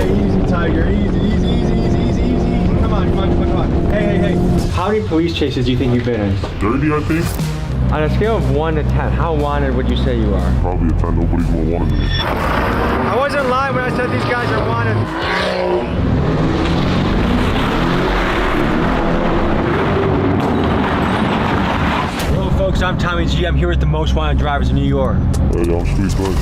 Okay, easy, Tiger. Easy. Come on. Hey. How many police chases do you think you've been in? 30, I think. On a scale of 1 to 10, how wanted would you say you are? Probably a 10. Nobody's more wanted than me. I wasn't lying when I said these guys are wanted. Hello, folks. I'm Tommy G. I'm here with the most wanted drivers in New York. Hey, I'm Street Bud.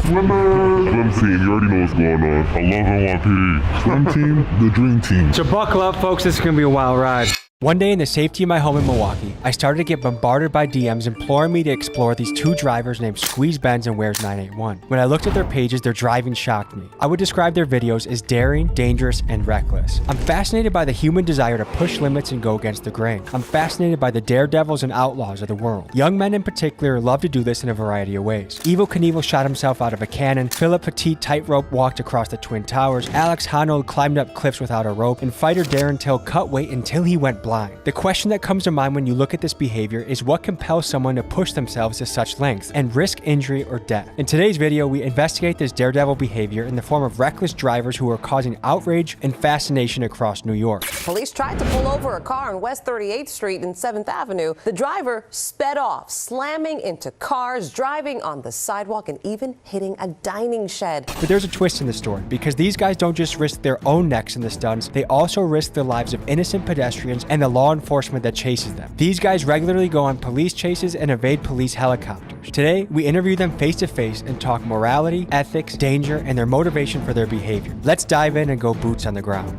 Swim team, you already know what's going on. I love NYPD. Swim team, the dream team. So buckle up, folks. This is going to be a wild ride. One day in the safety of my home in Milwaukee, I started to get bombarded by DMs imploring me to explore these two drivers named Squeeze Benz and Where's 981. When I looked at their pages, their driving shocked me. I would describe their videos as daring, dangerous, and reckless. I'm fascinated by the human desire to push limits and go against the grain. I'm fascinated by the daredevils and outlaws of the world. Young men in particular love to do this in a variety of ways. Evel Knievel shot himself out of a cannon, Philip Petit tightrope walked across the Twin Towers, Alex Honnold climbed up cliffs without a rope, and fighter Darren Till cut weight until he went blind. The question that comes to mind when you look at this behavior is what compels someone to push themselves to such lengths and risk injury or death. In today's video, we investigate this daredevil behavior in the form of reckless drivers who are causing outrage and fascination across New York. Police tried to pull over a car on West 38th Street and 7th Avenue. The driver sped off, slamming into cars, driving on the sidewalk, and even hitting a dining shed. But there's a twist in the story, because these guys don't just risk their own necks in the stunts, they also risk the lives of innocent pedestrians and the law enforcement that chases them. These guys regularly go on police chases and evade police helicopters. Today, we interview them face to face and talk morality, ethics, danger, and their motivation for their behavior. Let's dive in and go boots on the ground.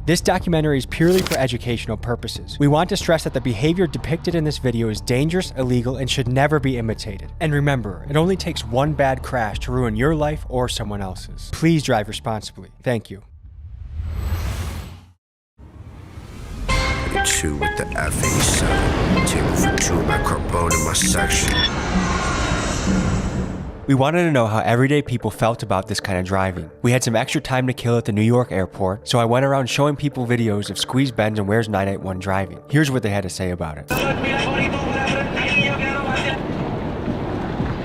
This documentary is purely for educational purposes. We want to stress that the behavior depicted in this video is dangerous, illegal, and should never be imitated. And remember, it only takes one bad crash to ruin your life or someone else's. Please drive responsibly. Thank you. Two with the F87. Table for two, my carbone in my section. We wanted to know how everyday people felt about this kind of driving. We had some extra time to kill at the New York airport, so I went around showing people videos of Squeeze Benz and Where's 981 driving. Here's what they had to say about it.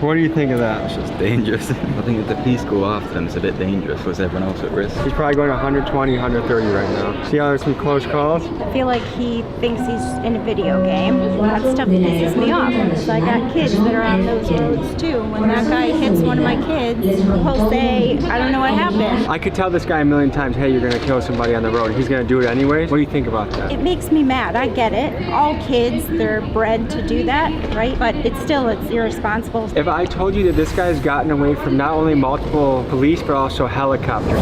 What do you think of that? It's just dangerous. I think if the police go after them, it's a bit dangerous. Was everyone else at risk? He's probably going 120, 130 right now. See how there's some close calls? I feel like he thinks he's in a video game. That stuff pisses me off. So I got kids that are on those roads too. When that guy hits one of my kids, he'll say, I don't know what happened. I could tell this guy a million times, hey, you're gonna kill somebody on the road. He's gonna do it anyways. What do you think about that? It makes me mad. I get it. All kids, they're bred to do that, right? But it's irresponsible. If I told you that this guy's gotten away from not only multiple police, but also helicopters.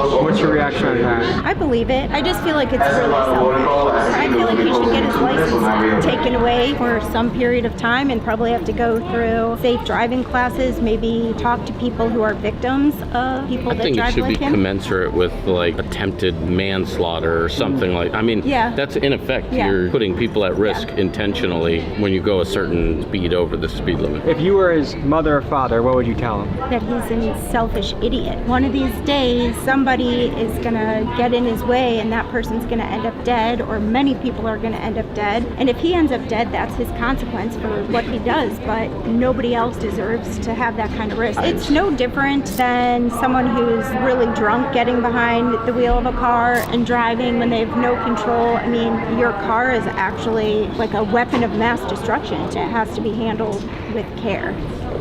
What's your reaction on that? I believe it. I just feel like it's really selfish. I feel like he should get his license taken away for some period of time and probably have to go through safe driving classes, maybe talk to people who are victims of people that drive like him. I think it should be commensurate with like attempted manslaughter or something like, I mean, that's in effect, you're putting people at risk intentionally when you go a certain speed over the speed limit. If you were his mother or father, what would you tell him? That he's a selfish idiot. One of these days, somebody is gonna get in his way and that person's gonna end up dead, or many people are gonna end up dead. And if he ends up dead, that's his consequence for what he does, but nobody else deserves to have that kind of risk. It's no different than someone who's really drunk getting behind the wheel of a car and driving when they have no control. I mean, your car is actually like a weapon of mass destruction. It has to be handled with care.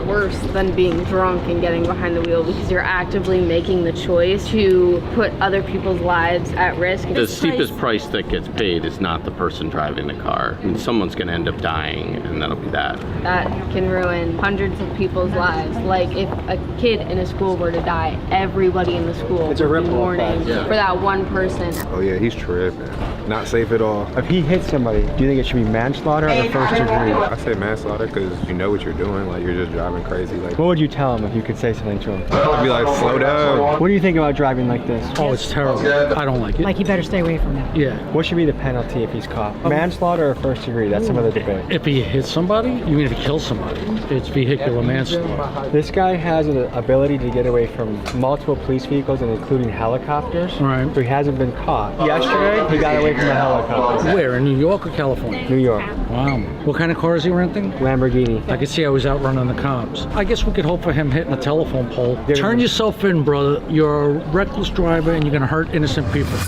Worse than being drunk and getting behind the wheel, because you're actively making the choice to put other people's lives at risk. The steepest price that gets paid is not the person driving the car. I mean, someone's going to end up dying, and that'll be that. That can ruin hundreds of people's lives. Like if a kid in a school were to die, everybody in the school would be mourning for that one person. Oh yeah, he's tripping. Not safe at all. If he hits somebody, do you think it should be manslaughter or the first degree? I say manslaughter because you know what you're doing. Like you're just driving crazy. Like, what would you tell him if you could say something to him? I'd be like, slow down. What do you think about driving like this? Oh, it's terrible. I don't like it. Like, you better stay away from it. Yeah. What should be the penalty if he's caught? Manslaughter or first degree? That's another debate. If he hits somebody, you mean if he kills somebody? It's vehicular manslaughter. This guy has an ability to get away from multiple police vehicles and including helicopters. Right. So he hasn't been caught. Yesterday, he got away to my helicopter. Where, in New York or California? New York. Wow. What kind of car is he renting? Lamborghini. I could see I was out running the cops. I guess we could hope for him hitting a telephone pole. Turn yourself in, brother. You're a reckless driver and you're gonna hurt innocent people.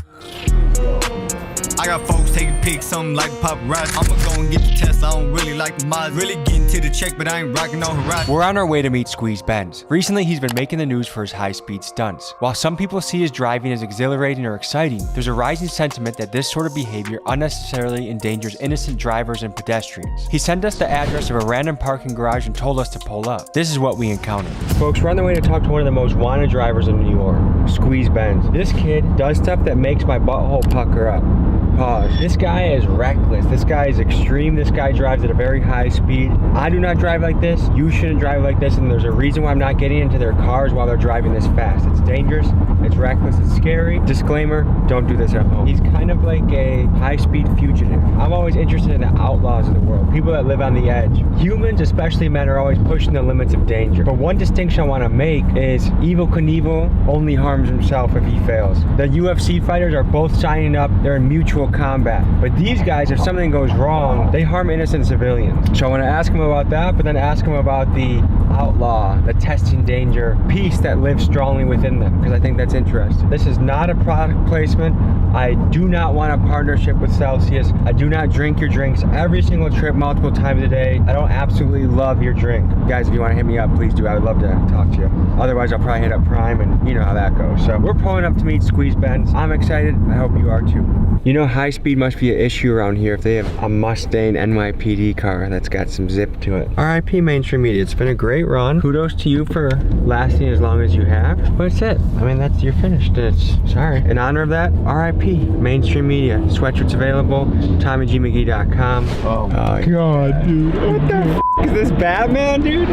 I got folks taking pics, something like paparazzi. I'ma go and get the test, I don't really like the miles. Really getting to the check, but I ain't rocking no horizon. We're on our way to meet Squeeze Benz. Recently, he's been making the news for his high-speed stunts. While some people see his driving as exhilarating or exciting, there's a rising sentiment that this sort of behavior unnecessarily endangers innocent drivers and pedestrians. He sent us the address of a random parking garage and told us to pull up. This is what we encountered. Folks, we're on the way to talk to one of the most wanted drivers in New York, Squeeze Benz. This kid does stuff that makes my butthole pucker up. Pause. This guy is reckless. This guy is extreme. This guy drives at a very high speed. I do not drive like this. You shouldn't drive like this. And there's a reason why I'm not getting into their cars while they're driving this fast. It's dangerous. It's reckless. It's scary. Disclaimer, don't do this at home. He's kind of like a high-speed fugitive. I'm always interested in the outlaws of the world. People that live on the edge. Humans, especially men, are always pushing the limits of danger. But one distinction I want to make is Evel Knievel only harms himself if he fails. The UFC fighters are both signing up. They're in mutual combat. But these guys, if something goes wrong, they harm innocent civilians. So I want to ask him about that, but then ask him about the outlaw, the testing danger piece that lives strongly within them, because I think that's interesting. This is not a product placement. I do not want a partnership with Celsius. I do not drink your drinks every single trip multiple times a day. I don't absolutely love your drink. Guys, if you want to hit me up, please do. I would love to talk to you. Otherwise, I'll probably hit up Prime, and you know how that goes. So we're pulling up to meet Squeeze Benz. I'm excited. I hope you are too. You know, high speed must be an issue around here if they have a Mustang NYPD car that's got some zip to it. RIP Mainstream Media. It's been a great run. Kudos to you for lasting as long as you have. But that's it. I mean, you're finished. Sorry. In honor of that, RIP Mainstream Media. Sweatshirts available. TommyGMcGee.com. Oh my God, dude. What the f is this, Batman, dude?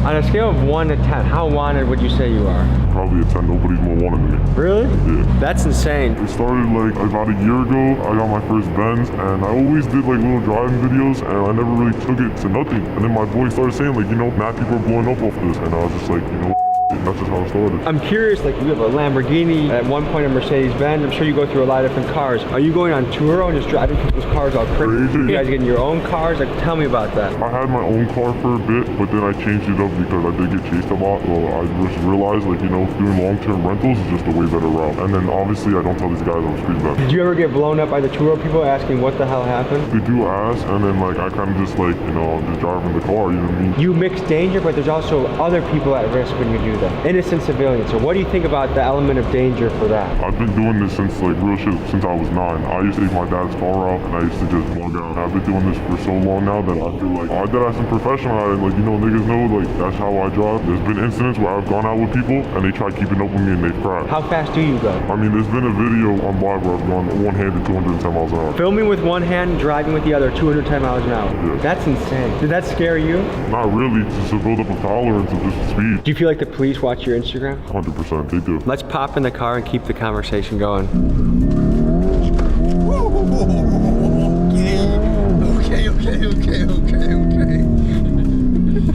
On a scale of 1 to 10, how wanted would you say you are? Probably a 10. Nobody's more wanted than me. Really? Yeah. That's insane. It started like about a year ago. I got my first Benz, and I always did like little driving videos, and I never really took it to nothing. And then my boy started saying like, you know, mad people are blowing up off this, and I was just like, you know, that's just how it started. I'm curious, like you have a Lamborghini, at one point a Mercedes-Benz. I'm sure you go through a lot of different cars. Are you going on tour and just driving people's cars all crazy? You guys getting your own cars? Like, tell me about that. I had my own car for a bit, but then I changed it up because I did get chased a lot. So I just realized, like, you know, doing long-term rentals is just a way better route. And then obviously I don't tell these guys I'm Squeeze Benz. Did you ever get blown up by the tour people asking what the hell happened? They do ask, and then like I kind of just like, you know, I'm just driving the car, you know what I mean? You mix danger, but there's also other people at risk when you do that. Innocent civilians. So what do you think about the element of danger for that? I've been doing this since like real shit since I was 9. I used to take my dad's car out and I used to just log out. I've been doing this for so long now that I feel like I did have some professional at it. Like, you know, niggas know like that's how I drive. There's been incidents where I've gone out with people and they try keeping up with me and they've crashed. How fast do you go? I mean, there's been a video on live where I've gone one-handed 210 miles an hour. Filming with one hand and driving with the other 210 miles an hour. Yeah. That's insane. Did that scare you? Not really, just to build up a tolerance of just speed. Do you feel like the police watch your Instagram? 100%, they do. Let's pop in the car and keep the conversation going. Okay.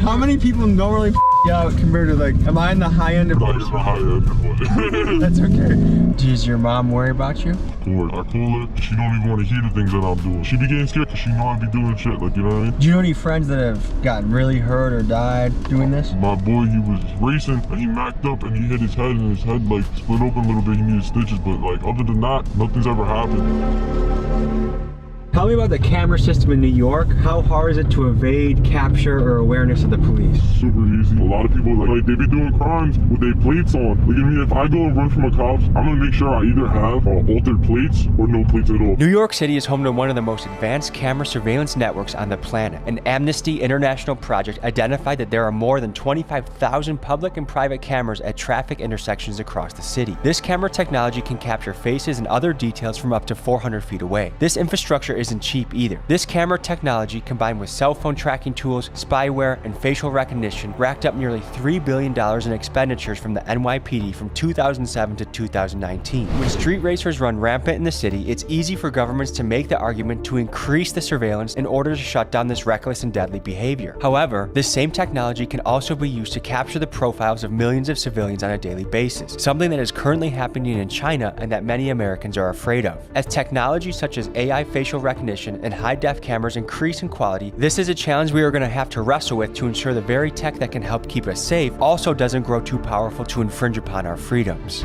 How many people normally out compared to like, am I in the high end of the high end? That's okay. Does your mom worry about you? Of course. I call her, she don't even want to hear the things that I'm doing. She be getting scared because she know I be doing shit, like, you know what I mean? Do you know any friends that have gotten really hurt or died doing this? My boy, he was racing and he macked up and he hit his head and his head like split open a little bit. He needed stitches, but like other than that, nothing's ever happened. Tell me about the camera system in New York. How hard is it to evade capture or awareness of the police? Super easy. A lot of people, like they be doing crimes with their plates on. Like, I mean, if I go and run from a cop, I'm gonna make sure I either have altered plates or no plates at all. New York City is home to one of the most advanced camera surveillance networks on the planet. An Amnesty International project identified that there are more than 25,000 public and private cameras at traffic intersections across the city. This camera technology can capture faces and other details from up to 400 feet away. This infrastructure isn't cheap either. This camera technology, combined with cell phone tracking tools, spyware, and facial recognition, racked up nearly $3 billion in expenditures from the NYPD from 2007 to 2019. When street racers run rampant in the city, it's easy for governments to make the argument to increase the surveillance in order to shut down this reckless and deadly behavior. However, this same technology can also be used to capture the profiles of millions of civilians on a daily basis, something that is currently happening in China and that many Americans are afraid of. As technology such as AI facial recognition and high-def cameras increase in quality, this is a challenge we are going to have to wrestle with to ensure the very tech that can help keep us safe also doesn't grow too powerful to infringe upon our freedoms.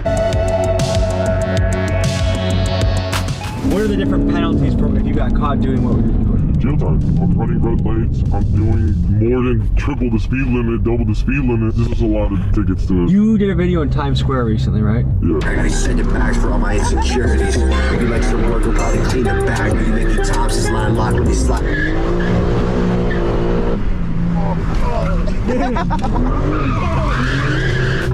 What are the different penalties for if you got caught doing what we were doing? Jail time. I'm running red lights. I'm doing more than triple the speed limit, double the speed limit. This is a lot of tickets to it. You did a video in Times Square recently, right? Yeah. I gotta send it back for all my insecurities. Maybe like some work will probably clean it back. Maybe Mickey Thompson's line locked when he's like.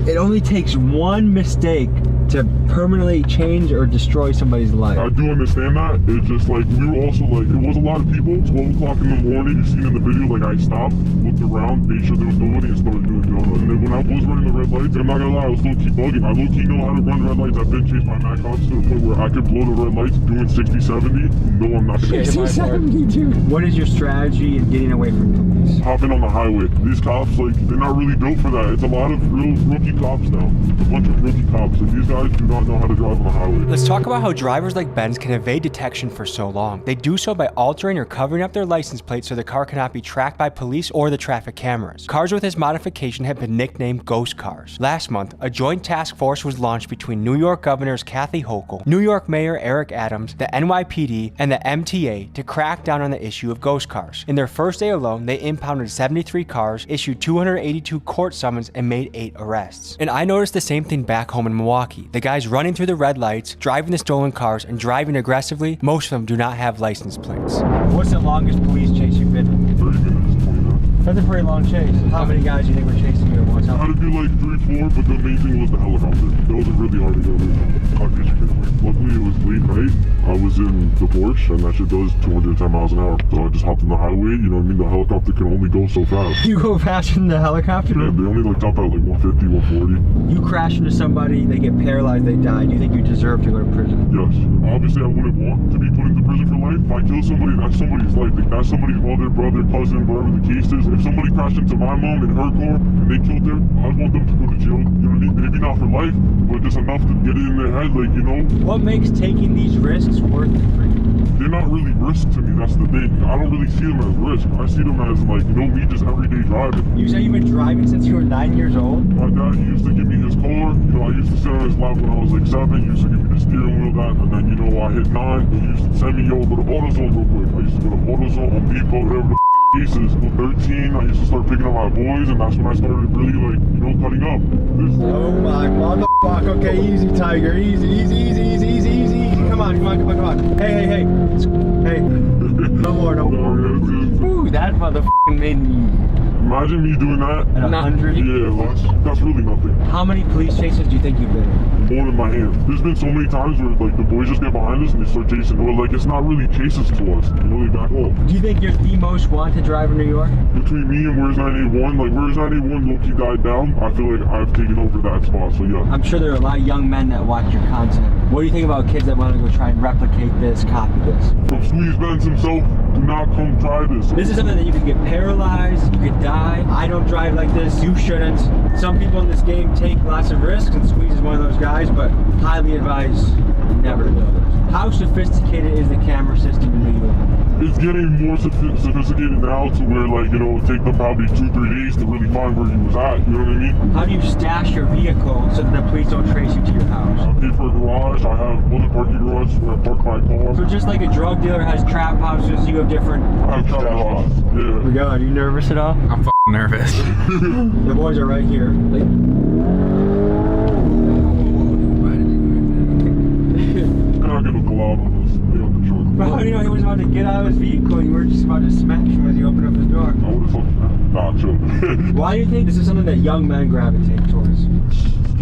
It only takes one mistake to permanently change or destroy somebody's life. I do understand that. It's just like, we were also like, it was a lot of people. 12 o'clock in the morning, you seen in the video, like I stopped, looked around, made sure there was nobody, and started doing donuts. And then when I was running the red lights, I'm not gonna lie, I was low-key bugging. I low-key know how to run red lights. I've been chased by Mac cops to the point where I could blow the red lights doing 60, 70. No, I'm not gonna 60, 70, dude. What is your strategy in getting away from police? Hopping on the highway. These cops, like, they're not really built for that. It's a lot of real rookie cops now. It's a bunch of rookie cops, and these guys do not know how to drive on the highway. Let's talk about how drivers like Ben's can evade detection for so long. They do so by altering or covering up their license plate so the car cannot be tracked by police or the traffic cameras. Cars with this modification have been nicknamed ghost cars. Last month, a joint task force was launched between New York Governors Kathy Hochul, New York Mayor Eric Adams, the NYPD, and the MTA to crack down on the issue of ghost cars. In their first day alone, they impounded 73 cars, issued 282 court summons, and made 8 arrests. And I noticed the same thing back home in Milwaukee. The guys running through the red lights, driving the stolen cars, and driving aggressively, most of them do not have license plates. What's the longest police chase you've been in? 30 minutes, 20 minutes. That's a pretty long chase. How many guys do you think were chasing you at once? I had to do like 3, 4, but the main thing was the helicopter. That was really hard to go with. Luckily it was late night. I was in the Porsche, and that shit does 210 miles an hour. So I just hopped on the highway. You know what I mean? The helicopter can only go so fast. You go faster than the helicopter? Yeah, they only like top out like 150, 140. You crash into somebody, they get paralyzed, they die. Do you think you deserve to go to prison? Yes. Obviously I wouldn't want to be put into prison for life. If I kill somebody, that's somebody's life. Like, that's somebody's mother, brother, cousin, whatever the case is. If somebody crashed into my mom in her car and they killed her, I'd want them to go to jail. You know what I mean? Maybe not for life, but just enough to get it in their head, like, you know? What makes taking these risks worth it for you? They're not really risks to me, that's the thing. I don't really see them as risk. I see them as, like, you know, me just everyday driving. You say you've been driving since you were 9 years old? My dad used to give me his car. You know, I used to sit on his lap when I was like 7. He used to give me the steering wheel, that, and then, you know, I hit 9. He used to send me, yo, go to AutoZone real quick. I used to go to AutoZone, Home Depot, whatever the cases. At 13, I used to start picking up my boys, and that's when I started really, like, you know, cutting up. Oh my motherfucker. Okay, easy, Tiger. Easy. Come on. Hey. Hey. No more. Ooh, that motherfucking made me... Imagine me doing that. At 100? Yeah, that's really nothing. How many police chases do you think you've been in? More than my hand. There's been so many times where, like, the boys just get behind us and they start chasing. Well, like, it's not really chases to us. You know, they back off. Do you think you're the most wanted driver in New York? Between me and Where's 981, like, Where's 981 low-key died down, I feel like I've taken over that spot, so yeah. I'm sure there are a lot of young men that watch your content. What do you think about kids that want to go try and replicate this, copy this? From Squeeze Benz himself, do not come try this. This is something that you could get paralyzed, you could die. I don't drive like this, you shouldn't. Some people in this game take lots of risks, and Squeeze is one of those guys, but highly advise never to do this. How sophisticated is the camera system in New York? It's getting more sophisticated now to where, like, you know, it'll take them probably 2-3 days to really find where he was at, you know what I mean? How do you stash your vehicle so that the police don't trace you to your house? I pay for a garage, I have other parking garages where I park my car. So just like a drug dealer has trap houses, you have different... I have trap houses, yeah. Here we go, are you nervous at all? I'm f***ing nervous. The boys are right here. Bro, you know, he was about to get out of his vehicle and you were just about to smash him as he opened up his door. I would have fucking... Nah, chill. Why do you think this is something that young men gravitate towards?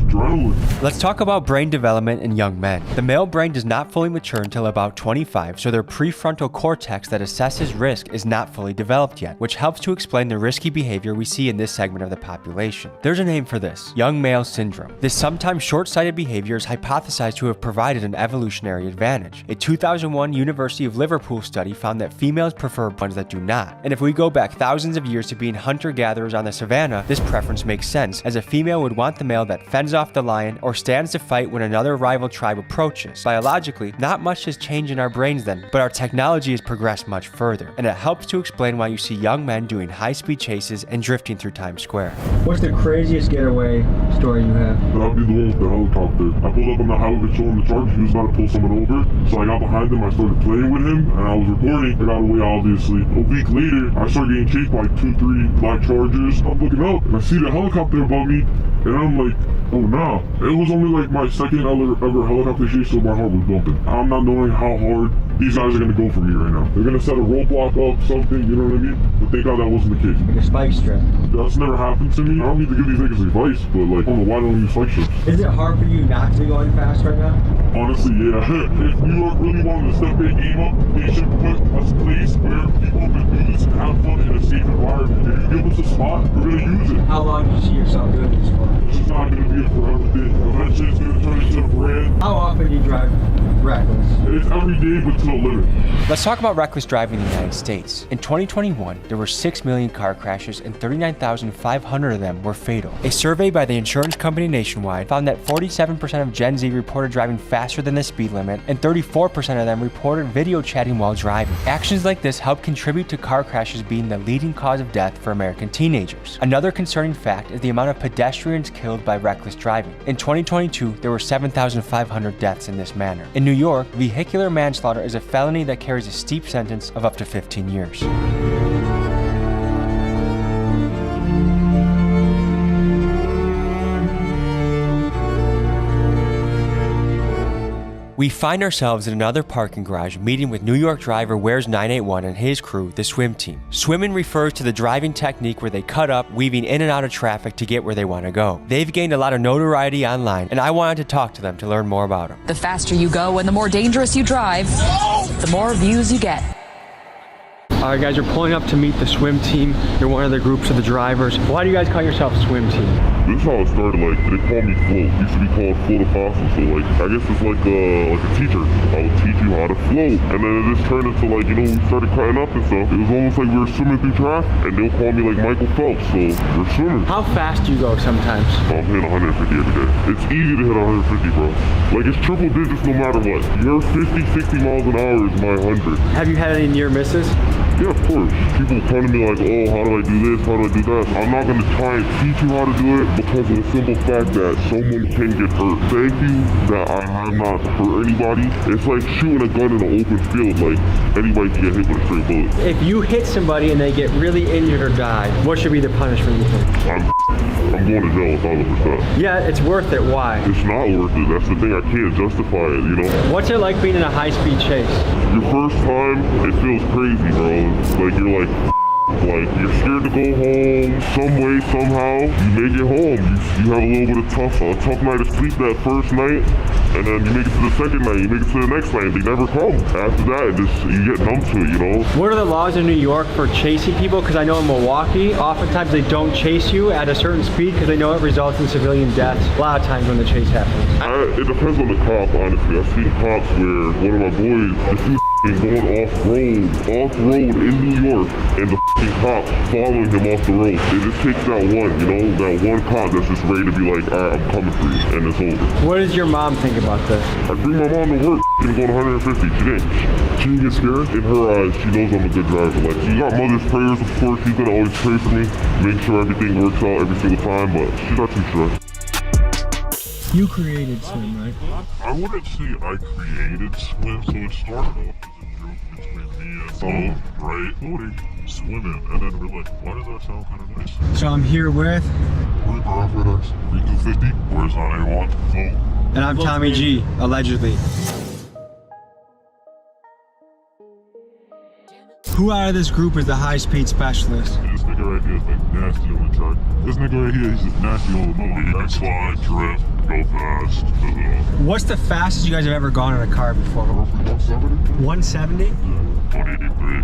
adrenaline. Let's talk about brain development in young men. The male brain does not fully mature until about 25, so their prefrontal cortex that assesses risk is not fully developed yet, which helps to explain the risky behavior we see in this segment of the population. There's a name for this: young male syndrome. This sometimes short-sighted behavior is hypothesized to have provided an evolutionary advantage. A 2001 University of Liverpool study found that females prefer ones that do not. And if we go back thousands of years to being hunter-gatherers on the savannah, this preference makes sense, as a female would want the male that fends off the lion or stands to fight when another rival tribe approaches. Biologically, not much has changed in our brains then, but our technology has progressed much further, and it helps to explain why you see young men doing high-speed chases and drifting through Times Square. What's the craziest getaway story you have? That'd be the one with the helicopter. I pulled up on the highway showing the charge. He was about to pull someone over, so I got behind him. I started playing with him, and I was recording. I got away, obviously. A week later, I started getting chased by 2-3 black Chargers. I'm looking up, and I see the helicopter above me, and I'm like, oh no. It was only like my second ever helicopter chase, so my heart was bumping. I'm not knowing how hard these guys are gonna go for me right now. They're gonna set a roadblock up, something, you know what I mean? But thank God that wasn't the case. Like a spike strip. That's never happened to me. I don't need to give these niggas advice, but like, I don't know why don't use spike strips. Is it hard for you not to be going fast right now? Honestly, yeah. If New York really wanted to step their game up, they should put a place where people can do this and have fun in a safe environment. If you give us a spot, we're gonna use it. How long do you see yourself doing this for? This is not gonna be a forever thing. Eventually it's gonna turn into a brand. How often do you drive reckless? It's every day, but to a limit. Let's talk about reckless driving in the United States. In 2021, there were 6 million car crashes and 39,500 of them were fatal. A survey by the insurance company Nationwide found that 47% of Gen Z reported driving faster than the speed limit, and 34% of them reported video chatting while driving. Actions like this help contribute to car crashes being the leading cause of death for American teenagers. Another concerning fact is the amount of pedestrians killed by reckless driving. In 2022, there were 7,500 deaths in this manner. In New York, vehicular manslaughter is a felony that carries a steep sentence of up to 15 years. We find ourselves in another parking garage meeting with New York driver Wears 981 and his crew, the swim team. Swimming refers to the driving technique where they cut up, weaving in and out of traffic to get where they want to go. They've gained a lot of notoriety online, and I wanted to talk to them to learn more about them. The faster you go and the more dangerous you drive, the more views you get. Alright guys, we're pulling up to meet the swim team. You're one of the groups of the drivers. Why do you guys call yourself swim team? This is how it started. Like, they call me Float. It used to be called Float of Fossil. So like, I guess it's like a teacher. I would teach you how to float. And then it just turned into like, you know, we started cutting up and stuff. It was almost like we were swimming through traffic. And they'll call me like Michael Phelps. So we're swimmers. How fast do you go sometimes? I'm hitting 150 every day. It's easy to hit 150, bro. Like, it's triple digits no matter what. Your 50, 60 miles an hour is my 100. Have you had any near misses? Yeah, of course. People come to me like, oh, how do I do this? How do I do that? I'm not going to try and teach you how to do it because of the simple fact that someone can get hurt. Thank you that I have not hurt anybody. It's like shooting a gun in an open field. Like, anybody can get hit with a straight bullet. If you hit somebody and they get really injured or die, what should be the punishment you think? I'm going to jail 1,000%. Yeah, it's worth it. Why? It's not worth it. That's the thing. I can't justify it, you know? What's it like being in a high-speed chase? Your first time, it feels crazy, bro. Like, you're like you're scared to go home some way, somehow. You make it home. You have a little bit of tough night of sleep that first night, and then you make it to the second night, you make it to the next night, and they never come. After that, you get numb to it, you know? What are the laws in New York for chasing people? Because I know in Milwaukee, oftentimes they don't chase you at a certain speed because they know it results in civilian deaths a lot of times when the chase happens. It depends on the cop, honestly. I've seen cops where one of my boys, this dude going off-road in New York, and the cops following him off the road. It just takes that one, you know, that one cop that's just ready to be like, all right, I'm coming for you, and it's over. What does your mom think about this? I bring my mom to work, and going 150. She didn't get scared. In her eyes, she knows I'm a good driver. Like, she got mother's prayers, of course. She's gonna always pray for me, make sure everything works out every single time, but she's not too stressed. You created swim, right? I wouldn't say I created swim, so it started off as a joke between me and some right floating, swimming, and then we're like, why does that sound kind of nice? So I'm here with Rico 50, Wears 981, Float. And I'm Tommy G, allegedly. Who out of this group is the high-speed specialist? This nigga right here is like nasty on the track. This nigga right here, he's just nasty on the motor. He can slide, drift, go fast. What's the fastest you guys have ever gone in a car before? 170? 170? Yeah, 183.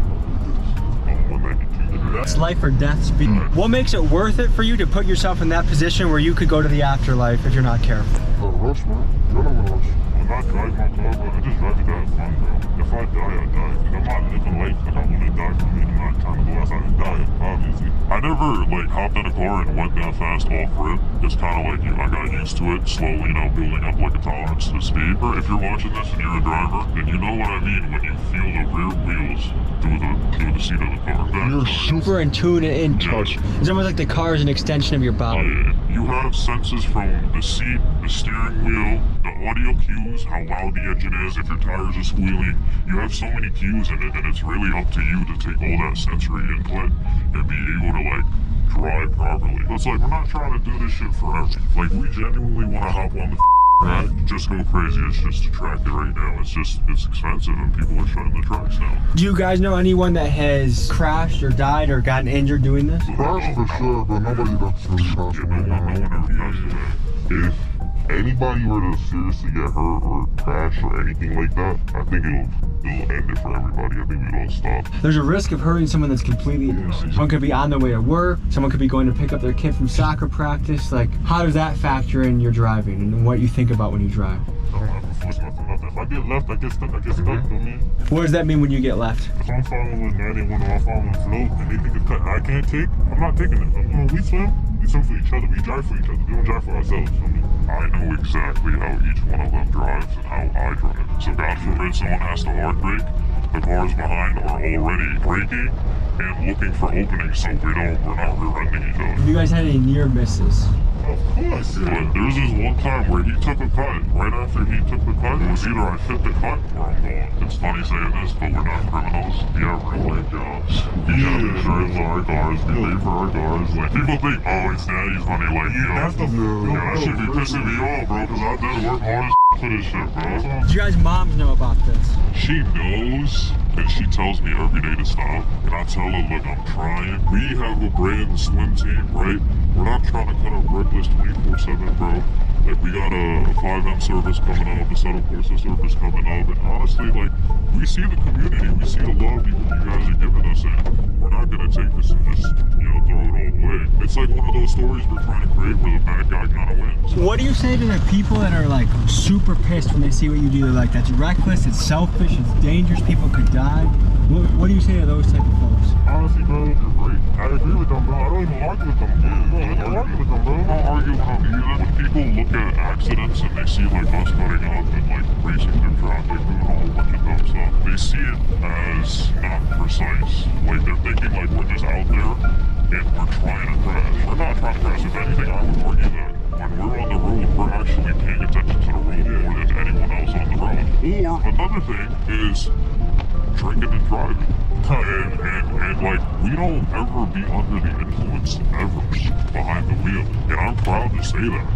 192. That's life or death speed. What makes it worth it for you to put yourself in that position where you could go to the afterlife if you're not careful? Rush, man. You're not rush. When I drive my car, bro, I just drive it to have fun, bro. If I die, I die. I'm not living life like I want to die for me. I'm not trying to go outside and die, obviously. I never, like, hopped in a car and went that fast off rip. It's kind of like, I got used to it, slowly, building up, like, a tolerance to speed. If you're watching this and you're a driver, then you know what I mean when you feel the rear wheels through the seat of the car. You're super in tune and in touch. It's almost like the car is an extension of your body. You have senses from the seat, the steering wheel, the audio cues, how loud the engine is, if your tires are squealing. You have so many cues in it, and it's really up to you to take all that sensory input and be able to, like, drive properly. It's like, we're not trying to do this shit forever. Like, we genuinely want to hop on the track, just go crazy. It's just a track right now. It's expensive, and people are shutting the tracks down. Do you guys know anyone that has crashed or died or gotten injured doing this? Crashed for sure, but nobody that's really crashed. No one ever passed away. If anybody were to seriously get hurt or crash or anything like that, I think it'll end it for everybody. I think we don't stop. There's a risk of hurting someone that's completely innocent. Someone could be on their way to work. Someone could be going to pick up their kid from soccer practice. Like, how does that factor in your driving and what you think about when you drive? I don't have to force nothing. If I get left, I get stuck. What does that mean when you get left? If I'm following 91 or I'm following float and they think it's cut I can't take, I'm not taking it. We swim for each other. We drive for each other. We don't drive for ourselves. I know exactly how each one of them drives and how I drive. So God forbid someone has to hard brake, the cars behind are already braking and looking for openings so we're not rear-ending each other. Have you guys had any near misses? Of course. But there's this one time where he took a cut. Right after he took the cut, it was either I fit the cut or I'm gone. It's funny saying this, but we're not criminals. We have real-life jobs. We have insurance on our cars. We pay for our cars. Like, people think, oh, it's daddy's money. Like, that should be pissing me off, bro, because I did work hard as for this shit, bro. Do you guys' moms know about this? She knows, and she tells me every day to stop. And I tell her, look, I'm trying. We have a brand swim team, right? We're not trying to cut up Reckless 24/7, bro. Like, we got a 5M service coming up, a Settle Corsa service coming up, and honestly, like, we see the community, we see the love you guys are giving us, and we're not gonna take this and just, throw it all away. It's like one of those stories we're trying to create where the bad guy kind of wins. So what do you say to the people that are, like, super pissed when they see what you do? They're like, that's reckless, it's selfish, it's dangerous, people could die. What do you say to those type of folks? Honestly, bro, you're great. I agree with them, bro. I don't even argue with them. I don't argue with them, bro. I don't argue with them either. When people look at accidents and they see, like, us cutting up and, like, racing through traffic, doing a whole bunch of dumb stuff, they see it as not precise. Like, they're thinking, like, we're just out there and we're trying to crash. We're not trying to crash. If anything, I would argue that when we're on the road, we're actually paying attention to the road more than anyone else on the road. Or another thing is drinking and driving. And like, we don't ever be under the influence ever behind the wheel. And I'm proud to say that.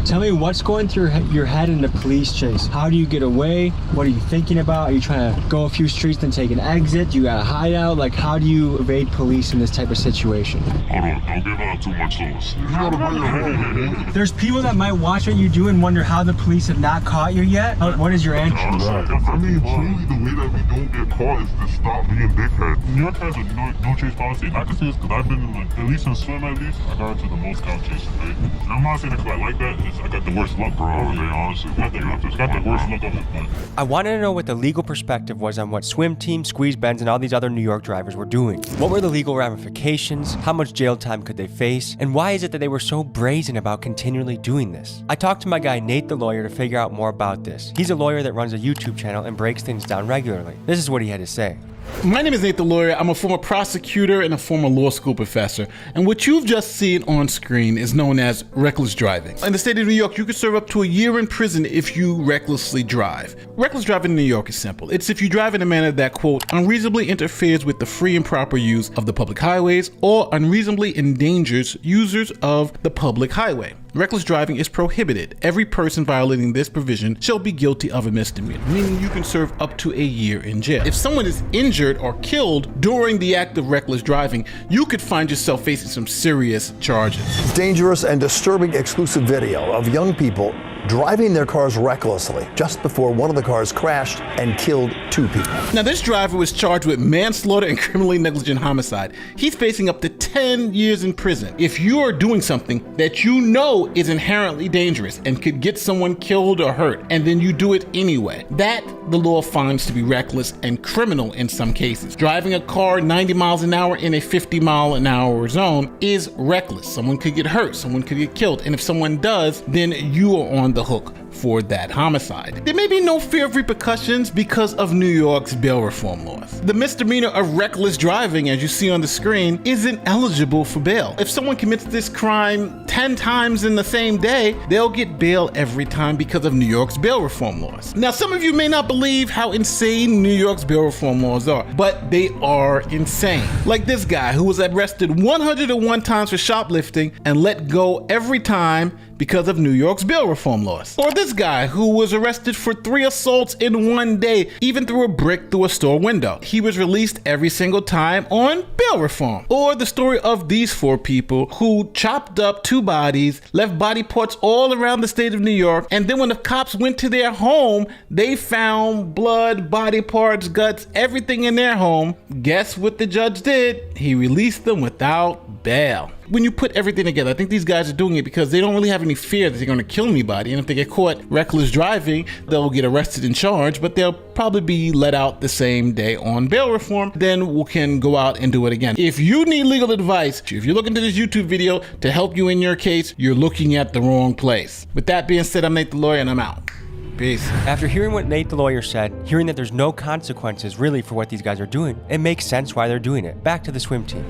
Tell me what's going through your head in the police chase. How do you get away? What are you thinking about? Are you trying to go a few streets then take an exit? Do you got a hideout? Like, how do you evade police in this type of situation? Hold on, don't give out too much sauce. You gotta bring your home. There's people that might watch what you do and wonder how the police have not caught you yet. What is your answer? I mean, truly the way that we don't get caught is to stop being dickheads. New York has a no chase policy, and I can say this because I've been in at least in swim at least, I got into the most count chases, right? And I'm not saying it because I like that, I got the worst luck, bro. Honestly, got the worst luck of it. I wanted to know what the legal perspective was on what Swim Team, Squeeze Benz, and all these other New York drivers were doing. What were the legal ramifications? How much jail time could they face? And why is it that they were so brazen about continually doing this? I talked to my guy Nate the lawyer to figure out more about this. He's a lawyer that runs a YouTube channel and breaks things down regularly. This is what he had to say. My name is Nate the Lawyer. I'm a former prosecutor and a former law school professor. And what you've just seen on screen is known as reckless driving. In the state of New York, you could serve up to a year in prison if you recklessly drive. Reckless driving in New York is simple. It's if you drive in a manner that, quote, unreasonably interferes with the free and proper use of the public highways or unreasonably endangers users of the public highway. Reckless driving is prohibited. Every person violating this provision shall be guilty of a misdemeanor, meaning you can serve up to a year in jail. If someone is injured or killed during the act of reckless driving, you could find yourself facing some serious charges. Dangerous and disturbing exclusive video of young people driving their cars recklessly just before one of the cars crashed and killed 2 people. Now, this driver was charged with manslaughter and criminally negligent homicide. He's facing up to 10 years in prison. If you are doing something that you know is inherently dangerous and could get someone killed or hurt, and then you do it anyway, that the law finds to be reckless and criminal in some cases. Driving a car 90 miles an hour in a 50-mile-an-hour zone is reckless. Someone could get hurt, someone could get killed, and if someone does, then you are on the hook for that homicide. There may be no fear of repercussions because of New York's bail reform laws. The misdemeanor of reckless driving, as you see on the screen, isn't eligible for bail. If someone commits this crime 10 times in the same day, they'll get bail every time because of New York's bail reform laws. Now, some of you may not believe how insane New York's bail reform laws are, but they are insane. Like this guy who was arrested 101 times for shoplifting and let go every time because of New York's bail reform laws. Or this guy who was arrested for 3 assaults in one day, even threw a brick through a store window. He was released every single time on bail reform. Or the story of these 4 people who chopped up 2 bodies, left body parts all around the state of New York, and then when the cops went to their home, they found blood, body parts, guts, everything in their home. Guess what the judge did? He released them without bail. When you put everything together, I think these guys are doing it because they don't really have any fear that they're going to kill anybody. And if they get caught reckless driving, they'll get arrested and charged, but they'll probably be let out the same day on bail reform. Then we can go out and do it again. If you need legal advice, if you're looking to this YouTube video to help you in your case, you're looking at the wrong place. With that being said, I'm Nate the Lawyer and I'm out. Peace. After hearing what Nate the Lawyer said, hearing that there's no consequences really for what these guys are doing, it makes sense why they're doing it. Back to the swim team.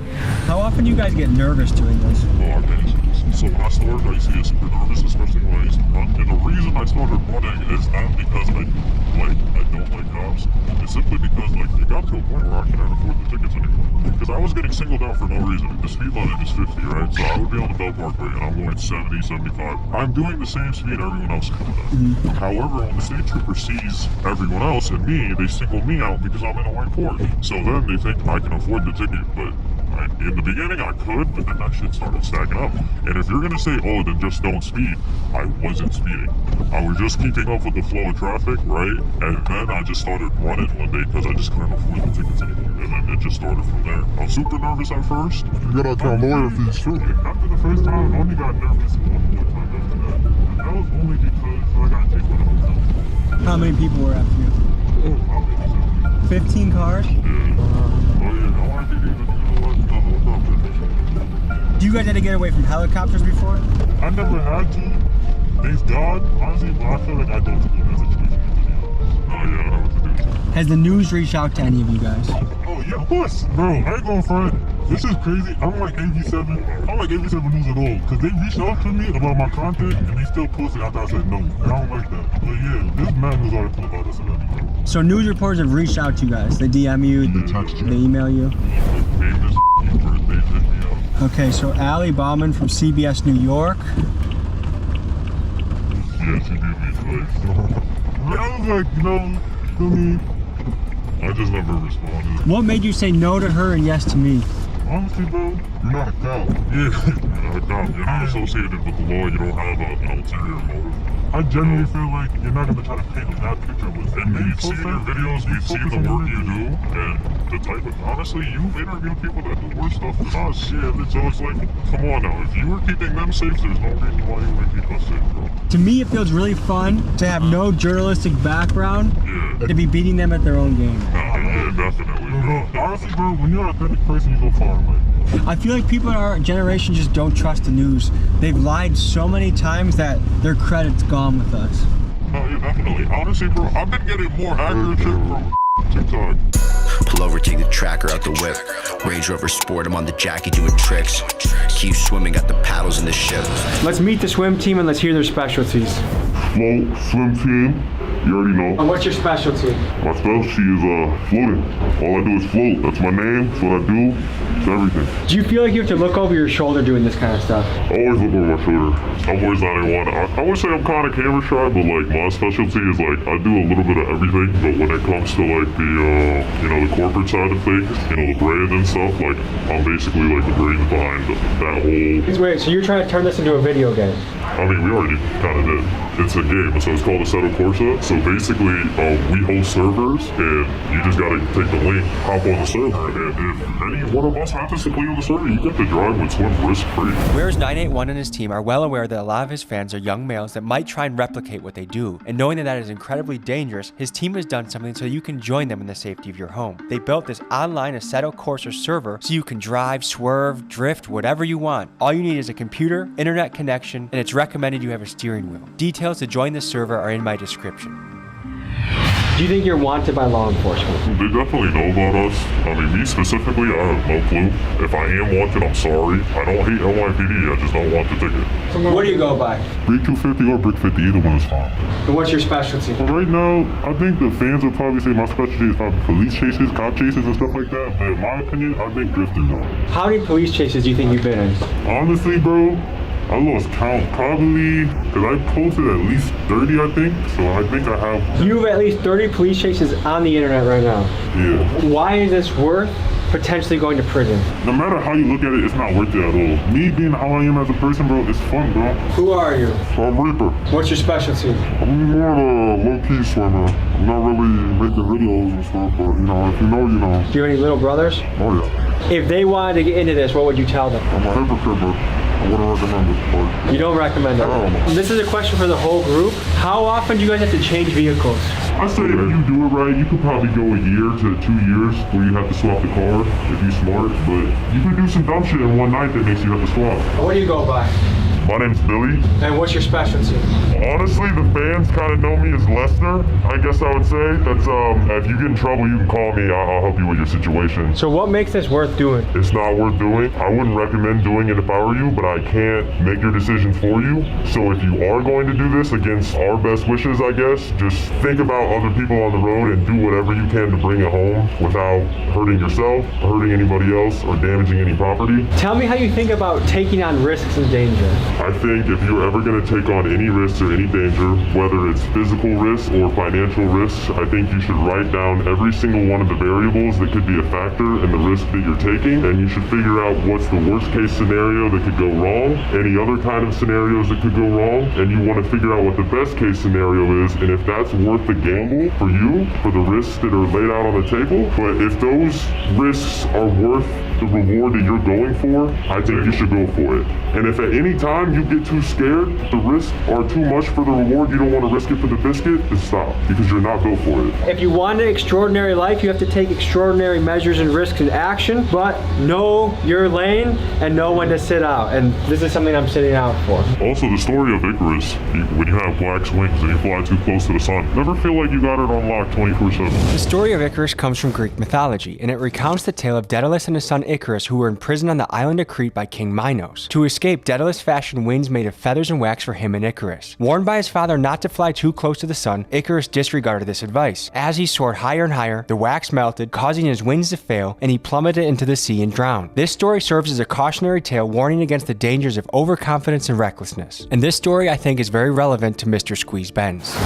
How often do you guys get nervous doing this? So when I started, I used to get super nervous, especially when I used to run. And the reason I started running is not because I don't like cops. It's simply because it got to a point where I couldn't afford the tickets anymore. Because I was getting singled out for no reason. The speed limit is 50, right? So I would be on the Bell Parkway and I'm going 70, 75. I'm doing the same speed everyone else is doing. However, when the state trooper sees everyone else and me, they single me out because I'm in a white Porsche. So then they think I can afford the ticket, but in the beginning I could, but then that shit started stacking up. And if you're gonna say, oh, then just don't speed, I wasn't speeding. I was just keeping up with the flow of traffic, right? And then I just started running one day because I just couldn't afford the tickets anymore. And then it just started from there. I was super nervous at first. You gotta tell lawyer fees too. After the first time, I only got nervous one more time after that. And that was only because I got kicked out of the hotel. How many people were after you? 15 cars? Do you guys had to get away from helicopters before? I never had to. Thanks God. Honestly, but I feel like I don't have to do in that situation. Oh yeah, I know what to do. Has the news reached out to any of you guys? Oh yeah, of course. Bro, I ain't going front. This is crazy. I'm like AV7. I'm like AV7 News at all. Because they reached out to me about my content and they still posted after I said no. And I don't like that. But yeah, this man was article about us and everything. So news reporters have reached out to you guys. They DM you, they text you, they email you. Okay, so Ali Bauman from CBS New York. Yeah, she gave me advice. I was like, I just never responded. What made you say no to her and yes to me? Honestly, bro, you're not a cop. Yeah, you're not a cop. You're not associated with the law. You don't have an ulterior motive. I genuinely feel like you're not going to try to paint a bad picture with it. And we've seen your videos, we've seen the work you do, and the type of, honestly, you've interviewed people that do worse stuff than us. Yeah, so it's like, come on now, if you were keeping them safe, there's no reason why you wouldn't keep us safe, bro. To me, it feels really fun to have no journalistic background, to be beating them at their own game. Yeah, definitely. Bro. Honestly, bro, when you're an authentic person, you go far in life. I feel like people in our generation just don't trust the news. They've lied so many times that their credit's gone with us. Oh, yeah, definitely. Honestly, bro, I've been getting more accurate shit from TikTok. Pull over, take the tracker out the whip. Range Rover Sport, I'm on the Jackie doing tricks. Keep swimming, got the paddles in the ship. Let's meet the swim team and let's hear their specialties. Float, swim team, you already know. And what's your specialty? My specialty is floating. All I do is float. That's my name, that's what I do. It's everything. Do you feel like you have to look over your shoulder doing this kind of stuff? I always look over my shoulder. I'm always 981. I would say I'm kind of camera shy, but like my specialty is like I do a little bit of everything. But when it comes to like the the corporate side of things, the brand and stuff, like I'm basically like the brains behind that whole. Wait, so you're trying to turn this into a video game? I mean, we already kind of did. It's a game, so it's called Assetto Corsa. So basically, we host servers, and you just gotta take the link, hop on the server, and if any one of us happens to play on the server, you get to drive with Swim risk-free. Whereas 981 and his team are well aware that a lot of his fans are young males that might try and replicate what they do, and knowing that that is incredibly dangerous, his team has done something so you can join them in the safety of your home. They built this online Assetto Corsa server so you can drive, swerve, drift, whatever you want. All you need is a computer, internet connection, and it's recommended you have a steering wheel. Details to join the server are in my description. Do you think you're wanted by law enforcement? They definitely know about us. I mean, me specifically, I have no clue. If I am wanted, I'm sorry. I don't hate NYPD, I just don't want the ticket. So what do you go by? Brick 250 or Brick 50, either one is fine. And what's your specialty? Well, right now, I think the fans would probably say my specialty is probably police chases, cop chases, and stuff like that. But in my opinion, I think drifting though. How many police chases do you think you've been in? Honestly, bro, I lost count probably, because I posted at least 30, I think. So I think I have. You have at least 30 police chases on the internet right now. Yeah. Why is this worth potentially going to prison? No matter how you look at it, it's not worth it at all. Me being how I am as a person, bro, it's fun, bro. Who are you? I'm Reaper. What's your specialty? I'm more of a low-key swimmer. I'm not really making videos and stuff, but if you know, you know. Do you have any little brothers? Oh yeah. If they wanted to get into this, what would you tell them? I'm a hypocrite, but I wouldn't recommend it. But you don't recommend it? No. This is a question for the whole group. How often do you guys have to change vehicles? I say if you do it right, you could probably go a year to 2 years where you have to swap the car if you're smart, but you could do some dumb shit in one night that makes you have to swap. What do you go by? My name's Billy. And what's your specialty? Honestly, the fans kind of know me as Lester, I guess I would say. That's if you get in trouble, you can call me. I'll help you with your situation. So what makes this worth doing? It's not worth doing. I wouldn't recommend doing it if I were you, but I can't make your decision for you. So if you are going to do this against our best wishes, I guess, just think about other people on the road and do whatever you can to bring it home without hurting yourself, hurting anybody else, or damaging any property. Tell me how you think about taking on risks and danger. I think if you're ever going to take on any risks or any danger, whether it's physical risks or financial risks, I think you should write down every single one of the variables that could be a factor in the risk that you're taking, and you should figure out what's the worst case scenario that could go wrong, any other kind of scenarios that could go wrong, and you want to figure out what the best case scenario is, and if that's worth the gamble for you, for the risks that are laid out on the table. But if those risks are worth the reward that you're going for, I think you should go for it. And if at any time you get too scared, the risks are too much for the reward, you don't want to risk it for the biscuit, then stop, because you're not built for it. If you want an extraordinary life, you have to take extraordinary measures and risks in action, but know your lane and know when to sit out. And this is something I'm sitting out for. Also, the story of Icarus, when you have black wings and you fly too close to the sun, never feel like you got it on lock 24/7. The story of Icarus comes from Greek mythology, and it recounts the tale of Daedalus and his son Icarus, who were imprisoned on the island of Crete by King Minos. To escape, Daedalus fashioned wings made of feathers and wax for him and Icarus. Warned by his father not to fly too close to the sun, Icarus disregarded this advice. As he soared higher and higher, the wax melted, causing his wings to fail, and he plummeted into the sea and drowned. This story serves as a cautionary tale warning against the dangers of overconfidence and recklessness. And this story, I think, is very relevant to Mr. Squeeze Benz.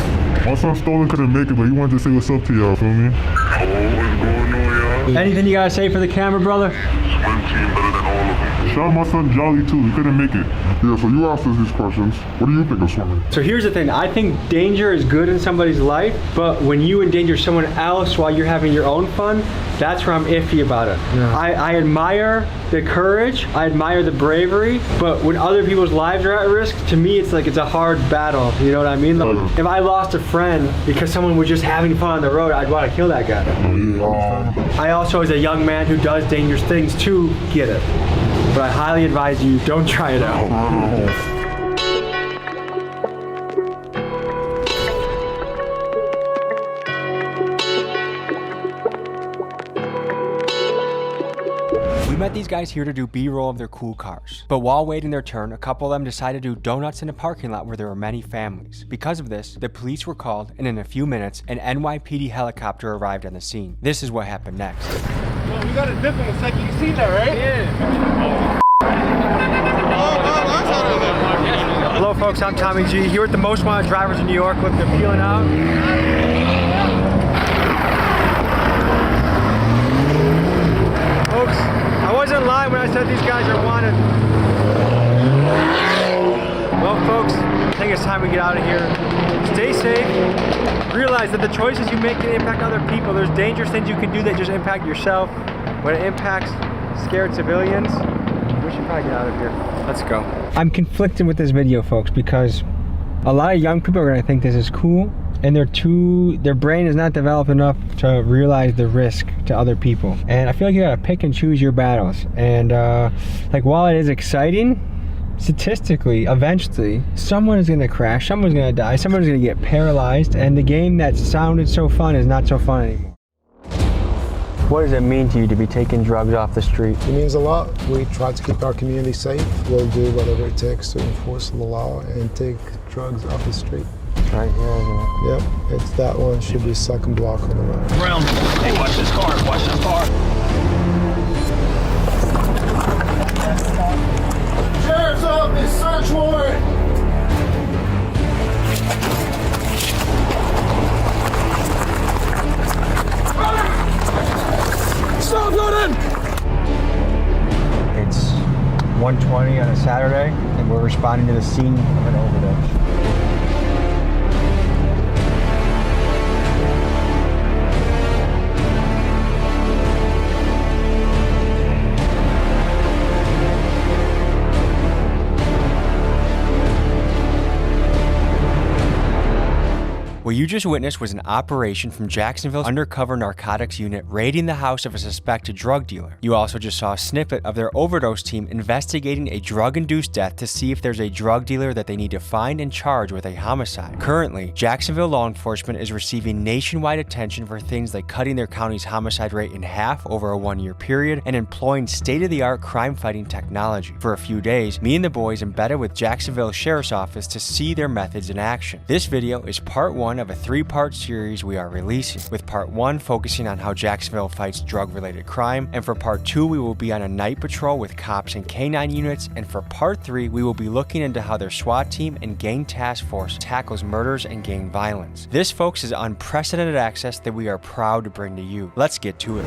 My son Stolen couldn't make it, but he wanted to say what's up to y'all, feel me? What's going on, y'all? Anything you gotta say for the camera, brother? Swim team better than all of them. Shout out my son Jolly too, he couldn't make it. Yeah, so you asked us these questions. What do you think of swimming? So here's the thing, I think danger is good in somebody's life, but when you endanger someone else while you're having your own fun, that's where I'm iffy about it. Yeah. I admire the courage, I admire the bravery, but when other people's lives are at risk, to me it's like it's a hard battle, you know what I mean? Like, if I lost a friend because someone was just having fun on the road, I'd want to kill that guy. I also, as a young man who does dangerous things too, get it. But I highly advise you, don't try it out. We met these guys here to do B-roll of their cool cars. But while waiting their turn, a couple of them decided to do donuts in a parking lot where there were many families. Because of this, the police were called, and in a few minutes, an NYPD helicopter arrived on the scene. This is what happened next. We got a dip in a second. You seen that, right? Yeah. Hello folks, I'm Tommy G, here with the most wanted drivers in New York. Look, they're peeling out. Folks, I wasn't lying when I said these guys are wanted. Well folks, I think it's time we get out of here. Stay safe. Realize that the choices you make can impact other people. There's dangerous things you can do that just impact yourself. When it impacts scared civilians, we should probably get out of here. Let's go. I'm conflicted with this video, folks, because a lot of young people are gonna think this is cool, and their brain is not developed enough to realize the risk to other people. And I feel like you gotta pick and choose your battles. And like, while it is exciting, statistically, eventually, someone is gonna crash, someone's gonna die, someone's gonna get paralyzed, and the game that sounded so fun is not so fun anymore. What does it mean to you to be taking drugs off the street? It means a lot. We try to keep our community safe. We'll do whatever it takes to enforce the law and take drugs off the street. It's right here, isn't it? Yep, it's that one. Should be second block on the right. Round. Hey, watch this car. Watch this car. Sheriff's office, search warrant. Stop running! It's 1:20 on a Saturday, and we're responding to the scene of an overdose. What you just witnessed was an operation from Jacksonville's undercover narcotics unit raiding the house of a suspected drug dealer. You also just saw a snippet of their overdose team investigating a drug-induced death to see if there's a drug dealer that they need to find and charge with a homicide. Currently, Jacksonville law enforcement is receiving nationwide attention for things like cutting their county's homicide rate in half over a 1-year period and employing state-of-the-art crime-fighting technology. For a few days, me and the boys embedded with Jacksonville Sheriff's Office to see their methods in action. This video is part 1 of a 3-part series we are releasing, with part 1 focusing on how Jacksonville fights drug-related crime, and for part 2 we will be on a night patrol with cops and K-9 units, and for part 3 we will be looking into how their SWAT team and gang task force tackles murders and gang violence. This, folks, is unprecedented access that we are proud to bring to you. Let's get to it.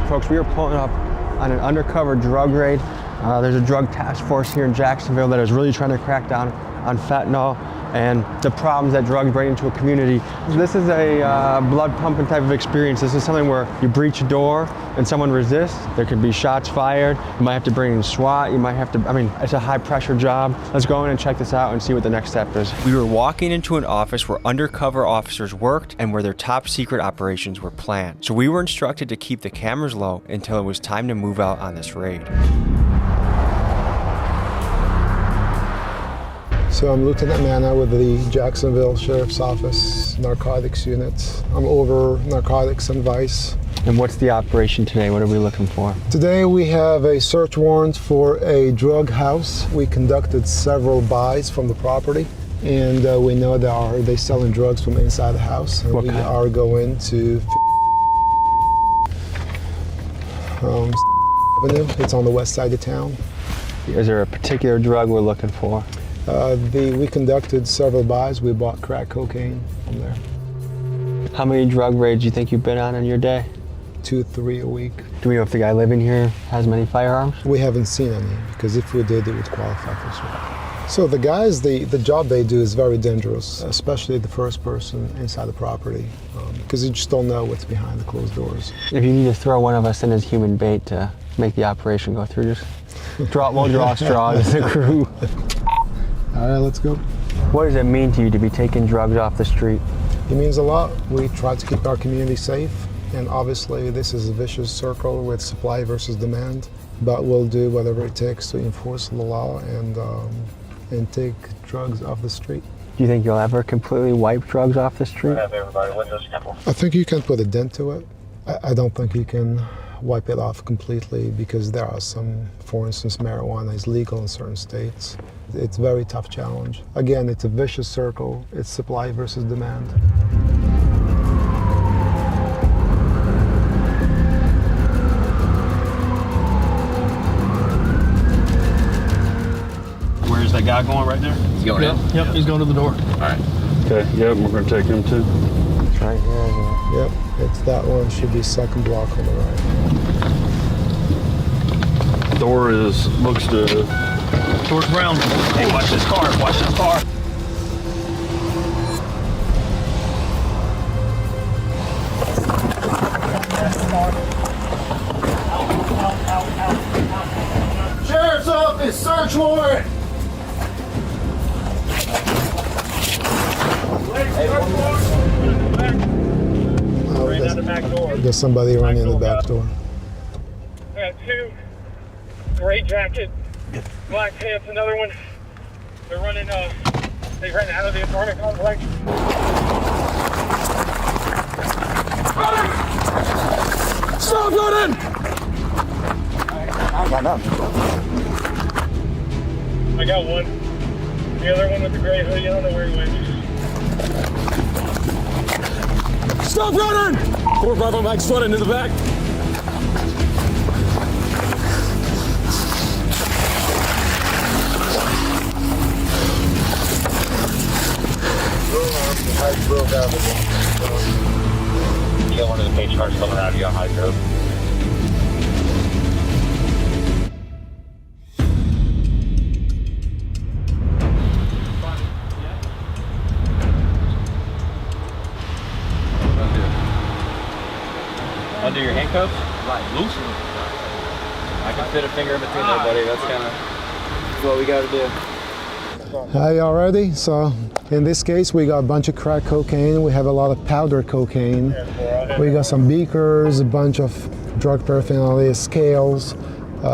Folks, we are pulling up on an undercover drug raid. There's a drug task force here in Jacksonville that is really trying to crack down on fentanyl and the problems that drugs bring into a community. This is a blood pumping type of experience. This is something where you breach a door and someone resists. There could be shots fired. You might have to bring in SWAT. You might have to, it's a high pressure job. Let's go in and check this out and see what the next step is. We were walking into an office where undercover officers worked and where their top secret operations were planned. So we were instructed to keep the cameras low until it was time to move out on this raid. So I'm Lieutenant Manna with the Jacksonville Sheriff's Office Narcotics Unit. I'm over narcotics and vice. And what's the operation today? What are we looking for? Today we have a search warrant for a drug house. We conducted several buys from the property, and we know they're selling drugs from inside the house. And we are going to Avenue. It's on the west side of town. Is there a particular drug we're looking for? We conducted several buys. We bought crack cocaine from there. How many drug raids do you think you've been on in your day? 2, 3 a week. Do we know if the guy living here has many firearms? We haven't seen any, because if we did, it would qualify for SWAT. So the guys, the job they do is very dangerous, especially the first person inside the property, because you just don't know what's behind the closed doors. If you need to throw one of us in as human bait to make the operation go through, just we'll draw straws as a crew. All right, let's go. What does it mean to you to be taking drugs off the street? It means a lot. We try to keep our community safe, and obviously this is a vicious circle with supply versus demand, but we'll do whatever it takes to enforce the law and take drugs off the street. Do you think you'll ever completely wipe drugs off the street? I think you can put a dent to it. I don't think you can wipe it off completely because there are some, for instance, marijuana is legal in certain states. It's a very tough challenge. Again, it's a vicious circle. It's supply versus demand. Where's that guy going right there? He's going in? Yep, he's going to the door. All right. Okay, yeah, we're gonna take him too. It's right here. Yep, it's that one. Should be second block on the right. Door looks to... Door's brown. Hey, watch this car. Watch this car. Sheriff's Office, search warrant! There's somebody running in the back door. I got two, gray jacket, black pants, another one. They're running, they ran out of the apartment complex. Stop running! I got none. I got one. The other one with the gray hoodie, I don't know where he went. Stop running! 4 Bravo Mike's running in the back. You got one of the paint cars coming out of you on Hydro. Under your handcuffs? Right, loose. I can fit a finger in between there, buddy. That's kind of what we got to do. Hi, y'all ready? So in this case, we got a bunch of crack cocaine. We have a lot of powder cocaine. We got some beakers, a bunch of drug paraphernalia, scales.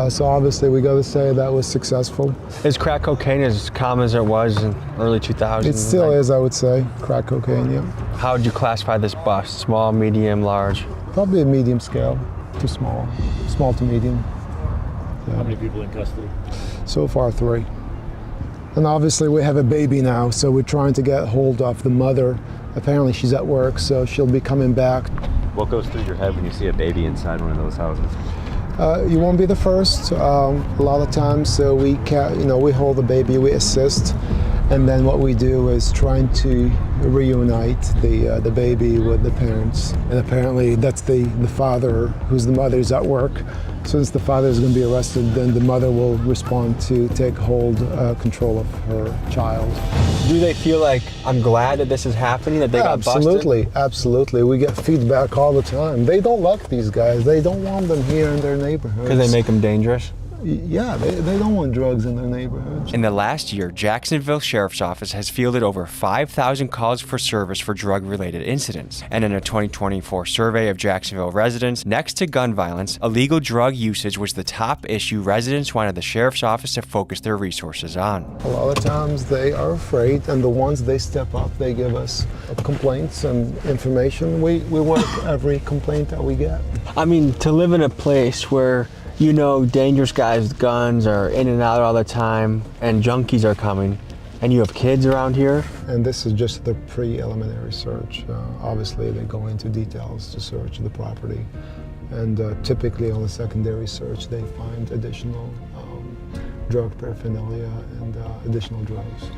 So obviously we got to say that was successful. Is crack cocaine as common as it was in early 2000s? It still is, I would say, crack cocaine, yeah. How would you classify this bust? Small, medium, large? Probably a medium scale to small, small to medium. How many people in custody? So far, 3. And obviously we have a baby now, so we're trying to get hold of the mother. Apparently she's at work, so she'll be coming back. What goes through your head when you see a baby inside one of those houses? You won't be the first. A lot of times, so we hold the baby, we assist, and then what we do is trying to reunite the baby with the parents. And apparently that's the father, who's the mother's at work. Since the father is going to be arrested, then the mother will respond to take control of her child. Do they feel like, I'm glad that this is happening, that they got busted? Absolutely, absolutely. We get feedback all the time. They don't like these guys. They don't want them here in their neighborhoods. Because they make them dangerous? Yeah, they don't want drugs in their neighborhoods. In the last year, Jacksonville Sheriff's Office has fielded over 5,000 calls for service for drug-related incidents. And in a 2024 survey of Jacksonville residents, next to gun violence, illegal drug usage was the top issue residents wanted the Sheriff's Office to focus their resources on. A lot of times they are afraid, and the ones they step up, they give us complaints and information. We work every complaint that we get. I mean, to live in a place where dangerous guys with guns are in and out all the time, and junkies are coming, and you have kids around here. And this is just the preliminary search. Obviously, they go into details to search the property. And typically on the secondary search, they find additional drug paraphernalia and additional drugs.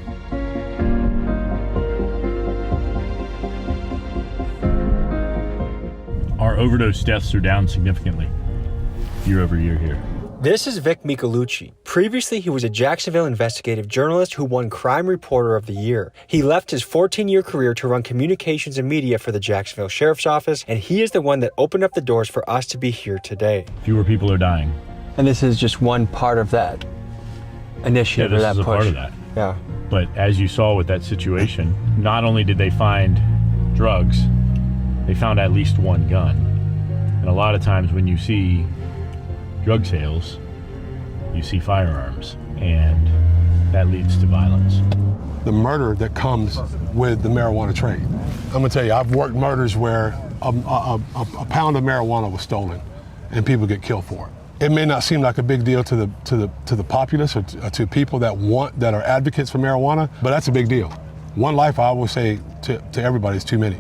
Our overdose deaths are down significantly year over year here. This is Vic Michelucci. Previously, he was a Jacksonville investigative journalist who won Crime Reporter of the Year. He left his 14-year career to run communications and media for the Jacksonville Sheriff's Office, and he is the one that opened up the doors for us to be here today. Fewer people are dying. And this is just one part of that initiative, yeah, this or that is a push. part of that. Yeah. But as you saw with that situation, not only did they find drugs, they found at least one gun. And a lot of times when you see drug sales, you see firearms, and that leads to violence. The murder that comes with the marijuana trade. I'm gonna tell you, I've worked murders where a pound of marijuana was stolen, and people get killed for it. It may not seem like a big deal to the populace or to people that are advocates for marijuana, but that's a big deal. One life, I always say to everybody, is too many.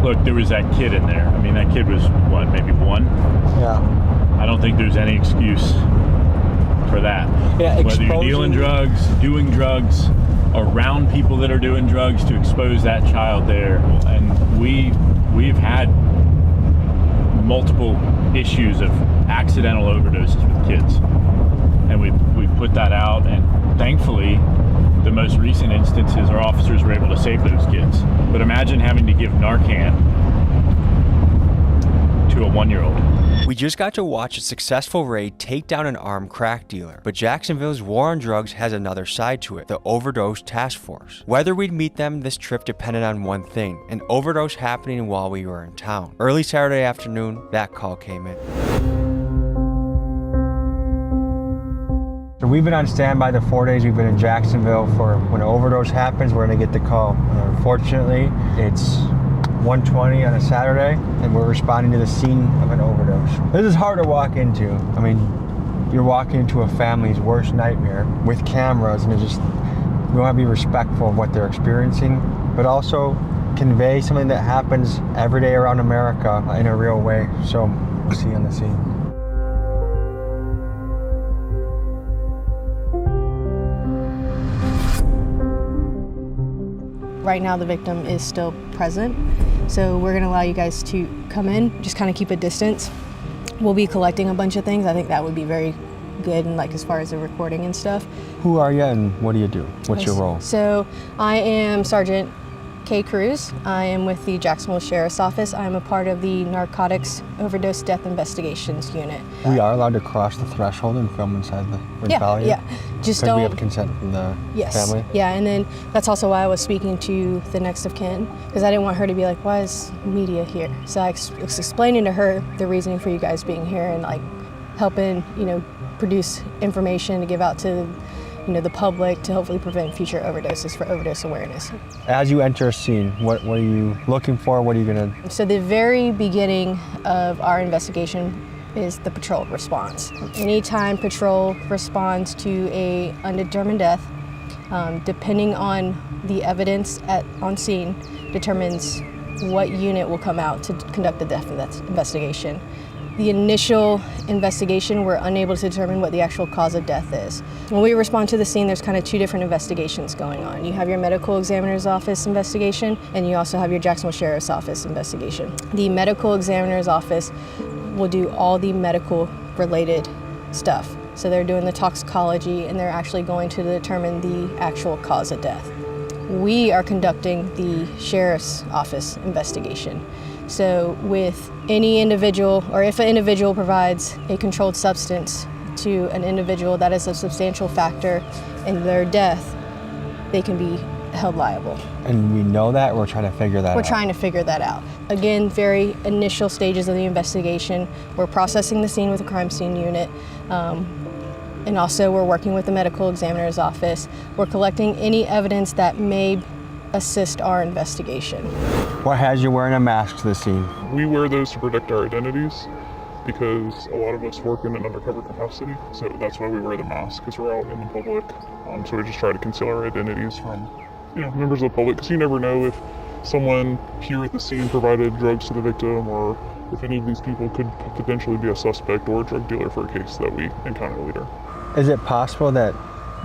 Look, there was that kid in there. I mean, that kid was, what, maybe 1? Yeah. I don't think there's any excuse for that. Yeah, whether you're dealing drugs, doing drugs, around people that are doing drugs, to expose that child there. And we've had multiple issues of accidental overdoses with kids. And we've put that out, and thankfully, the most recent instances, our officers were able to save those kids. But imagine having to give Narcan to a 1-year-old. We just got to watch a successful raid take down an armed crack dealer, but Jacksonville's war on drugs has another side to it, the Overdose Task Force. Whether we'd meet them this trip depended on one thing, an overdose happening while we were in town. Early Saturday afternoon, that call came in. So we've been on standby the 4 days we've been in Jacksonville for when an overdose happens, we're gonna get the call. Unfortunately, it's 1:20 on a Saturday, and we're responding to the scene of an overdose. This is hard to walk into. I mean, you're walking into a family's worst nightmare with cameras, and we want to be respectful of what they're experiencing, but also convey something that happens every day around America in a real way. So we'll see you on the scene. Right now the victim is still present, so we're gonna allow you guys to come in, just kind of keep a distance. We'll be collecting a bunch of things. I think that would be very good, and like as far as the recording and stuff. Who are you and what do you do? What's your role? So I am Sergeant Kay Cruz. I am with the Jacksonville Sheriff's Office. I'm a part of the Narcotics Overdose Death Investigations Unit. We are allowed to cross the threshold and film inside the Valley? Yeah. Just don't. We have consent from the family? Yeah, and then that's also why I was speaking to the next of kin, because I didn't want her to be like, why is media here? So I was explaining to her the reasoning for you guys being here and like helping, produce information to give out to the public to hopefully prevent future overdoses for overdose awareness. As you enter a scene, what are you looking for? What are you gonna? So the very beginning of our investigation is the patrol response. Anytime patrol responds to a undetermined death, depending on the evidence on scene, determines what unit will come out to conduct the death investigation. The initial investigation, we're unable to determine what the actual cause of death is. When we respond to the scene, there's kind of 2 different investigations going on. You have your medical examiner's office investigation, and you also have your Jacksonville Sheriff's Office investigation. The medical examiner's office will do all the medical related stuff. So they're doing the toxicology, and they're actually going to determine the actual cause of death. We are conducting the Sheriff's Office investigation. So with any individual, or if an individual provides a controlled substance to an individual that is a substantial factor in their death, they can be held liable. And we know that, we're trying to figure that out? We're trying to figure that out. Again, very initial stages of the investigation. We're processing the scene with the crime scene unit. And also we're working with the medical examiner's office. We're collecting any evidence that may assist our investigation. What has you wearing a mask to the scene? We wear those to protect our identities because a lot of us work in an undercover capacity, so that's why we wear the mask, because we're out in the public. So we just try to conceal our identities from members of the public, because you never know if someone here at the scene provided drugs to the victim, or if any of these people could potentially be a suspect or a drug dealer for a case that we encounter later. Is it possible that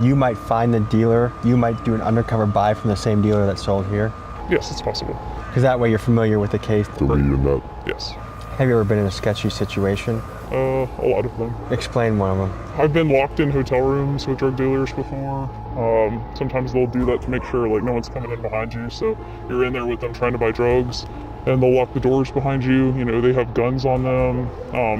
you might find the dealer, you might do an undercover buy from the same dealer that sold here? Yes, it's possible. Because that way you're familiar with the case. Yes. Have you ever been in a sketchy situation? A lot of them. Explain one of them. I've been locked in hotel rooms with drug dealers before. Sometimes they'll do that to make sure no one's coming in behind you, so you're in there with them trying to buy drugs, and they'll lock the doors behind you. They have guns on them.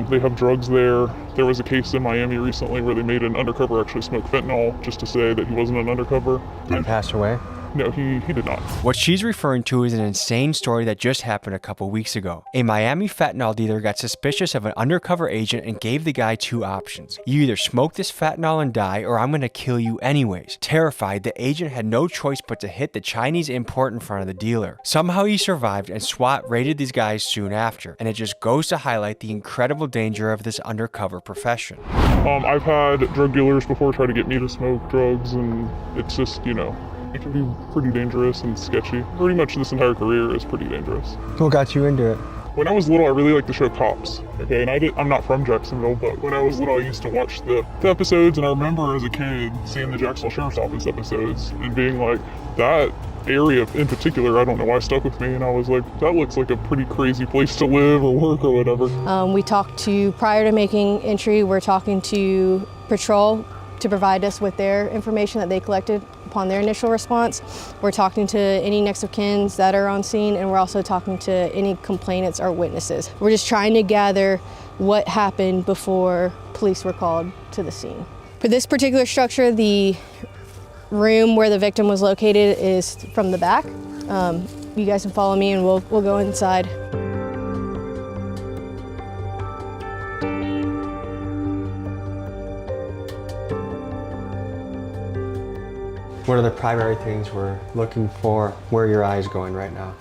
They have drugs there. There was a case in Miami recently where they made an undercover actually smoke fentanyl just to say that he wasn't an undercover. Did he pass away? No, he did not. What she's referring to is an insane story that just happened a couple weeks ago. A Miami fentanyl dealer got suspicious of an undercover agent and gave the guy two options. You either smoke this fentanyl and die, or I'm gonna kill you anyways. Terrified, the agent had no choice but to hit the Chinese import in front of the dealer. Somehow he survived, and SWAT raided these guys soon after, and it just goes to highlight the incredible danger of this undercover profession. I've had drug dealers before try to get me to smoke drugs, and it's just, you know, it can be pretty dangerous and sketchy. Pretty much this entire career is pretty dangerous. What got you into it? When I was little, I really liked the show Cops. Okay, and I'm not from Jacksonville, but when I was little, I used to watch the episodes, and I remember as a kid seeing the Jacksonville Sheriff's Office episodes and being like, that area in particular, I don't know why, stuck with me, and I was like, that looks like a pretty crazy place to live or work or whatever. We talked to, prior to making entry, we're talking to patrol to provide us with their information that they collected upon their initial response. We're talking to any next of kins that are on scene, and we're also talking to any complainants or witnesses. We're just trying to gather what happened before police were called to the scene. For this particular structure, the room where the victim was located is from the back. You guys can follow me and we'll go inside. What are the primary things we're looking for? Where are your eyes going right now?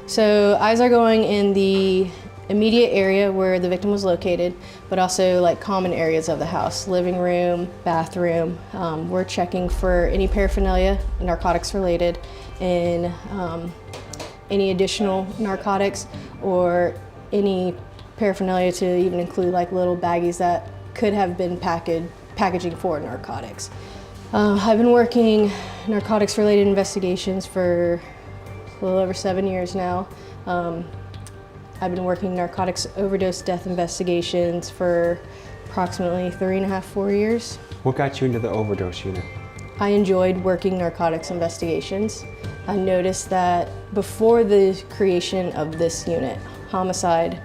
So eyes are going in the immediate area where the victim was located, but also like common areas of the house, living room, bathroom. We're checking for any paraphernalia, narcotics related, and any additional narcotics or any paraphernalia to even include like little baggies that could have been packaging for narcotics. I've been working narcotics related investigations for a little over 7 years now. I've been working narcotics overdose death investigations for approximately 3.5, 4 years. What got you into the overdose unit? I enjoyed working narcotics investigations. I noticed that before the creation of this unit, homicide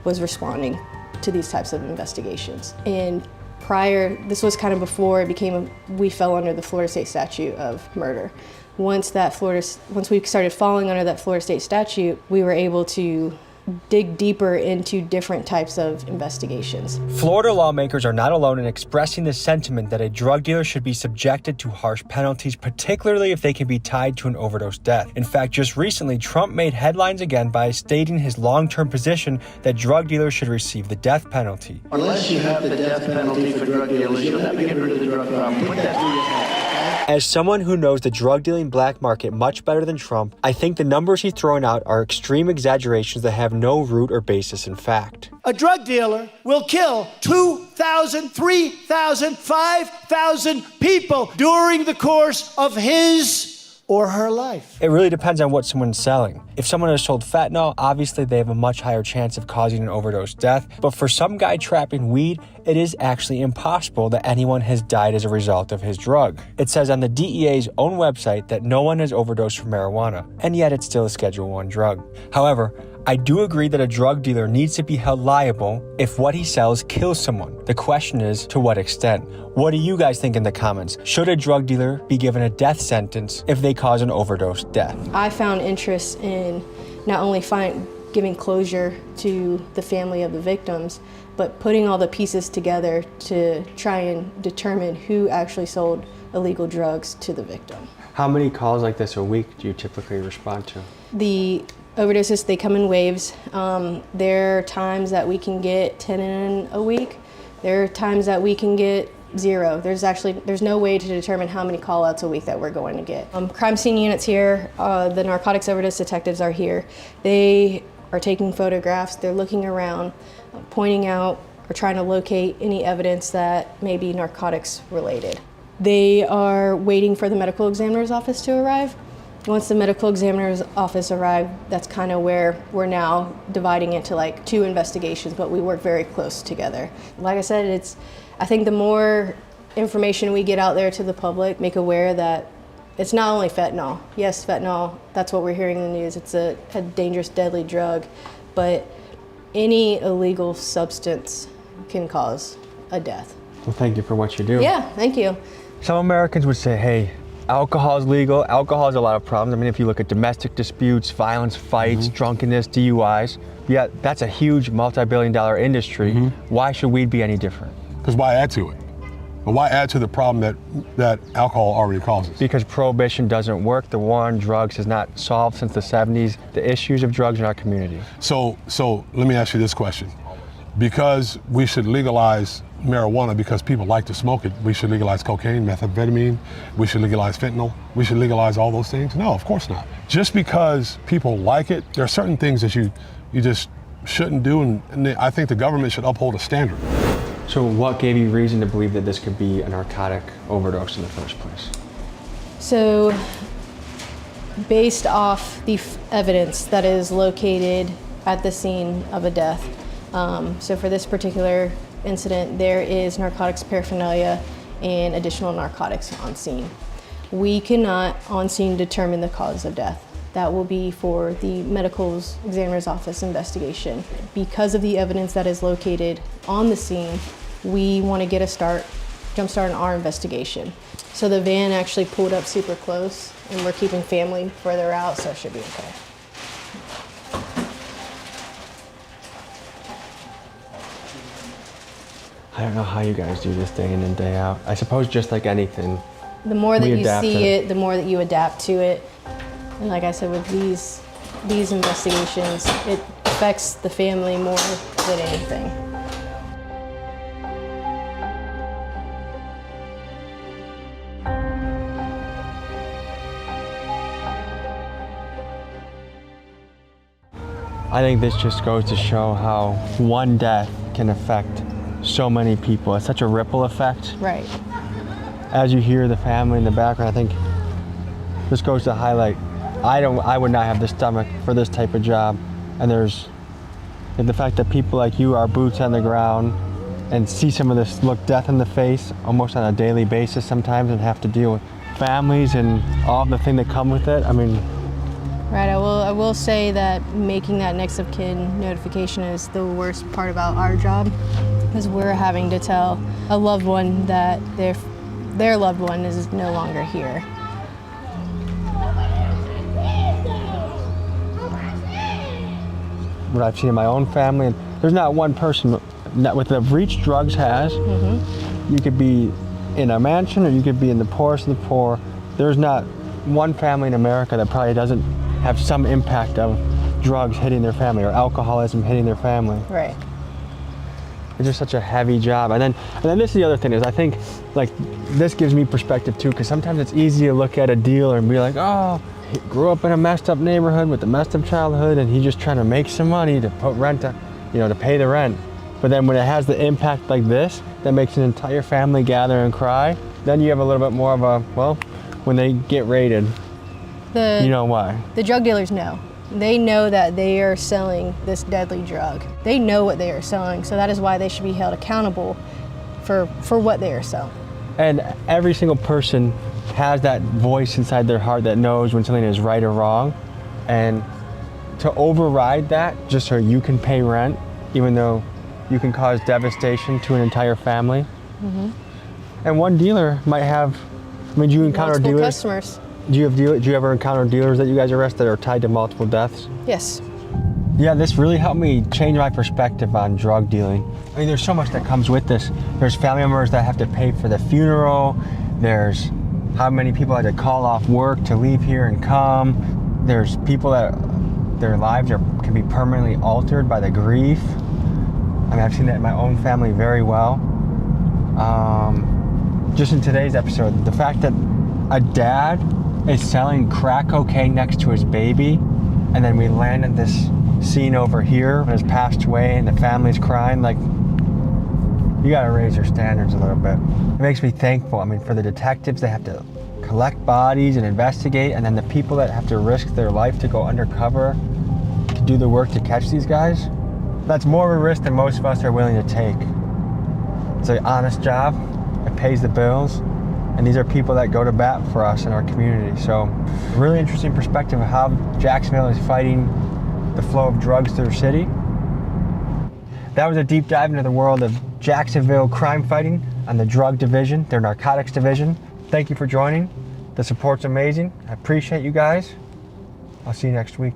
was responding to these types of investigations. And prior, this was kind of before it became, we fell under the Florida State statute of murder. Once we started falling under that Florida State statute, we were able to dig deeper into different types of investigations. Florida lawmakers are not alone in expressing the sentiment that a drug dealer should be subjected to harsh penalties, particularly if they can be tied to an overdose death. In fact, just recently, Trump made headlines again by stating his long-term position that drug dealers should receive the death penalty. Unless you have the death penalty for drug dealers, you'll never get rid of the drug problem. Put that through your head. As someone who knows the drug dealing black market much better than Trump, I think the numbers he's throwing out are extreme exaggerations that have no root or basis in fact. A drug dealer will kill 2,000, 3,000, 5,000 people during the course of his or her life. It really depends on what someone's selling. If someone has sold fentanyl, obviously they have a much higher chance of causing an overdose death. But for some guy trapping weed, it is actually impossible that anyone has died as a result of his drug. It says on the DEA's own website that no one has overdosed from marijuana, and yet it's still a Schedule I drug. However, I do agree that a drug dealer needs to be held liable if what he sells kills someone. The question is, to what extent? What do you guys think in the comments? Should a drug dealer be given a death sentence if they cause an overdose death? I found interest in not only giving closure to the family of the victims, but putting all the pieces together to try and determine who actually sold illegal drugs to the victim. How many calls like this a week do you typically respond to? The overdoses, they come in waves. There are times that we can get 10 in a week. There are times that we can get 0. There's no way to determine how many call outs a week that we're going to get. Crime scene units here, the narcotics overdose detectives are here. They are taking photographs, they're looking around, pointing out or trying to locate any evidence that may be narcotics related. They are waiting for the medical examiner's office to arrive. Once the medical examiner's office arrived, that's kind of where we're now dividing it to like 2 investigations, but we work very close together. Like I said, I think the more information we get out there to the public, make aware that it's not only fentanyl. Yes, fentanyl, that's what we're hearing in the news. It's a dangerous, deadly drug, but any illegal substance can cause a death. Well, thank you for what you do. Yeah, thank you. Some Americans would say, hey, Alcohol is legal. Alcohol has a lot of problems. I mean, if you look at domestic disputes, violence, fights, drunkenness, DUIs, yeah, that's a huge multi-billion-dollar industry. Why should weed be any different? Because why add to it? But why add to the problem that alcohol already causes? Because prohibition doesn't work. The war on drugs has not solved since the 70s the issues of drugs in our community. So let me ask you this question. Because we should legalize marijuana because people like to smoke it, we should legalize cocaine, methamphetamine, we should legalize fentanyl, we should legalize all those things? No, of course not. Just because people like it, there are certain things that you just shouldn't do, and I think the government should uphold a standard. So what gave you reason to believe that this could be a narcotic overdose in the first place? So, based off the evidence that is located at the scene of a death, so for this particular incident, there is narcotics paraphernalia and additional narcotics on scene. We cannot on scene determine the cause of death. That will be for the medical examiner's office investigation. Because of the evidence that is located on the scene, we want to get a jump start on our investigation. So the van actually pulled up super close, and we're keeping family further out, so it should be okay. I don't know how you guys do this day in and day out. I suppose just like anything. The more that you see it, the more that you adapt to it. And like I said, with these investigations, it affects the family more than anything. I think this just goes to show how one death can affect so many people. It's such a ripple effect. Right. As you hear the family in the background, I think this goes to highlight I would not have the stomach for this type of job. And there's the fact that people like you are boots on the ground and see some of this look death in the face almost on a daily basis sometimes and have to deal with families and all the thing that come with it. I mean, right, I will say that making that next of kin notification is the worst part about our job, because we're having to tell a loved one that their loved one is no longer here. What I've seen in my own family, and there's not one person with the reach drugs has. You could be in a mansion or you could be in the poorest of the poor. There's not one family in America that probably doesn't have some impact of drugs hitting their family or alcoholism hitting their family. Right. It's just such a heavy job. And then this is the other thing is I think like this gives me perspective too, because sometimes it's easy to look at a dealer and be like, oh, he grew up in a messed up neighborhood with a messed up childhood and he's just trying to make some money to put rent, to pay the rent. But then when it has the impact like this, that makes an entire family gather and cry, then you have a little bit more of a, well, when they get raided, you know why. The drug dealers know. They know that they are selling this deadly drug. They know what they are selling, so that is why they should be held accountable for what they are selling. And every single person has that voice inside their heart that knows when something is right or wrong. And to override that just so you can pay rent, even though you can cause devastation to an entire family. And one dealer might have, do you encounter multiple dealers? Customers. Do you ever encounter dealers that you guys arrest that are tied to multiple deaths? Yes. Yeah, this really helped me change my perspective on drug dealing. I mean, there's so much that comes with this. There's family members that have to pay for the funeral. There's how many people had to call off work to leave here and come. There's people that their lives can be permanently altered by the grief. I mean, I've seen that in my own family very well. Just in today's episode, the fact that a dad is selling crack cocaine next to his baby, and then we land at this scene over here when he's passed away and the family's crying, like, you gotta raise your standards a little bit. It makes me thankful, for the detectives that have to collect bodies and investigate, and then the people that have to risk their life to go undercover to do the work to catch these guys. That's more of a risk than most of us are willing to take. It's an honest job, it pays the bills, and these are people that go to bat for us in our community. So, really interesting perspective of how Jacksonville is fighting the flow of drugs through the city. That was a deep dive into the world of Jacksonville crime fighting on the drug division, their narcotics division. Thank you for joining. The support's amazing. I appreciate you guys. I'll see you next week.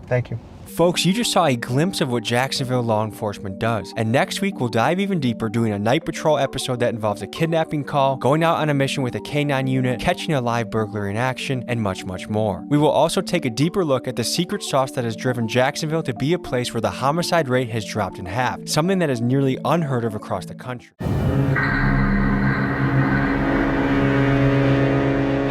Thank you. Folks, you just saw a glimpse of what Jacksonville law enforcement does. And next week, we'll dive even deeper, doing a night patrol episode that involves a kidnapping call, going out on a mission with a K-9 unit, catching a live burglar in action, and much, much more. We will also take a deeper look at the secret sauce that has driven Jacksonville to be a place where the homicide rate has dropped in half, something that is nearly unheard of across the country.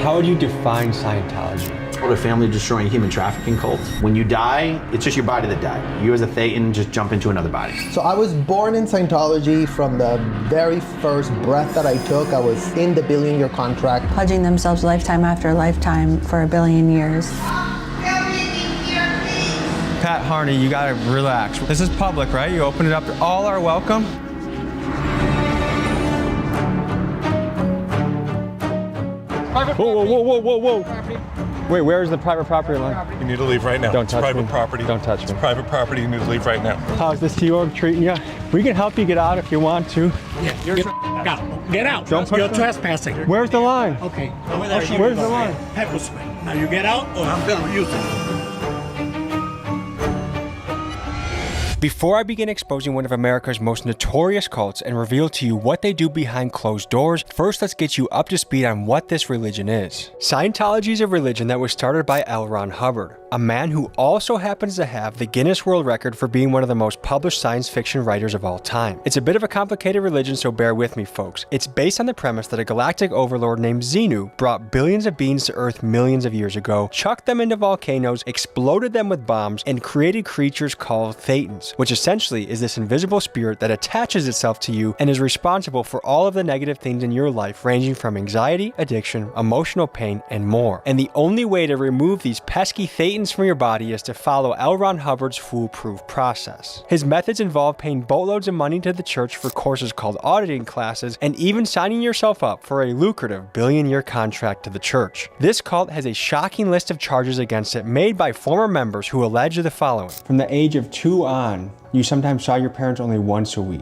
How would you define Scientology? A family-destroying human trafficking cult. When you die, it's just your body that died. You as a Thetan just jump into another body. So I was born in Scientology. From the very first breath that I took, I was in the billion-year contract. Pledging themselves lifetime after lifetime for a billion years. Pat Harney, you gotta relax. This is public, right? You open it up. All are welcome. Whoa, whoa, whoa, whoa, whoa, whoa. Wait, where is the private property line? You need to leave right now. Don't touch private me. property. Don't touch me. It's private property. You need to leave right now. How's this Sea Org treating you? We can help you get out if you want to. Yeah, get out. Don't push You're me. trespassing. Where's the line? Okay. Where's the line? Pepper spray. Now you get out or I'm gonna use it. Before I begin exposing one of America's most notorious cults and reveal to you what they do behind closed doors, first let's get you up to speed on what this religion is. Scientology is a religion that was started by L. Ron Hubbard, a man who also happens to have the Guinness World Record for being one of the most published science fiction writers of all time. It's a bit of a complicated religion, so bear with me, folks. It's based on the premise that a galactic overlord named Xenu brought billions of beings to Earth millions of years ago, chucked them into volcanoes, exploded them with bombs, and created creatures called Thetans, which essentially is this invisible spirit that attaches itself to you and is responsible for all of the negative things in your life, ranging from anxiety, addiction, emotional pain, and more. And the only way to remove these pesky Thetans from your body is to follow L. Ron Hubbard's foolproof process. His methods involve paying boatloads of money to the church for courses called auditing classes, and even signing yourself up for a lucrative billion-year contract to the church. This cult has a shocking list of charges against it made by former members who allege the following. From the age of 2 on, you sometimes saw your parents only once a week.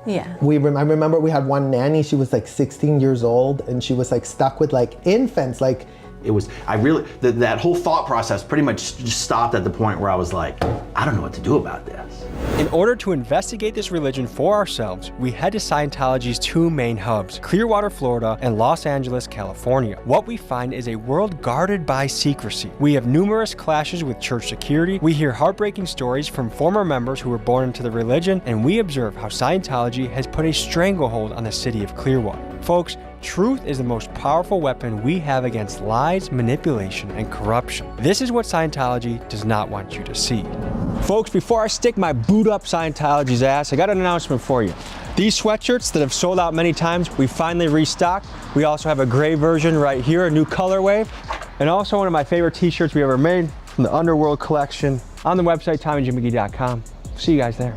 Yeah. I remember we had one nanny, she was like 16 years old and she was like stuck with like infants. Like it was, that whole thought process pretty much just stopped at the point where I was like, I don't know what to do about this. In order to investigate this religion for ourselves, we head to Scientology's 2 main hubs, Clearwater, Florida, and Los Angeles, California. What we find is a world guarded by secrecy. We have numerous clashes with church security, we hear heartbreaking stories from former members who were born into the religion, and we observe how Scientology has put a stranglehold on the city of Clearwater. Folks, truth is the most powerful weapon we have against lies, manipulation, and corruption. This is what Scientology does not want you to see. Folks, before I stick my boot up Scientology's ass, I got an announcement for you. These sweatshirts that have sold out many times, we finally restocked. We also have a gray version right here, a new colorway, and also one of my favorite t-shirts we ever made from the Underworld collection on the website, TommyJimMcGee.com. See you guys there.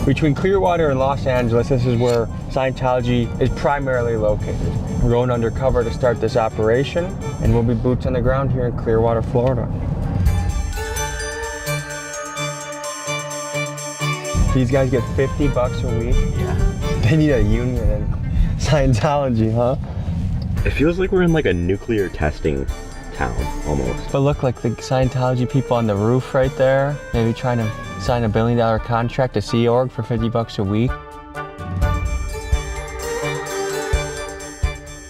Between Clearwater and Los Angeles, this is where Scientology is primarily located. We're going undercover to start this operation, and we'll be boots on the ground here in Clearwater, Florida. These guys get $50 a week. Yeah. They need a union in Scientology, huh? It feels like we're in like a nuclear testing town, almost. But look, like the Scientology people on the roof right there, maybe trying to sign $1 billion contract to Sea Org for $50 a week.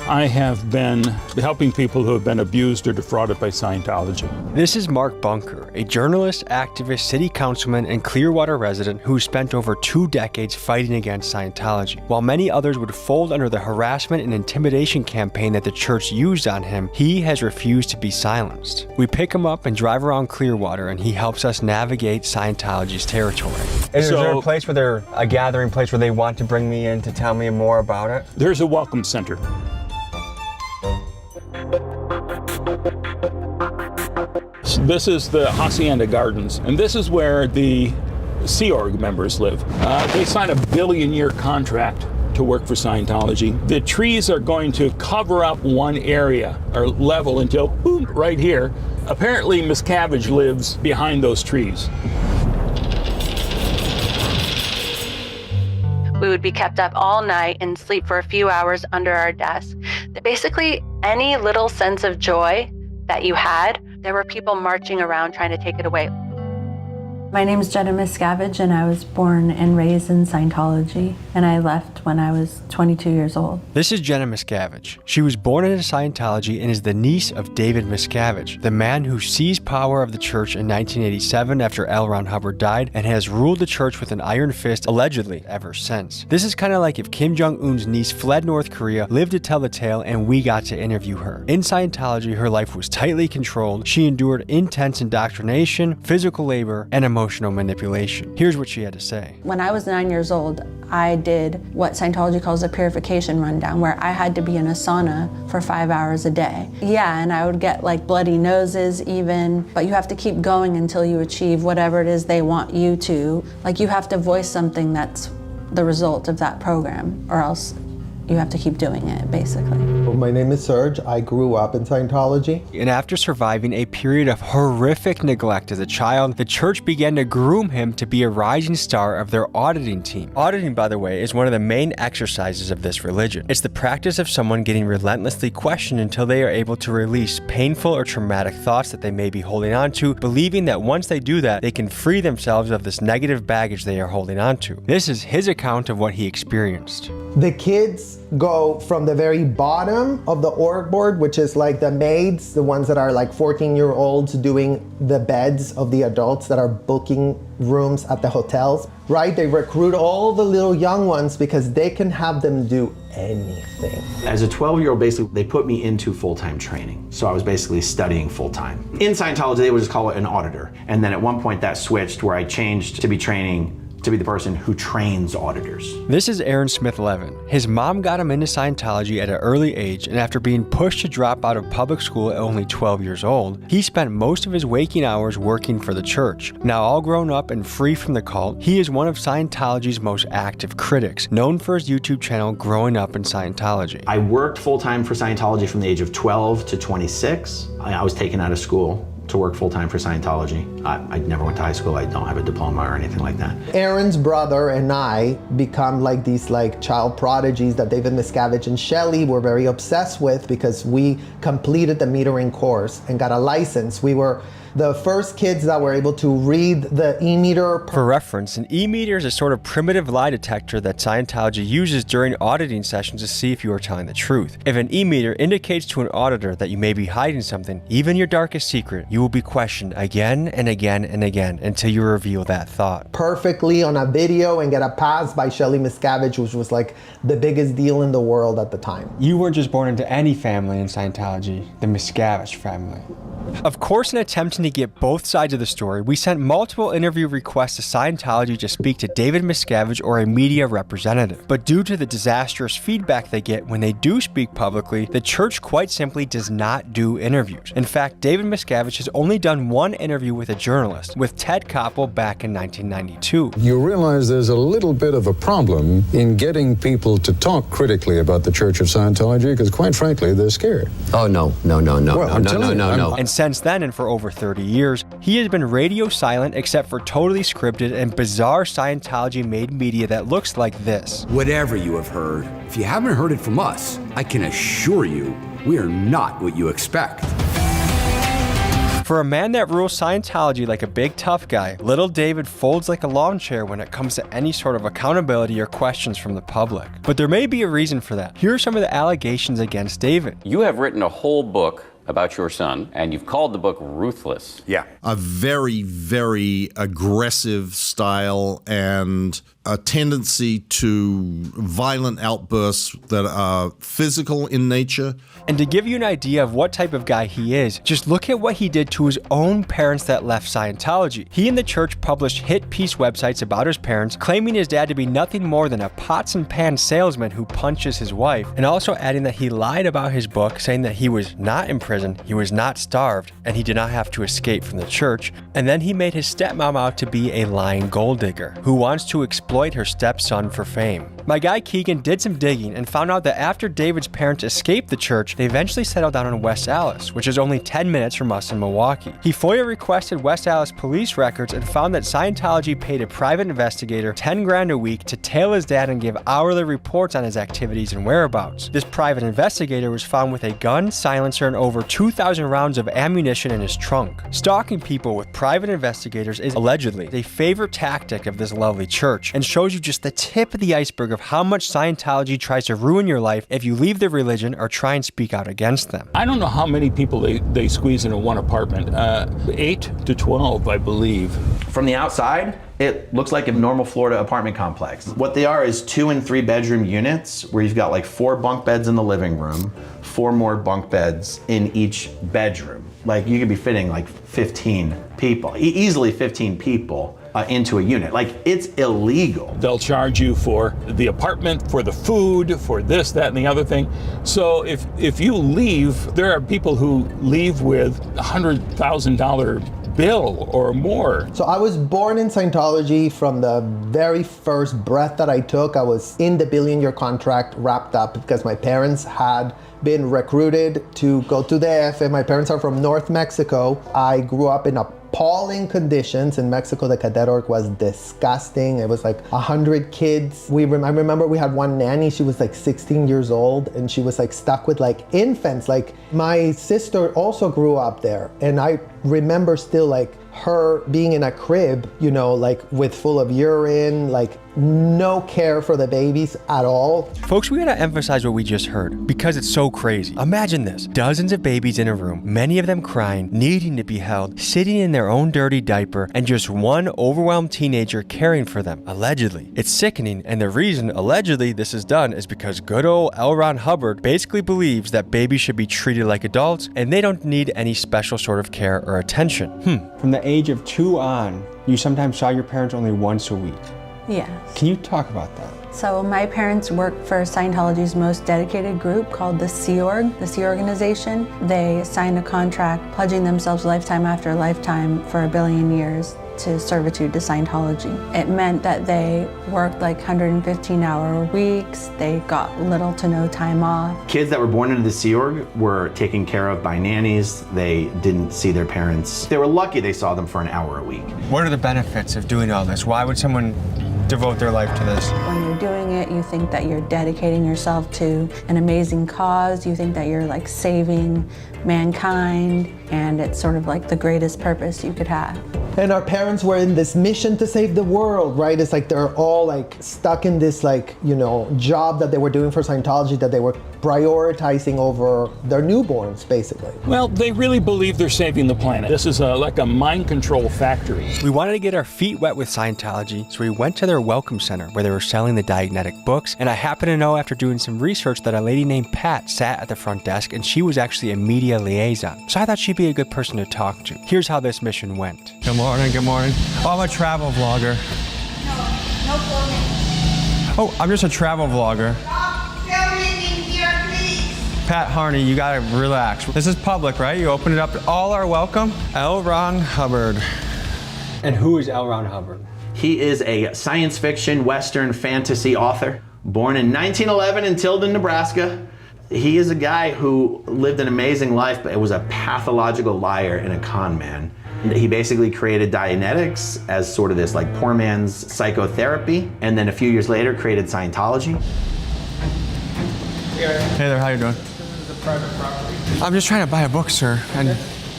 I have been helping people who have been abused or defrauded by Scientology. This is Mark Bunker, a journalist, activist, city councilman, and Clearwater resident who spent over 2 decades fighting against Scientology. While many others would fold under the harassment and intimidation campaign that the church used on him, he has refused to be silenced. We pick him up and drive around Clearwater, and he helps us navigate Scientology's territory. Is there a place where they're a gathering place where they want to bring me in to tell me more about it? There's a welcome center. This is the Hacienda Gardens, and this is where the Sea Org members live. They sign a billion-year contract to work for Scientology. The trees are going to cover up one area, or level until, boom, right here. Apparently, Miscavige lives behind those trees. We would be kept up all night and sleep for a few hours under our desk. Basically, any little sense of joy that you had, there were people marching around trying to take it away. My name is Jenna Miscavige, and I was born and raised in Scientology, and I left when I was 22 years old. This is Jenna Miscavige. She was born into Scientology and is the niece of David Miscavige, the man who seized power of the church in 1987 after L. Ron Hubbard died and has ruled the church with an iron fist, allegedly, ever since. This is kind of like if Kim Jong-un's niece fled North Korea, lived to tell the tale, and we got to interview her. In Scientology, her life was tightly controlled. She endured intense indoctrination, physical labor, and emotional manipulation. Here's what she had to say. When I was 9 years old, I did what Scientology calls a purification rundown, where I had to be in a sauna for 5 hours a day. Yeah, and I would get like bloody noses even, but you have to keep going until you achieve whatever it is they want you to. Like, you have to voice something that's the result of that program, or else you have to keep doing it, basically. My name is Serge. I grew up in Scientology. And after surviving a period of horrific neglect as a child, the church began to groom him to be a rising star of their auditing team. Auditing, by the way, is one of the main exercises of this religion. It's the practice of someone getting relentlessly questioned until they are able to release painful or traumatic thoughts that they may be holding on to, believing that once they do that, they can free themselves of this negative baggage they are holding on to. This is his account of what he experienced. The kids go from the very bottom of the org board, which is like the maids, the ones that are like 14-year-olds doing the beds of the adults that are booking rooms at the hotels, right? They recruit all the little young ones because they can have them do anything. As a 12-year-old, basically, they put me into full-time training. So I was basically studying full-time. In Scientology, they would just call it an auditor. And then at one point that switched where I changed to be training to be the person who trains auditors. This is Aaron Smith-Levin. His mom got him into Scientology at an early age, and after being pushed to drop out of public school at only 12 years old, he spent most of his waking hours working for the church. Now all grown up and free from the cult, he is one of Scientology's most active critics, known for his YouTube channel Growing Up in Scientology. I worked full-time for Scientology from the age of 12 to 26. I was taken out of school to work full-time for Scientology. I never went to high school. I don't have a diploma or anything like that. Aaron's brother and I become like these like child prodigies that David Miscavige and Shelley were very obsessed with because we completed the metering course and got a license. We were the first kids that were able to read the e-meter. For reference, an e-meter is a sort of primitive lie detector that Scientology uses during auditing sessions to see if you are telling the truth. If an e-meter indicates to an auditor that you may be hiding something, even your darkest secret, you will be questioned again and again and again until you reveal that thought. Perfectly on a video and get a pass by Shelley Miscavige, which was like the biggest deal in the world at the time. You weren't just born into any family in Scientology, the Miscavige family. Of course, in attempting to get both sides of the story, we sent multiple interview requests to Scientology to speak to David Miscavige or a media representative. But due to the disastrous feedback they get when they do speak publicly, the church quite simply does not do interviews. In fact, David Miscavige has only done one interview with a journalist, with Ted Koppel back in 1992. You realize there's a little bit of a problem in getting people to talk critically about the Church of Scientology because, quite frankly, they're scared. Oh, no. No. And since then, and for over 30 years, he has been radio silent except for totally scripted and bizarre Scientology-made media that looks like this. Whatever you have heard, if you haven't heard it from us, I can assure you, we are not what you expect. For a man that rules Scientology like a big tough guy, little David folds like a lawn chair when it comes to any sort of accountability or questions from the public. But there may be a reason for that. Here are some of the allegations against David. You have written a whole book about your son, and you've called the book Ruthless. Yeah. A very, very aggressive style and a tendency to violent outbursts that are physical in nature. And to give you an idea of what type of guy he is, just look at what he did to his own parents that left Scientology. He and the church published hit piece websites about his parents, claiming his dad to be nothing more than a pots and pans salesman who punches his wife, and also adding that he lied about his book, saying that he was not in prison, he was not starved, and he did not have to escape from the church. And then he made his stepmom out to be a lying gold digger who wants to exploit exploit her stepson for fame. My guy Keegan did some digging and found out that after David's parents escaped the church, they eventually settled down in West Allis, which is only 10 minutes from us in Milwaukee. He FOIA requested West Allis police records and found that Scientology paid a private investigator 10 grand a week to tail his dad and give hourly reports on his activities and whereabouts. This private investigator was found with a gun, silencer, and over 2,000 rounds of ammunition in his trunk. Stalking people with private investigators is allegedly a favorite tactic of this lovely church and shows you just the tip of the iceberg of how much Scientology tries to ruin your life if you leave the religion or try and speak out against them. I don't know how many people they squeeze into one apartment. 8 to 12, I believe. From the outside, it looks like a normal Florida apartment complex. What they are is 2 and 3 bedroom units where you've got like 4 bunk beds in the living room, 4 more bunk beds in each bedroom. Like you could be fitting like 15 people, easily 15 people into a unit. Like it's illegal. They'll charge you for the apartment, for the food, for this, that, and the other thing. So if you leave, there are people who leave with $100,000 bill or more. So I was born in Scientology. From the very first breath that I took, I was in the billion-year contract wrapped up because my parents had been recruited to go to the AFA. My parents are from North Mexico. I grew up in appalling conditions. In Mexico, the cadet org was disgusting. It was like 100 kids. I remember we had one nanny. She was like 16 years old and she was like stuck with like infants. Like my sister also grew up there. And I remember still like her being in a crib, you know, like with full of urine, like no care for the babies at all. Folks, we gotta emphasize what we just heard because it's so crazy. Imagine this, dozens of babies in a room, many of them crying, needing to be held, sitting in their own dirty diaper, and just one overwhelmed teenager caring for them, allegedly. It's sickening, and the reason, allegedly, this is done is because good old L. Ron Hubbard basically believes that babies should be treated like adults and they don't need any special sort of care or attention. From the age of 2 on, you sometimes saw your parents only once a week. Yes. Can you talk about that? So my parents worked for Scientology's most dedicated group called the Sea Org, the Sea Organization. They signed a contract pledging themselves lifetime after lifetime for 1 billion years to servitude to Scientology. It meant that they worked like 115-hour weeks. They got little to no time off. Kids that were born into the Sea Org were taken care of by nannies. They didn't see their parents. They were lucky they saw them for an hour a week. What are the benefits of doing all this? Why would someone devote their life to this? When you're doing it, you think that you're dedicating yourself to an amazing cause. You think that you're like saving mankind, and it's sort of like the greatest purpose you could have. And our parents were in this mission to save the world, right? It's like they're all like stuck in this like, you know, job that they were doing for Scientology that they were prioritizing over their newborns, basically. Well, they really believe they're saving the planet. This is like a mind control factory. We wanted to get our feet wet with Scientology, so we went to their welcome center where they were selling the Dianetic books. And I happen to know after doing some research that a lady named Pat sat at the front desk and she was actually a media liaison. So I thought she'd be a good person to talk to. Here's how this mission went. Good morning, good morning. Oh, I'm a travel vlogger. No filming. Oh, I'm just a travel vlogger. Stop filming in here, please. Pat Harney, you gotta relax. This is public, right? You open it up. All are welcome. L. Ron Hubbard. And who is L. Ron Hubbard? He is a science fiction, Western fantasy author, born in 1911 in Tilden, Nebraska. He is a guy who lived an amazing life, but was a pathological liar and a con man. He basically created Dianetics as sort of this like poor man's psychotherapy, and then a few years later created Scientology. Hey there, how you doing? This is a private property. I'm just trying to buy a book, sir. And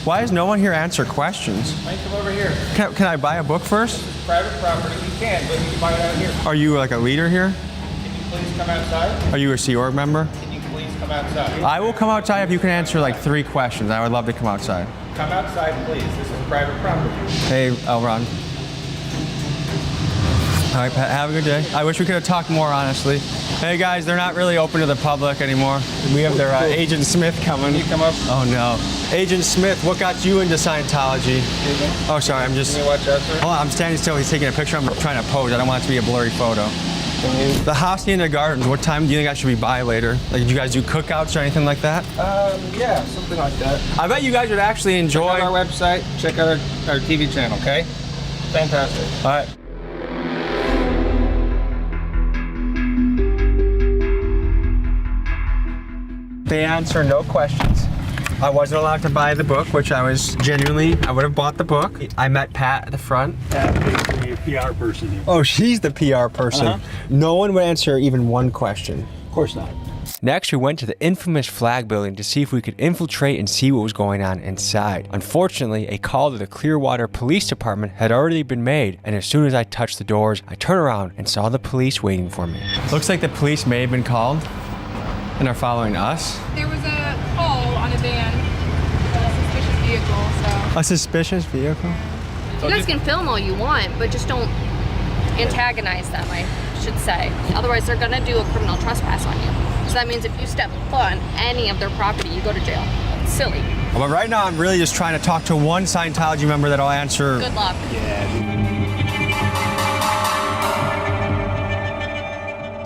why does no one here answer questions? Why don't you come over here? Can I buy a book first? Private property, you can, but you can buy it out here. Are you like a leader here? Can you please come outside? Are you a Sea Org member? Can you please come outside? I will come outside if you can answer like 3 questions. I would love to come outside. Come outside, please. This is private property. Hey, L. Ron. All right, Pat, have a good day. I wish we could have talked more, honestly. Hey, guys, they're not really open to the public anymore. We have their Agent Smith coming. Can you come up? Oh, no. Agent Smith, what got you into Scientology? Oh, sorry, I'm just... Can you watch out, sir? Hold on, I'm standing still. He's taking a picture. I'm trying to pose. I don't want it to be a blurry photo. The Hacienda Gardens, what time do you think I should be by later? Like, do you guys do cookouts or anything like that? Yeah, something like that. I bet you guys would actually enjoy... Check out our website, check out our TV channel, okay? Fantastic. All right. They answer no questions. I wasn't allowed to buy the book, which I would have bought the book. I met Pat at the front. Pat is the PR person here. Oh, she's the PR person. Uh-huh. No one would answer even one question. Of course not. Next, we went to the infamous flag building to see if we could infiltrate and see what was going on inside. Unfortunately, a call to the Clearwater Police Department had already been made, and as soon as I touched the doors, I turned around and saw the police waiting for me. Looks like the police may have been called and are following us. There was a call on a van, a suspicious vehicle, so. A suspicious vehicle? You guys can film all you want, but just don't antagonize them, I should say. Otherwise, they're gonna do a criminal trespass on you. So that means if you step foot on any of their property, you go to jail. It's silly. But right now, I'm really just trying to talk to one Scientology member that I'll answer. Good luck.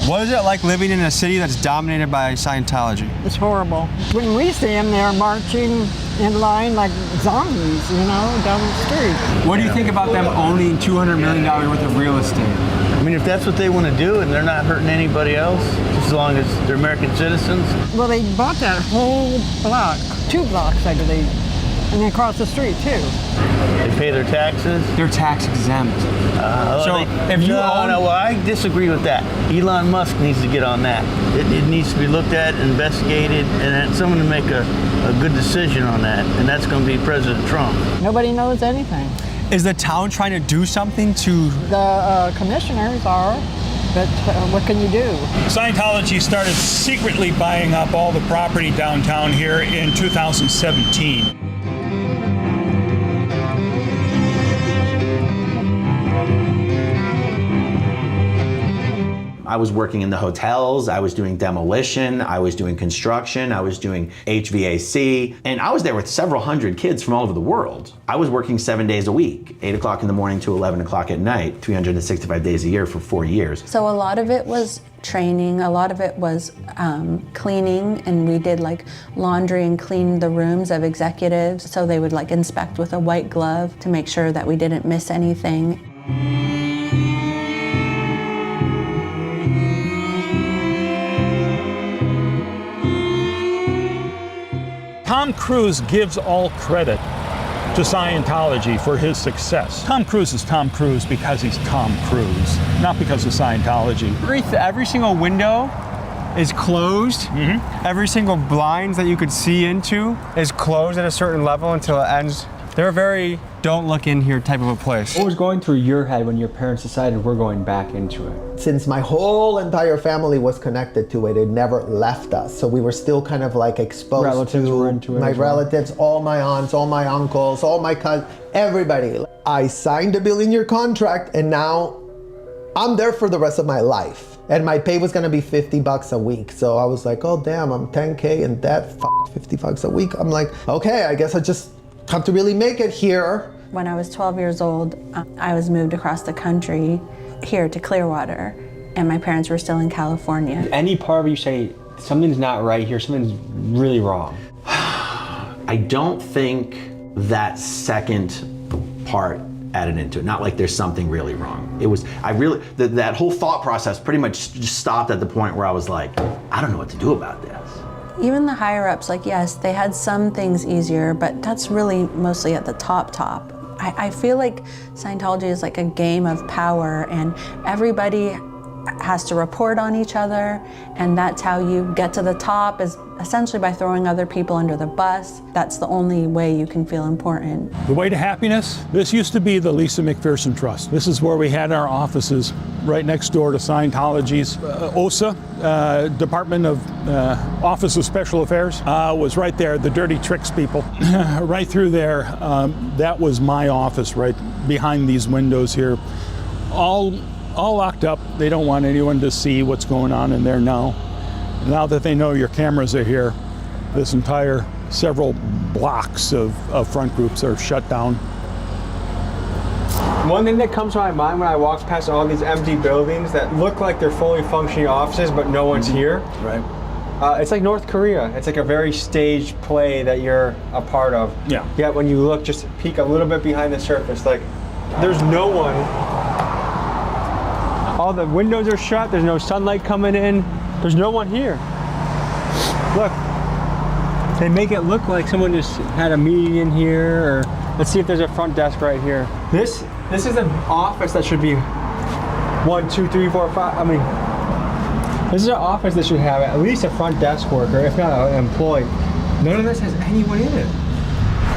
What is it like living in a city that's dominated by Scientology? It's horrible. When we see them, they're marching in line like zombies, down the street. What do you think about them owning $200 million worth of real estate? I mean, if that's what they want to do and they're not hurting anybody else, as long as they're American citizens. Well, they bought that whole block, 2 blocks, I believe, and then across the street, too. They pay their taxes. They're tax exempt. Well, I disagree with that. Elon Musk needs to get on that. It needs to be looked at, investigated, and someone to make a good decision on that, and that's going to be President Trump. Nobody knows anything. Is the town trying to do something to... The commissioners are, but what can you do? Scientology started secretly buying up all the property downtown here in 2017. I was working in the hotels, I was doing demolition, I was doing construction, I was doing HVAC, and I was there with several hundred kids from all over the world. I was working 7 days a week, 8 o'clock in the morning to 11 o'clock at night, 365 days a year for 4 years. So a lot of it was training, a lot of it was cleaning, and we did like laundry and clean the rooms of executives, so they would like inspect with a white glove to make sure that we didn't miss anything. Tom Cruise gives all credit to Scientology for his success. Tom Cruise is Tom Cruise because he's Tom Cruise, not because of Scientology. Every single window is closed. Mm-hmm. Every single blinds that you could see into is closed at a certain level until it ends. They're a very don't look in here type of a place. What was going through your head when your parents decided we're going back into it? Since my whole entire family was connected to it, it never left us. So we were still kind of like exposed relatives were into it my as well. relatives, all my aunts, all my uncles, all my cousins, everybody. I signed a billion-year contract and now I'm there for the rest of my life. And my pay was gonna be $50 a week. So I was like, oh damn, I'm 10K and that $50 a week. I'm like, okay, I guess I just have to really make it here. When I was 12 years old, I was moved across the country here to Clearwater, and my parents were still in California. Any part of you say, something's not right here, something's really wrong? I don't think that second part added into it. Not like there's something really wrong. It was, that whole thought process pretty much just stopped at the point where I was like, I don't know what to do about this. Even the higher ups, like yes, they had some things easier, but that's really mostly at the top. I feel like Scientology is like a game of power, and everybody has to report on each other, and that's how you get to the top, is essentially by throwing other people under the bus. That's the only way you can feel important. The way to happiness? This used to be the Lisa McPherson Trust. This is where we had our offices, right next door to Scientology's OSA, Department of Office of Special Affairs, was right there, the dirty tricks people. Right through there, that was my office right behind these windows here. All locked up. They don't want anyone to see what's going on in there now. Now that they know your cameras are here, this entire several blocks of front groups are shut down. One thing that comes to my mind when I walk past all these empty buildings that look like they're fully functioning offices, but no one's here. Right. It's like North Korea. It's like a very staged play that you're a part of. Yeah. Yet when you look, just peek a little bit behind the surface, like there's no one. All the windows are shut. There's no sunlight coming in. There's no one here. Look, They make it look like someone just had a meeting in here, or let's see if there's a front desk right here. This is an office that should be 1, 2, 3, 4, 5. I mean, this is an office that should have at least a front desk worker, if not an employee. None of this has anyone in it.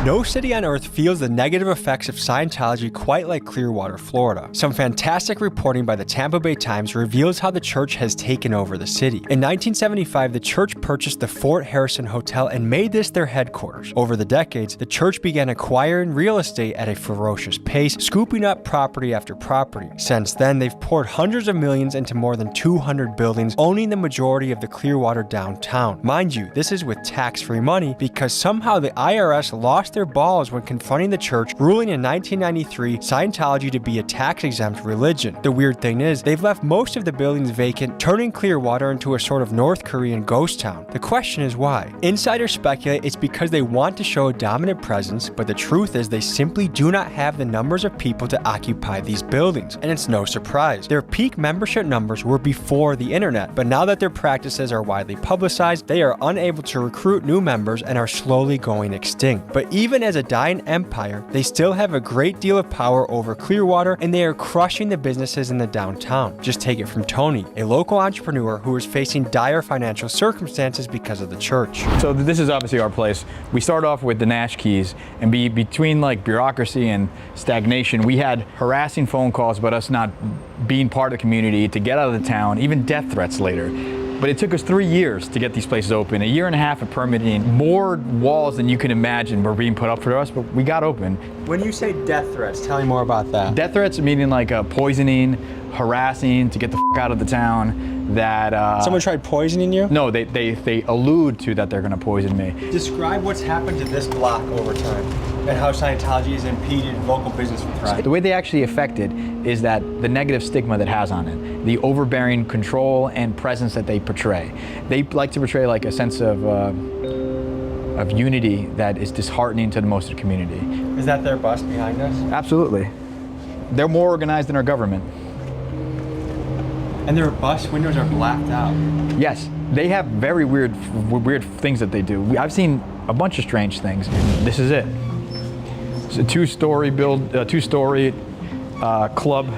No city on earth feels the negative effects of Scientology quite like Clearwater, Florida. Some fantastic reporting by the Tampa Bay Times reveals how the church has taken over the city. In 1975, the church purchased the Fort Harrison Hotel and made this their headquarters. Over the decades, the church began acquiring real estate at a ferocious pace, scooping up property after property. Since then, they've poured hundreds of millions into more than 200 buildings, owning the majority of the Clearwater downtown. Mind you, this is with tax-free money because somehow the IRS lost their balls when confronting the church, ruling in 1993 Scientology to be a tax-exempt religion. The weird thing is, they've left most of the buildings vacant, turning Clearwater into a sort of North Korean ghost town. The question is why? Insiders speculate it's because they want to show a dominant presence, but the truth is they simply do not have the numbers of people to occupy these buildings. And it's no surprise. Their peak membership numbers were before the internet, but now that their practices are widely publicized, they are unable to recruit new members and are slowly going extinct. But even as a dying empire, they still have a great deal of power over Clearwater, and they are crushing the businesses in the downtown. Just take it from Tony, a local entrepreneur who is facing dire financial circumstances because of the church. So this is obviously our place. We start off with the Nash keys, and between like bureaucracy and stagnation, we had harassing phone calls about us not being part of the community, to get out of the town, even death threats later. But it took us 3 years to get these places open, 1.5 years of permitting. More walls than you can imagine were being put up for us, but we got open. When you say death threats, tell me more about that. Death threats meaning like poisoning, harassing, to get the f out of the town. That someone tried poisoning you? No, they allude to that they're gonna poison me. Describe what's happened to this block over time and how Scientology has impeded local business from thriving. The way they actually affect it is that the negative stigma that has on it, the overbearing control and presence that they portray. They like to portray like a sense of unity that is disheartening to most of the community. Is that their bus behind us? Absolutely. They're more organized than our government. And their bus windows are blacked out. Yes, they have very weird things that they do. I've seen a bunch of strange things. This is it. It's a two-story club.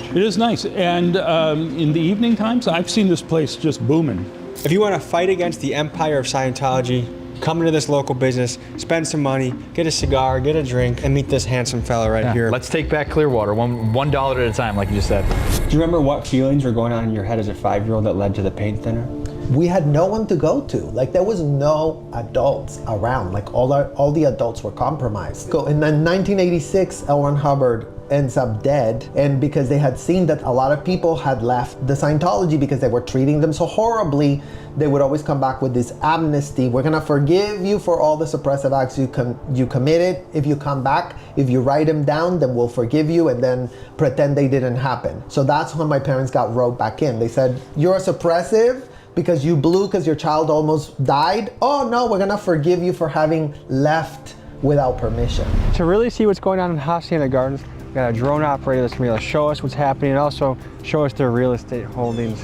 It is nice, and in the evening times, I've seen this place just booming. If you want to fight against the empire of Scientology, come into this local business, spend some money, get a cigar, get a drink, and meet this handsome fella right here. Let's take back Clearwater, $1 at a time, like you just said. Do you remember what feelings were going on in your head as a 5-year-old that led to the paint thinner? We had no one to go to. Like, there was no adults around. Like, all the adults were compromised. In 1986, L. Ron Hubbard ends up dead, and because they had seen that a lot of people had left the Scientology because they were treating them so horribly, they would always come back with this amnesty. We're gonna forgive you for all the suppressive acts you committed. If you come back, if you write them down, then we'll forgive you, and then pretend they didn't happen. So that's when my parents got roped back in. They said, you're a suppressive because you blew because your child almost died. Oh no, we're gonna forgive you for having left without permission. To really see what's going on in Hacienda Gardens, we got a drone operator that's gonna be able to show us what's happening and also show us their real estate holdings.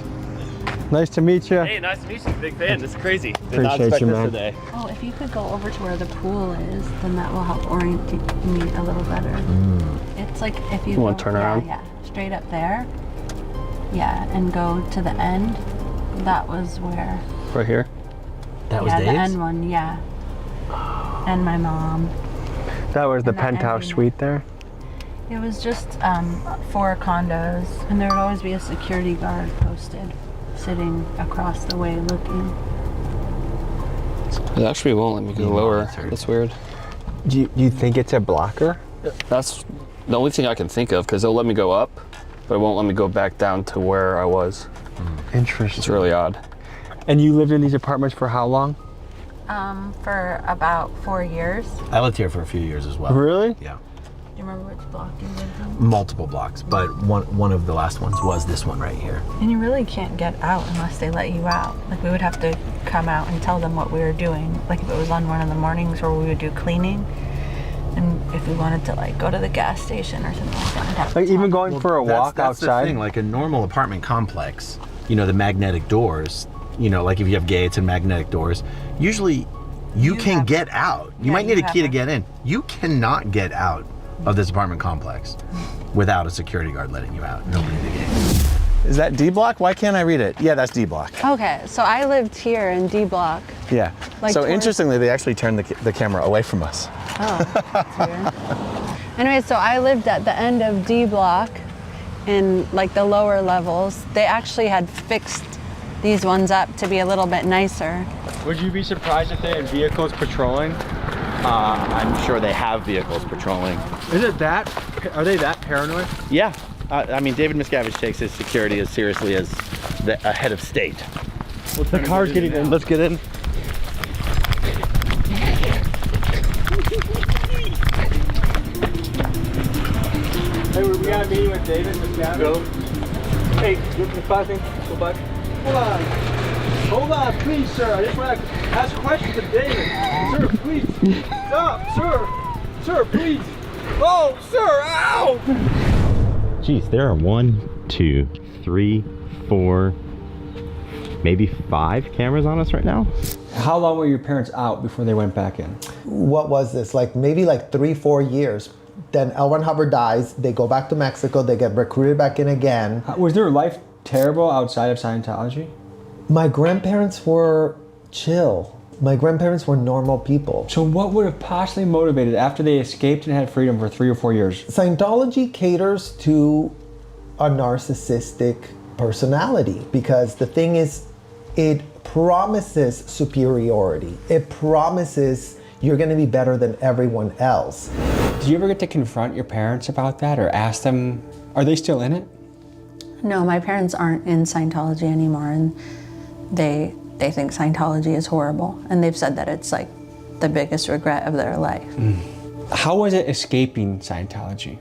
Nice to meet you. Hey, nice to meet you. Big fan. This is crazy. Did not Appreciate expect you, this man. today. Oh, if you could go over to where the pool is, then that will help orient me a little better. It's like if you want to turn around? Yeah, straight up there. Yeah, and go to the end. That was where. Right here? That was yeah, Dave's? the end one, yeah. And my mom. That was the And that penthouse ending. suite there? It was just 4 condos, and there would always be a security guard posted, sitting across the way looking. It actually won't let me go lower. That's weird. Do you think it's a blocker? That's the only thing I can think of, because it'll let me go up, but it won't let me go back down to where I was. Interesting. It's really odd. And you lived in these apartments for how long? For about 4 years. I lived here for a few years as well. Really? Yeah. Do you remember which block you lived in? Multiple blocks, but one of the last ones was this one right here. And you really can't get out unless they let you out. Like, we would have to come out and tell them what we were doing. Like, if it was on one of the mornings where we would do cleaning, and if we wanted to, like, go to the gas station or something like that, we'd have to Like, even going for a walk that's outside? the thing, like a normal apartment complex, you know, the magnetic doors, you know, like if you have gates and magnetic doors, usually You can get out. You might need a key to get in. You cannot get out of this apartment complex without a security guard letting you out and opening the gate. Is that D block? Why can't I read it? Yeah, that's D block. Okay, so I lived here in D block. Yeah. Like so towards- interestingly, they actually turned the camera away from us. Oh, that's weird. Anyway, so I lived at the end of D block in like the lower levels. They actually had fixed these ones up to be a little bit nicer. Would you be surprised if they had vehicles patrolling? I'm sure they have vehicles patrolling. Is it that? Are they that paranoid? Yeah. I mean, David Miscavige takes his security as seriously as a head of state. The car's getting in. Let's get in. Hey, we got a meeting with David Miscavige. Go. Hey, look at the flashing. Go back. Hold on. Hold on, please, sir. I just want to ask questions of David. Sir, please. Stop, sir. Sir, please. Oh, sir, ow! Geez, there are 1, 2, 3, 4, maybe 5 cameras on us right now. How long were your parents out before they went back in? What was this? Like maybe like 3-4 years. Then L. Ron Hubbard dies. They go back to Mexico. They get recruited back in again. Was their life terrible outside of Scientology? My grandparents were chill. My grandparents were normal people. So what would have possibly motivated after they escaped and had freedom for 3 or 4 years? Scientology caters to a narcissistic personality because the thing is, it promises superiority. It promises you're going to be better than everyone else. Do you ever get to confront your parents about that or ask them, are they still in it? No, my parents aren't in Scientology anymore, and they think Scientology is horrible, and they've said that it's like the biggest regret of their life. How was it escaping Scientology?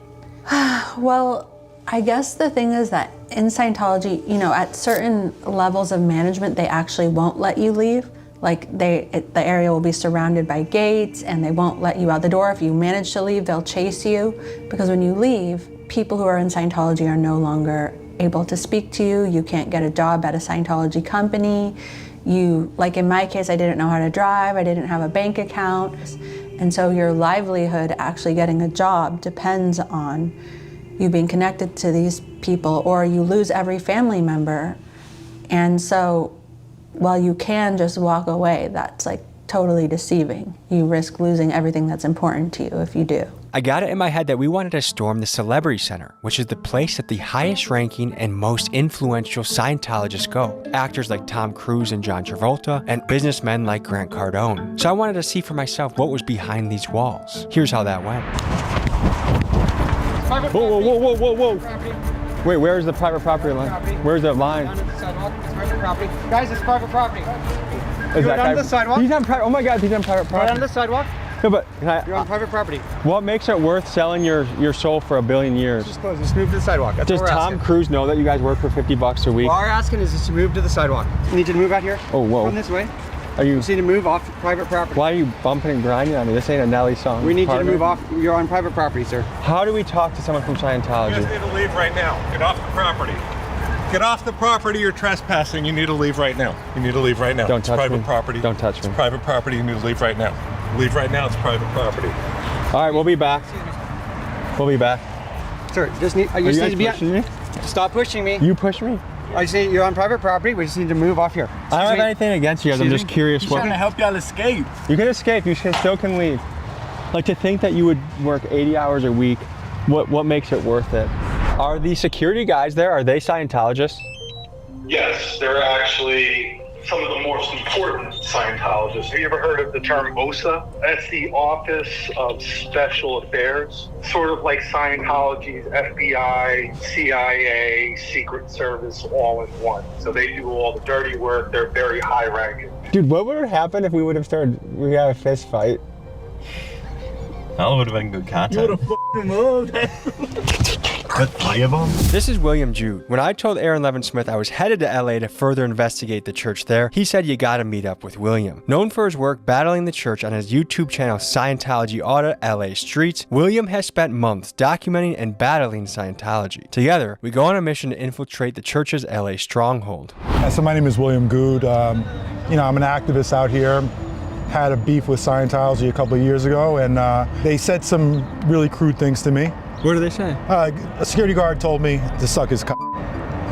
Well, I guess the thing is that in Scientology, you know, at certain levels of management, they actually won't let you leave. Like the area will be surrounded by gates and they won't let you out the door. If you manage to leave, they'll chase you, because when you leave, people who are in Scientology are no longer able to speak to you. You can't get a job at a Scientology company. Like in my case, I didn't know how to drive, I didn't have a bank account. And so your livelihood actually getting a job depends on you being connected to these people, or you lose every family member. And so while you can just walk away, that's like totally deceiving. You risk losing everything that's important to you if you do. I got it in my head that we wanted to storm the Celebrity Center, which is the place that the highest ranking and most influential Scientologists go. Actors like Tom Cruise and John Travolta, and businessmen like Grant Cardone. So I wanted to see for myself what was behind these walls. Here's how that went. Whoa, whoa, whoa, whoa, whoa, whoa. Wait, where's the private property line? Where's the line? It's private property. Guys, it's private property. Is You're on the sidewalk? He's on private. Oh my God, he's on private property. Right on the sidewalk? No, but You're on private property. What makes it worth selling your soul for $1 billion years? Just close. Just move to the sidewalk. That's Does what we're Tom asking. Cruise know that you guys work for $50 a week? What we're asking is just to move to the sidewalk. You need to move out here. Oh, whoa. Come this way. Are you? You just need to move off private property. Why are you bumping and grinding on me? This ain't a Nelly song. We need partner. you to move off. You're on private property, sir. How do we talk to someone from Scientology? You guys need to leave right now. Get off the property. Get off the property. You're trespassing. You need to leave right now. You need to leave right now. Don't it's touch private me. property. Don't touch me. It's private property. You need to leave right now. Leave right now. It's private property. All right, we'll be back. We'll be back. Sir, you just need to be pushing me? Stop pushing me. You push me. I say you're on private property. We just need to move off here. I don't have anything against you guys. I'm just curious He's what. trying to help y'all escape. You can escape. You still can leave. Like, to think that you would work 80 hours a week, what makes it worth it? Are the security guys there? Are they Scientologists? Yes, they're actually some of the most important Scientologists. Have you ever heard of the term OSA? That's the Office of Special Affairs, sort of like Scientology's FBI, CIA, Secret Service, all in one. So they do all the dirty work. They're very high ranking. Dude, what would have happened if we would have we had a fist fight? That would have been good content. You would have f***ing moved. With 3 of them? This is William Jude. When I told Aaron Levin Smith I was headed to LA to further investigate the church there, he said you gotta meet up with William. Known for his work battling the church on his YouTube channel Scientology Audit LA Streets, William has spent months documenting and battling Scientology. Together, we go on a mission to infiltrate the church's LA stronghold. So my name is William Good. I'm an activist out here. had a beef with Scientology a couple of years ago, and they said some really crude things to me. What did they say? A security guard told me to suck his cock.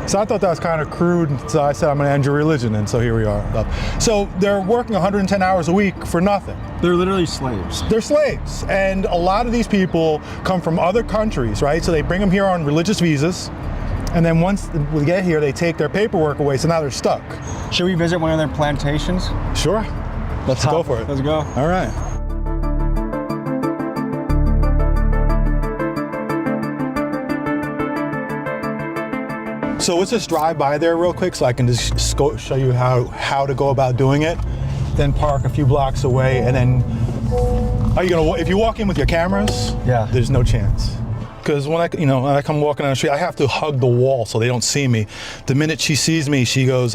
So I thought that was kind of crude, so I said I'm gonna end your religion, and so here we are. So they're working 110 hours a week for nothing. They're literally slaves. They're slaves, and a lot of these people come from other countries, right? So they bring them here on religious visas, and then once we get here, they take their paperwork away, so now they're stuck. Should we visit one of their plantations? Sure. Let's go for it. Let's go. All right. So let's just drive by there real quick so I can just show you how to go about doing it. Then park a few blocks away, and then are you gonna? If you walk in with your cameras, yeah, there's no chance. Because when I come walking down the street, I have to hug the wall so they don't see me. The minute she sees me, she goes,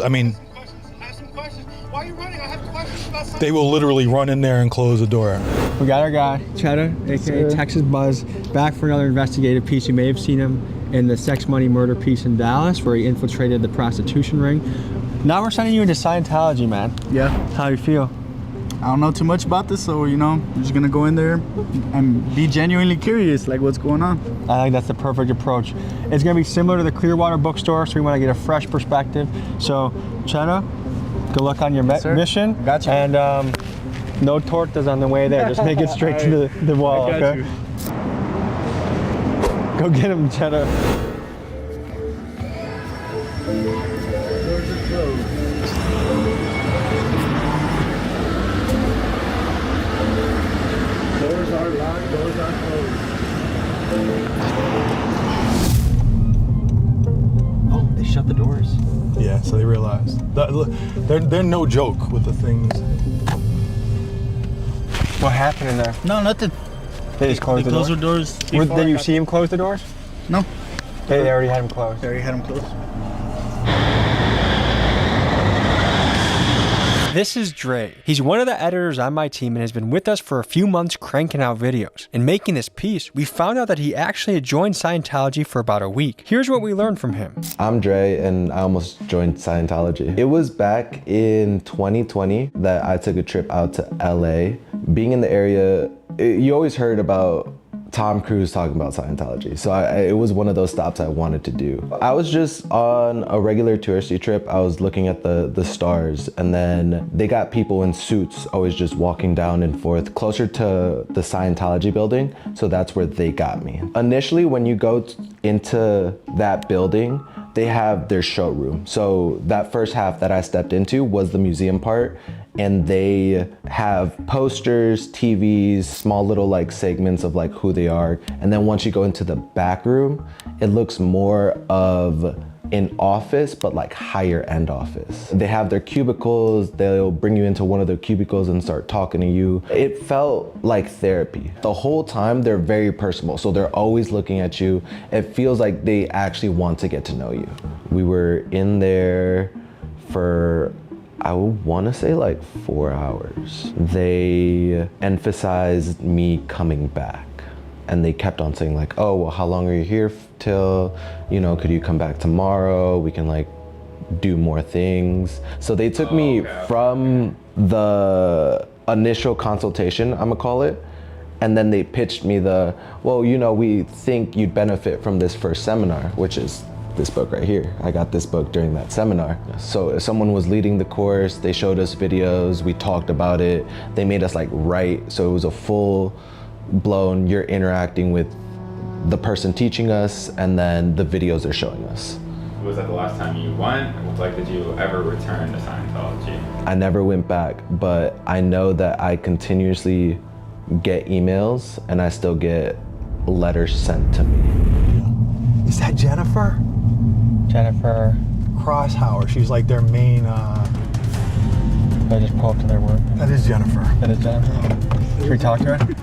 they will literally run in there and close the door. We got our guy, Cheddar, aka Texas Buzz, back for another investigative piece. You may have seen him in the sex, money, murder piece in Dallas, where he infiltrated the prostitution ring. Now we're sending you into Scientology, man. Yeah. How do you feel? I don't know too much about this, so we're just gonna go in there and be genuinely curious, like what's going on. I think that's the perfect approach. It's gonna be similar to the Clearwater bookstore, so we want to get a fresh perspective. So, Cheddar, good luck on your mission. Got you. And no tortas on the way there. Just make it straight to the wall, I got okay? you. Go get him, Cheddar. Doors are locked, doors are closed. Oh, they shut the doors. Yeah, so they realized. They're no joke with the things. What happened in there? No, nothing. They just closed the doors? Closed the doors. Did you see him close the doors? No. They already had him closed. They already had him closed. This is Dre. He's one of the editors on my team and has been with us for a few months cranking out videos. In making this piece, we found out that he actually had joined Scientology for about a week. Here's what we learned from him. I'm Dre, and I almost joined Scientology. It was back in 2020 that I took a trip out to LA. Being in the area, you always heard about Tom Cruise talking about Scientology. So it was one of those stops I wanted to do. I was just on a regular touristy trip. I was looking at the stars, and then they got people in suits always just walking down and forth closer to the Scientology building. So that's where they got me. Initially, when you go into that building, they have their showroom. So that first half that I stepped into was the museum part, and they have posters, TVs, small little like segments of like who they are. And then once you go into the back room, it looks more of an office, but like higher end office. They have their cubicles, they'll bring you into one of their cubicles and start talking to you. It felt like therapy. The whole time they're very personal, so they're always looking at you. It feels like they actually want to get to know you. We were in there for, I would want to say like 4 hours. They emphasized me coming back. And they kept on saying like, oh, well, how long are you here till? You know, could you come back tomorrow? We can like do more things. So they took me from the initial consultation, I'm gonna call it, and then they pitched me the, well, you know, we think you'd benefit from this first seminar, which is this book right here. I got this book during that seminar. So if someone was leading the course, they showed us videos, we talked about it, they made us like write, so it was a full blown, you're interacting with the person teaching us and then the videos they're showing us. Was that the last time you went? Like, did you ever return to Scientology? I never went back, but I know that I continuously get emails and I still get letters sent to me. Is that Jennifer? Jennifer Crosshauer. She's like their main. I just pull up to their work. That is Jennifer. That is Jennifer. Should we talk to her?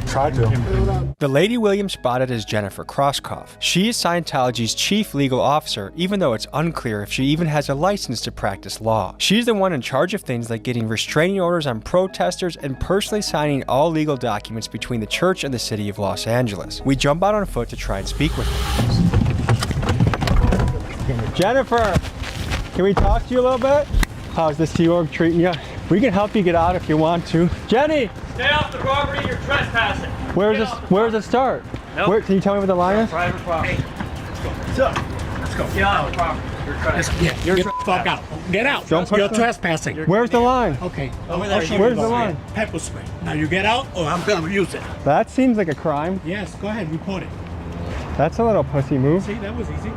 Try to. The lady William spotted is Jennifer Krauskopf. She is Scientology's chief legal officer, even though it's unclear if she even has a license to practice law. She's the one in charge of things like getting restraining orders on protesters and personally signing all legal documents between the church and the city of Los Angeles. We jump out on foot to try and speak with her. Jennifer, can we talk to you a little bit? How's the Sea Org treating you? We can help you get out if you want to. Jenny! Stay off the property, you're trespassing. Where does it start? Nope. Can you tell me where the line is? Private property. Let's go. Let's go. Get out of the property. You're trespassing. Yeah, you're fuck out. Get out. Don't push You're the- trespassing. Where's the line? Okay. Where's the line? Pepper spray. Now you get out or I'm gonna use it. That seems like a crime. Yes, go ahead, report it. That's a little pussy move. See, that was easy.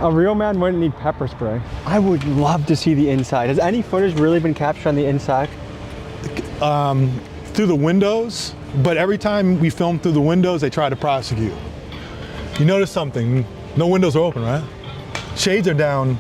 A real man wouldn't need pepper spray. I would love to see the inside. Has any footage really been captured on the inside? Through the windows, but every time we film through the windows, they try to prosecute. You notice something, no windows are open, right? Shades are down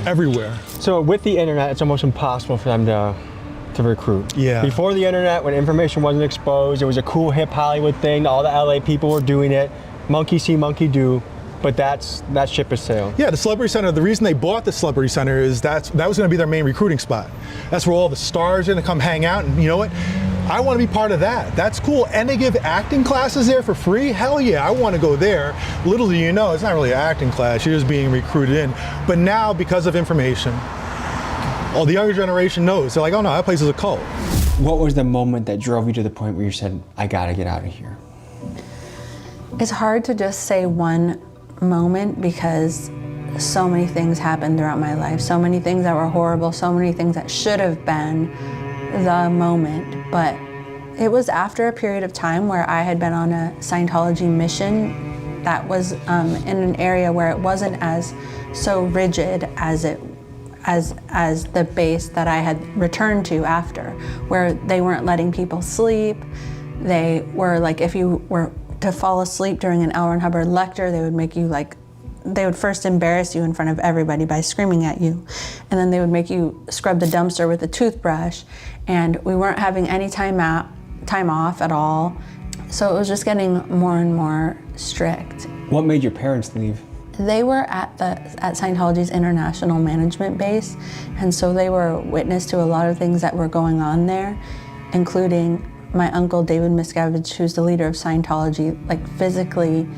everywhere. So with the internet, it's almost impossible for them to recruit. Yeah. Before the internet, when information wasn't exposed, it was a cool hip Hollywood thing. All the LA people were doing it. Monkey see, monkey do. But that ship has sailed. Yeah, the Celebrity Center, the reason they bought the Celebrity Center is that was gonna be their main recruiting spot. That's where all the stars are gonna come hang out, and you know what? I wanna be part of that. That's cool. And they give acting classes there for free? Hell yeah, I wanna go there. Little do you know, it's not really an acting class, you're just being recruited in. But now, because of information, all the younger generation knows. They're like, oh no, that place is a cult. What was the moment that drove you to the point where you said, I gotta get out of here? It's hard to just say one moment because so many things happened throughout my life, so many things that were horrible, so many things that should have been the moment. But it was after a period of time where I had been on a Scientology mission that was in an area where it wasn't as so rigid as the base that I had returned to after, where they weren't letting people sleep. They were like, if you were to fall asleep during an L. Ron Hubbard lecture, they would make you they would first embarrass you in front of everybody by screaming at you. And then they would make you scrub the dumpster with a toothbrush. And we weren't having any time off at all. So it was just getting more and more strict. What made your parents leave? They were at Scientology's international management base. And so they were witness to a lot of things that were going on there, including my uncle David Miscavige, who's the leader of Scientology, like physically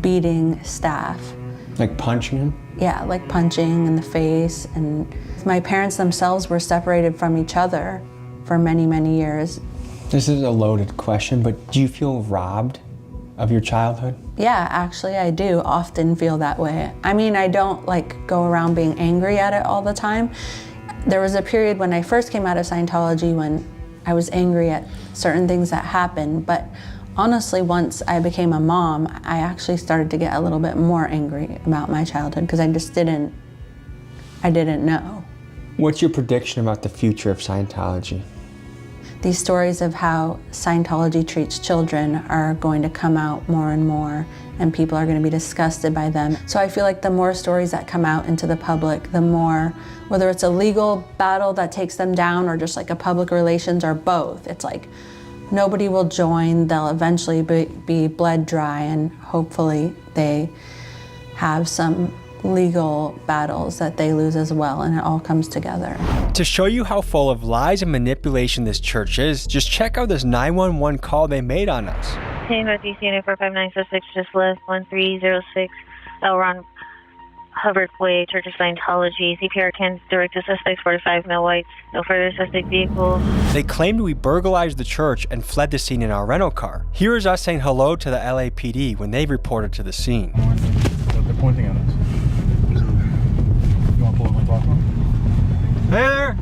beating staff. Like punching him? Yeah, like punching in the face. And my parents themselves were separated from each other for many, many years. This is a loaded question, but do you feel robbed of your childhood? Yeah, actually I do often feel that way. I mean, I don't go around being angry at it all the time. There was a period when I first came out of Scientology when I was angry at certain things that happened, but honestly, once I became a mom, I actually started to get a little bit more angry about my childhood because I didn't know. What's your prediction about the future of Scientology? These stories of how Scientology treats children are going to come out more and more, and people are going to be disgusted by them. So I feel like the more stories that come out into the public, the more, whether it's a legal battle that takes them down or just like a public relations or both, it's like nobody will join, they'll eventually be bled dry, and hopefully they have some legal battles that they lose as well, and it all comes together. To show you how full of lies and manipulation this church is, just check out this 911 call they made on us. Hey, Northeast Unit 45906, just left 1306 L. Ron Hubbard Way, Church of Scientology. CPR can direct to suspects 45 male whites. No further suspect vehicles. They claimed we burglarized the church and fled the scene in our rental car. Here is us saying hello to the LAPD when they reported to the scene. They're pointing at us. You want to pull up my talk phone? Hey there!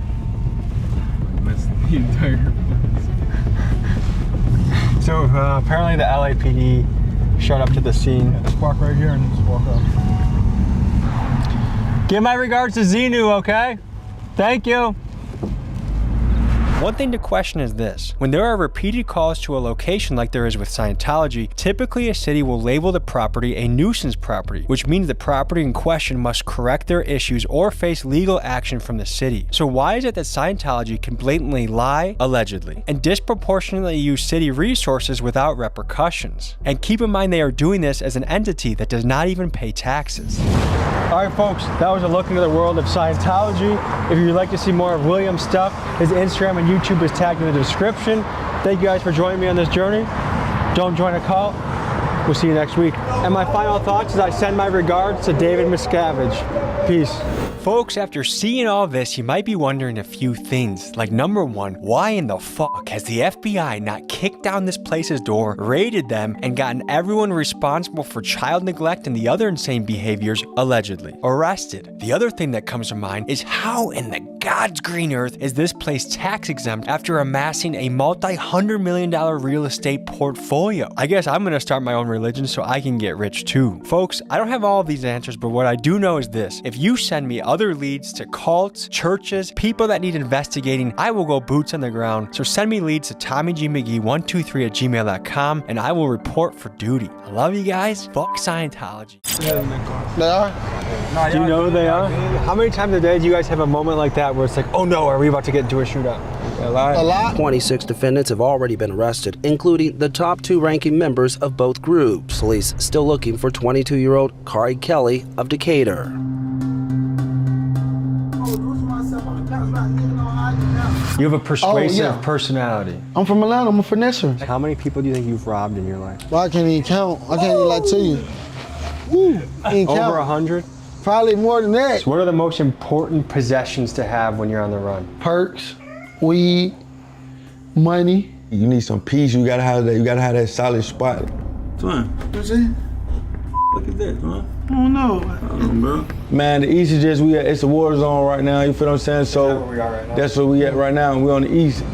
Missed the entire. So apparently the LAPD showed up to the scene. Yeah, just park right here and just walk up. Give my regards to Xenu, okay? Thank you. One thing to question is this. When there are repeated calls to a location like there is with Scientology, typically a city will label the property a nuisance property, which means the property in question must correct their issues or face legal action from the city. So why is it that Scientology can blatantly lie, allegedly, and disproportionately use city resources without repercussions? And keep in mind they are doing this as an entity that does not even pay taxes. Alright folks, that was a look into the world of Scientology. If you'd like to see more of William's stuff, his Instagram and YouTube is tagged in the description. Thank you guys for joining me on this journey. Don't join a cult. We'll see you next week. And my final thoughts is I send my regards to David Miscavige. Peace. Folks, after seeing all this, you might be wondering a few things. Like, number one, why in the fuck has the FBI not kicked down this place's door, raided them, and gotten everyone responsible for child neglect and the other insane behaviors allegedly arrested? The other thing that comes to mind is how in the God's green earth is this place tax exempt after amassing a multi-$100 million real estate portfolio? I guess I'm gonna start my own religion so I can get rich too. Folks, I don't have all of these answers, but what I do know is this: if you send me other leads to cults, churches, people that need investigating, I will go boots on the ground. So send me leads to TommyGMcGee123@gmail.com and I will report for duty. I love you guys. Fuck Scientology. They are? Do you know who they are? How many times a day do you guys have a moment like that where it's like, oh no, are we about to get into a shootout? A lot. 26 defendants have already been arrested, including the top two ranking members of both groups. Police still looking for 22-year-old Kari Kelly of Decatur. You have a persuasive personality. I'm from Atlanta. I'm a finesser. How many people do you think you've robbed in your life? Well, I can't even count. I can't even lie to you. Woo, Over 100? Probably more than that. So what are the most important possessions to have when you're on the run? Perks, weed, money. You need some peace. You gotta have that. You gotta have that solid spot. Twin, what's it? Look at that, man. I don't know. Bro. Man, the East is just it's a war zone right now. You feel what I'm saying? So Is that where we are right now? That's where we at right now. We're on the East.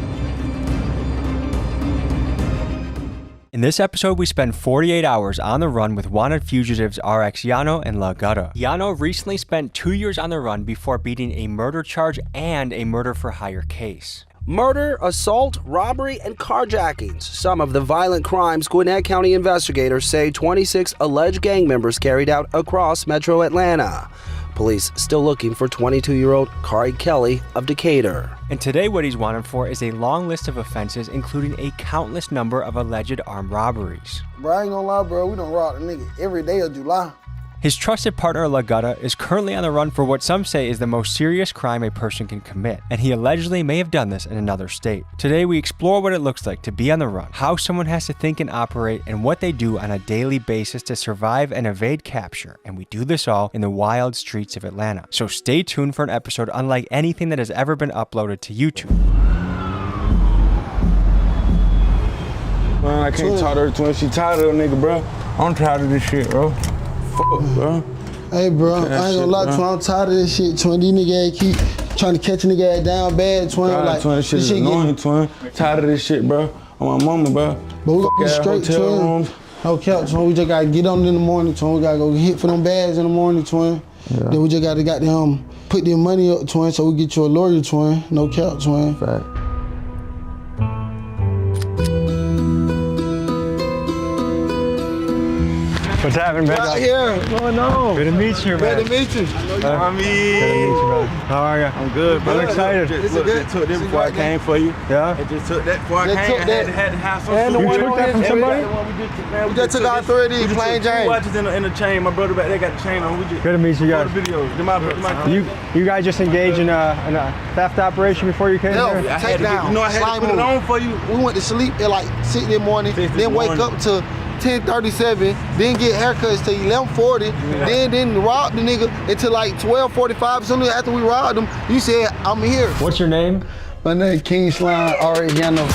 In this episode, we spend 48 hours on the run with wanted fugitives RX Yano and La Gutta. Yano recently spent 2 years on the run before beating a murder charge and a murder for hire case. Murder, assault, robbery, and carjackings. Some of the violent crimes Gwinnett County investigators say 26 alleged gang members carried out across metro Atlanta. Police still looking for 22-year-old Kari Kelly of Decatur. And today what he's wanted for is a long list of offenses, including a countless number of alleged armed robberies. Bro, I ain't gonna lie, bro. We done robbed a nigga every day of July. His trusted partner, La Gutta, is currently on the run for what some say is the most serious crime a person can commit, and he allegedly may have done this in another state. Today, we explore what it looks like to be on the run, how someone has to think and operate, and what they do on a daily basis to survive and evade capture, and we do this all in the wild streets of Atlanta. So stay tuned for an episode unlike anything that has ever been uploaded to YouTube. Man, I can't talk to her twin. She tired of a nigga, bro. I'm tired of this shit, bro. Fuck, bro. Hey, bro, I ain't gonna lie to you. I'm tired of this shit, twin. These niggas keep trying to catch a nigga ass down bad, twin. God, like, twin, this shit is annoying, twin. Tired of this shit, bro. On my mama, bro. But we gotta get straight, twin. No cap, twin. We just gotta get on in the morning, twin. We gotta go hit for them bags in the morning, twin. Yeah. Then we just gotta goddamn put their money up, twin, so we get you a lawyer, twin. No cap, twin. Fact. What's happening, man? Right here. What's going on? Good to meet you, man. Good to meet you. Good to meet you, man. How are you? I'm good, bro. I'm excited. Just took this before I came for you. Yeah? I just took that before I came. Had to have some And the soup. one on his- from somebody? We just took out 3 of these plain Jane. Watches in the chain. My brother back there got the chain on. We just Good to meet you guys. videos. You guys just engaged in a theft operation before you came here? Yeah, take down. You know I had to put it on for you. We went to sleep at like 6 in the morning, then wake up to 10:37, then get haircuts till 11:40, then rob the nigga until like 12:45. Soon after we robbed him, you said, I'm here. What's your name? My name is King Slime Ariano.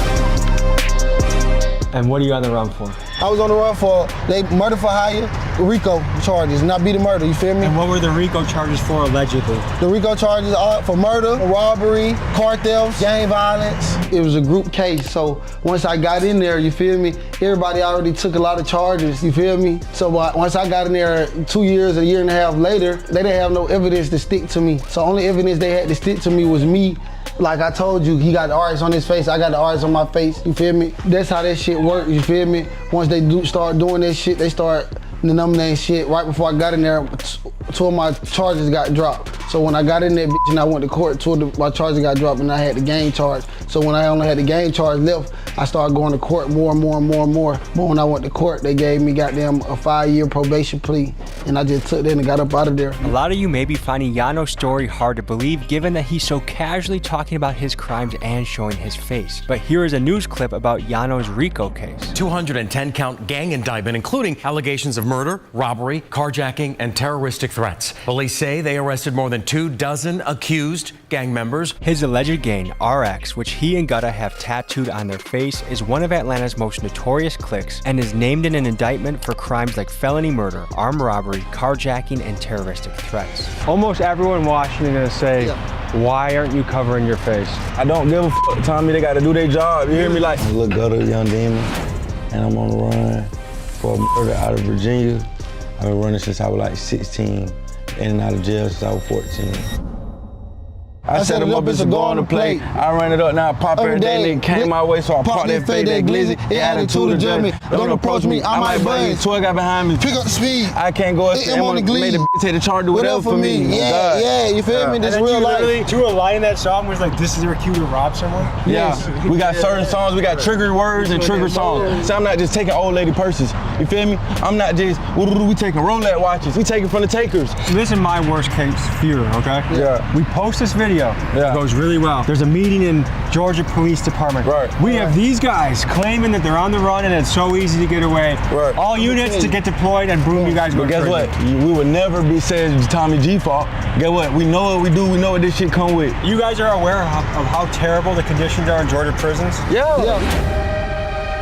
And what are you on the run for? I was on the run for they murder for hire, RICO charges, not be the murder, you feel me? And what were the RICO charges for allegedly? The RICO charges are for murder, robbery, car theft, gang violence. It was a group case, so once I got in there, you feel me, everybody already took a lot of charges, you feel me? So once I got in there 2 years, a year and a half later, they didn't have no evidence to stick to me. So only evidence they had to stick to me was me. Like I told you, he got the arts on his face, I got the arts on my face, you feel me? That's how that shit works, you feel me? Once they start doing that shit, they start denominating shit. Right before I got in there, 2 of my charges got dropped. So when I got in there, bitch, and I went to court, 2 of my charges got dropped and I had the gang charge. So when I only had the gang charge left, I started going to court more and more and more and more. But when I went to court, they gave me goddamn a 5-year probation plea, and I just took that and got up out of there. A lot of you may be finding Yano's story hard to believe given that he's so casually talking about his crimes and showing his face. But here is a news clip about Yano's RICO case. 210-count gang indictment, including allegations of murder, robbery, carjacking, and terroristic threats. Police say they arrested more than 24 accused gang members. His alleged gang, RX, which he and Gutta have tattooed on their face, is one of Atlanta's most notorious cliques and is named in an indictment for crimes like felony murder, armed robbery, carjacking, and terroristic threats. Almost everyone in Washington is say, why aren't you covering your face? I don't give a fuck. Tommy, they gotta do their job. You hear me? Like, Look, Gutta, Young Demon, and I'm on the run for a murder out of Virginia. I've been running since I was like 16, in and out of jail since I was 14. I set him up as a go on the plate. I ran it up, now I pop every day. Nigga came my way, so I popped that fade, that glizzy. It attitude to Jeremy. Don't approach me, I might bang. 12 got behind me. Pick up the speed. I can't go upstairs. on the glizzy. Made the bitch take the charge, do whatever for me. Yeah, you feel me? This real life. You were lying that song was like, this is your cue to rob someone? Yeah, we got certain songs, we got trigger words and trigger songs. So I'm not just taking old lady purses, you feel me? I'm not just, we taking Rolex watches, we taking from the takers. This is my worst case fear, okay? Yeah. We post this video, it goes really well. There's a meeting in Georgia Police Department. Right. We have these guys claiming that they're on the run and it's so easy to get away. Right. All units to get deployed and boom, you guys go But guess crazy. what? We would never be saying it's Tommy G fault. Guess what? We know what we do, we know what this shit come with. You guys are aware of how terrible the conditions are in Georgia prisons? Yeah.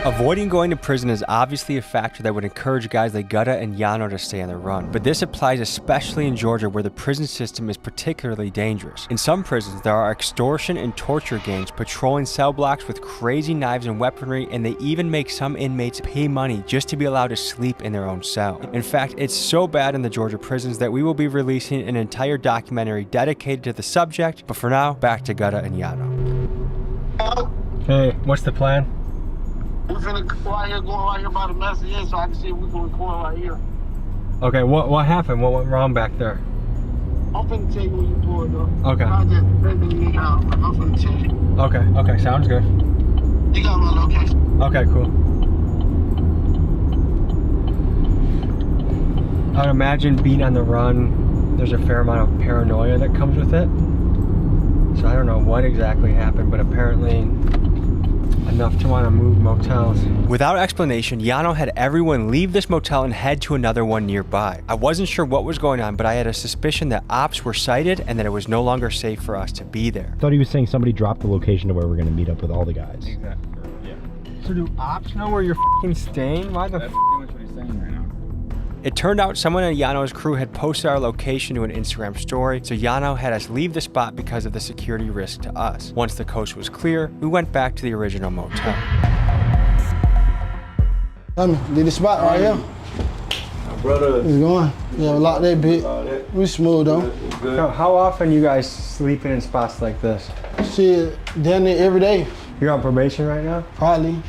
Avoiding going to prison is obviously a factor that would encourage guys like Gutta and Yano to stay on the run, but this applies especially in Georgia where the prison system is particularly dangerous. In some prisons, there are extortion and torture gangs patrolling cell blocks with crazy knives and weaponry, and they even make some inmates pay money just to be allowed to sleep in their own cell. In fact, it's so bad in the Georgia prisons that we will be releasing an entire documentary dedicated to the subject, but for now, back to Gutta and Yano. Hey, what's the plan? We're finna go out here, going right here by the message so I can see if we can record right here. Okay, what happened? What went wrong back there? I'm finna tell you when you pull it up. Okay. I just bringing me out. I'm finna tell you. Okay, sounds good. You got my location. Okay, cool. I would imagine being on the run, there's a fair amount of paranoia that comes with it. So I don't know what exactly happened, but apparently enough to want to move motels. Without explanation, Yano had everyone leave this motel and head to another one nearby. I wasn't sure what was going on, but I had a suspicion that ops were sighted and that it was no longer safe for us to be there. I thought he was saying somebody dropped the location to where we're going to meet up with all the guys. Exactly. Yeah. So do ops know where you're f***ing staying? Why the f***? What he's saying right now. It turned out someone in Yano's crew had posted our location to an Instagram story, so Yano had us leave the spot because of the security risk to us. Once the coast was clear, we went back to the original motel. Tommy, did the spot right here? My brother. It's going. Yeah, lock that bit. We smooth though. So how often you guys sleeping in spots like this? Shit, down there every day. You're on probation right now? Probably.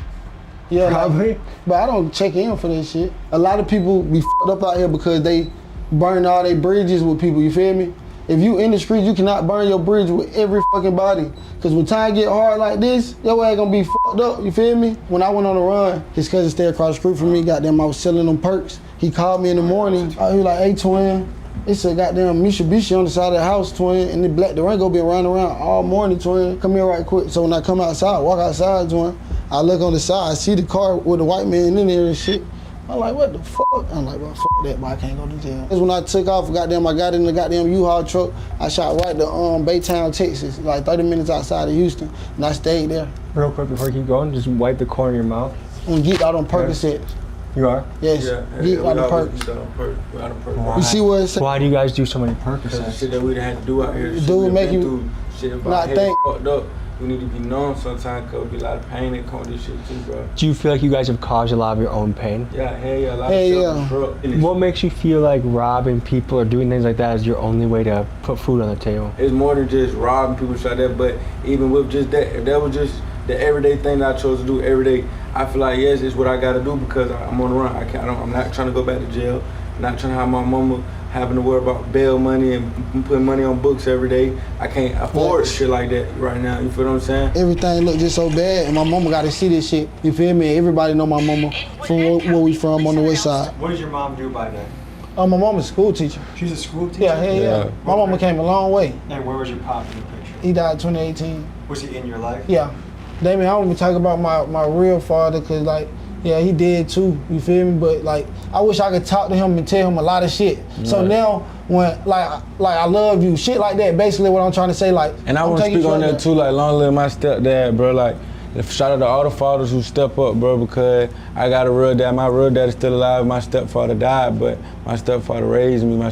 Yeah, probably. But I don't check in for that shit. A lot of people be f***ed up out here because they burn all their bridges with people, you feel me? If you in the streets, you cannot burn your bridge with every fucking body. Cause when time get hard like this, your ass gonna be f***ed up, you feel me? When I went on the run, his cousin stayed across the street from me, goddamn, I was selling them perks. He called me in the morning, he was like, hey twin, it's a goddamn Mitsubishi on the side of the house, twin, and the black Durango been running around all morning, twin. Come here right quick. So when I come outside, walk outside, twin, I look on the side, I see the car with the white man in there and shit. I'm like, what the fuck? I'm like, well, fuck that, but I can't go to jail. When I took off, goddamn, I got in the goddamn U-Haul truck. I shot right to Baytown, Texas, like 30 minutes outside of Houston, and I stayed there. Real quick before you keep going, just wipe the corner of your mouth. I'm geeked out on Percocets. You are? Yes, geeked out on Percs. You see what it says? Why do you guys do so many Percocets? Shit that we done had to do out here. Dude, make you shit about not head think. fucked up. We need to be numb sometimes because be a lot of pain that come with this shit too, bro. Do you feel like you guys have caused a lot of your own pain? Yeah, hell yeah, a lot of self-destruct. What makes you feel like robbing people or doing things like that is your only way to put food on the table? It's more than just robbing people like that, but even with just that, if that was just the everyday thing that I chose to do every day, I feel like, yes, it's what I gotta do because I'm on the run. I'm not trying to go back to jail. I'm not trying to have my mama having to worry about bail money and putting money on books every day. I can't afford shit like that right now, you feel what I'm saying? Everything look just so bad, and my mama gotta see this shit. You feel me? Everybody know my mama from where we from on the west side. What does your mom do by then? My mama's a school teacher. She's a school teacher? Yeah, hell yeah. My mama came a long way. And where was your pop in the picture? He died 2018. Was he in your life? Yeah. Damien, I don't even talk about my real father, cause like, yeah, he did too, you feel me? But like, I wish I could talk to him and tell him a lot of shit. So now, when, like I love you, shit like that, basically what I'm trying to say, like. And I want to speak on that too, like, long live my stepdad, bro, like, shout out to all the fathers who step up, bro, because I got a real dad. My real dad is still alive. My stepfather died, but my stepfather raised me. My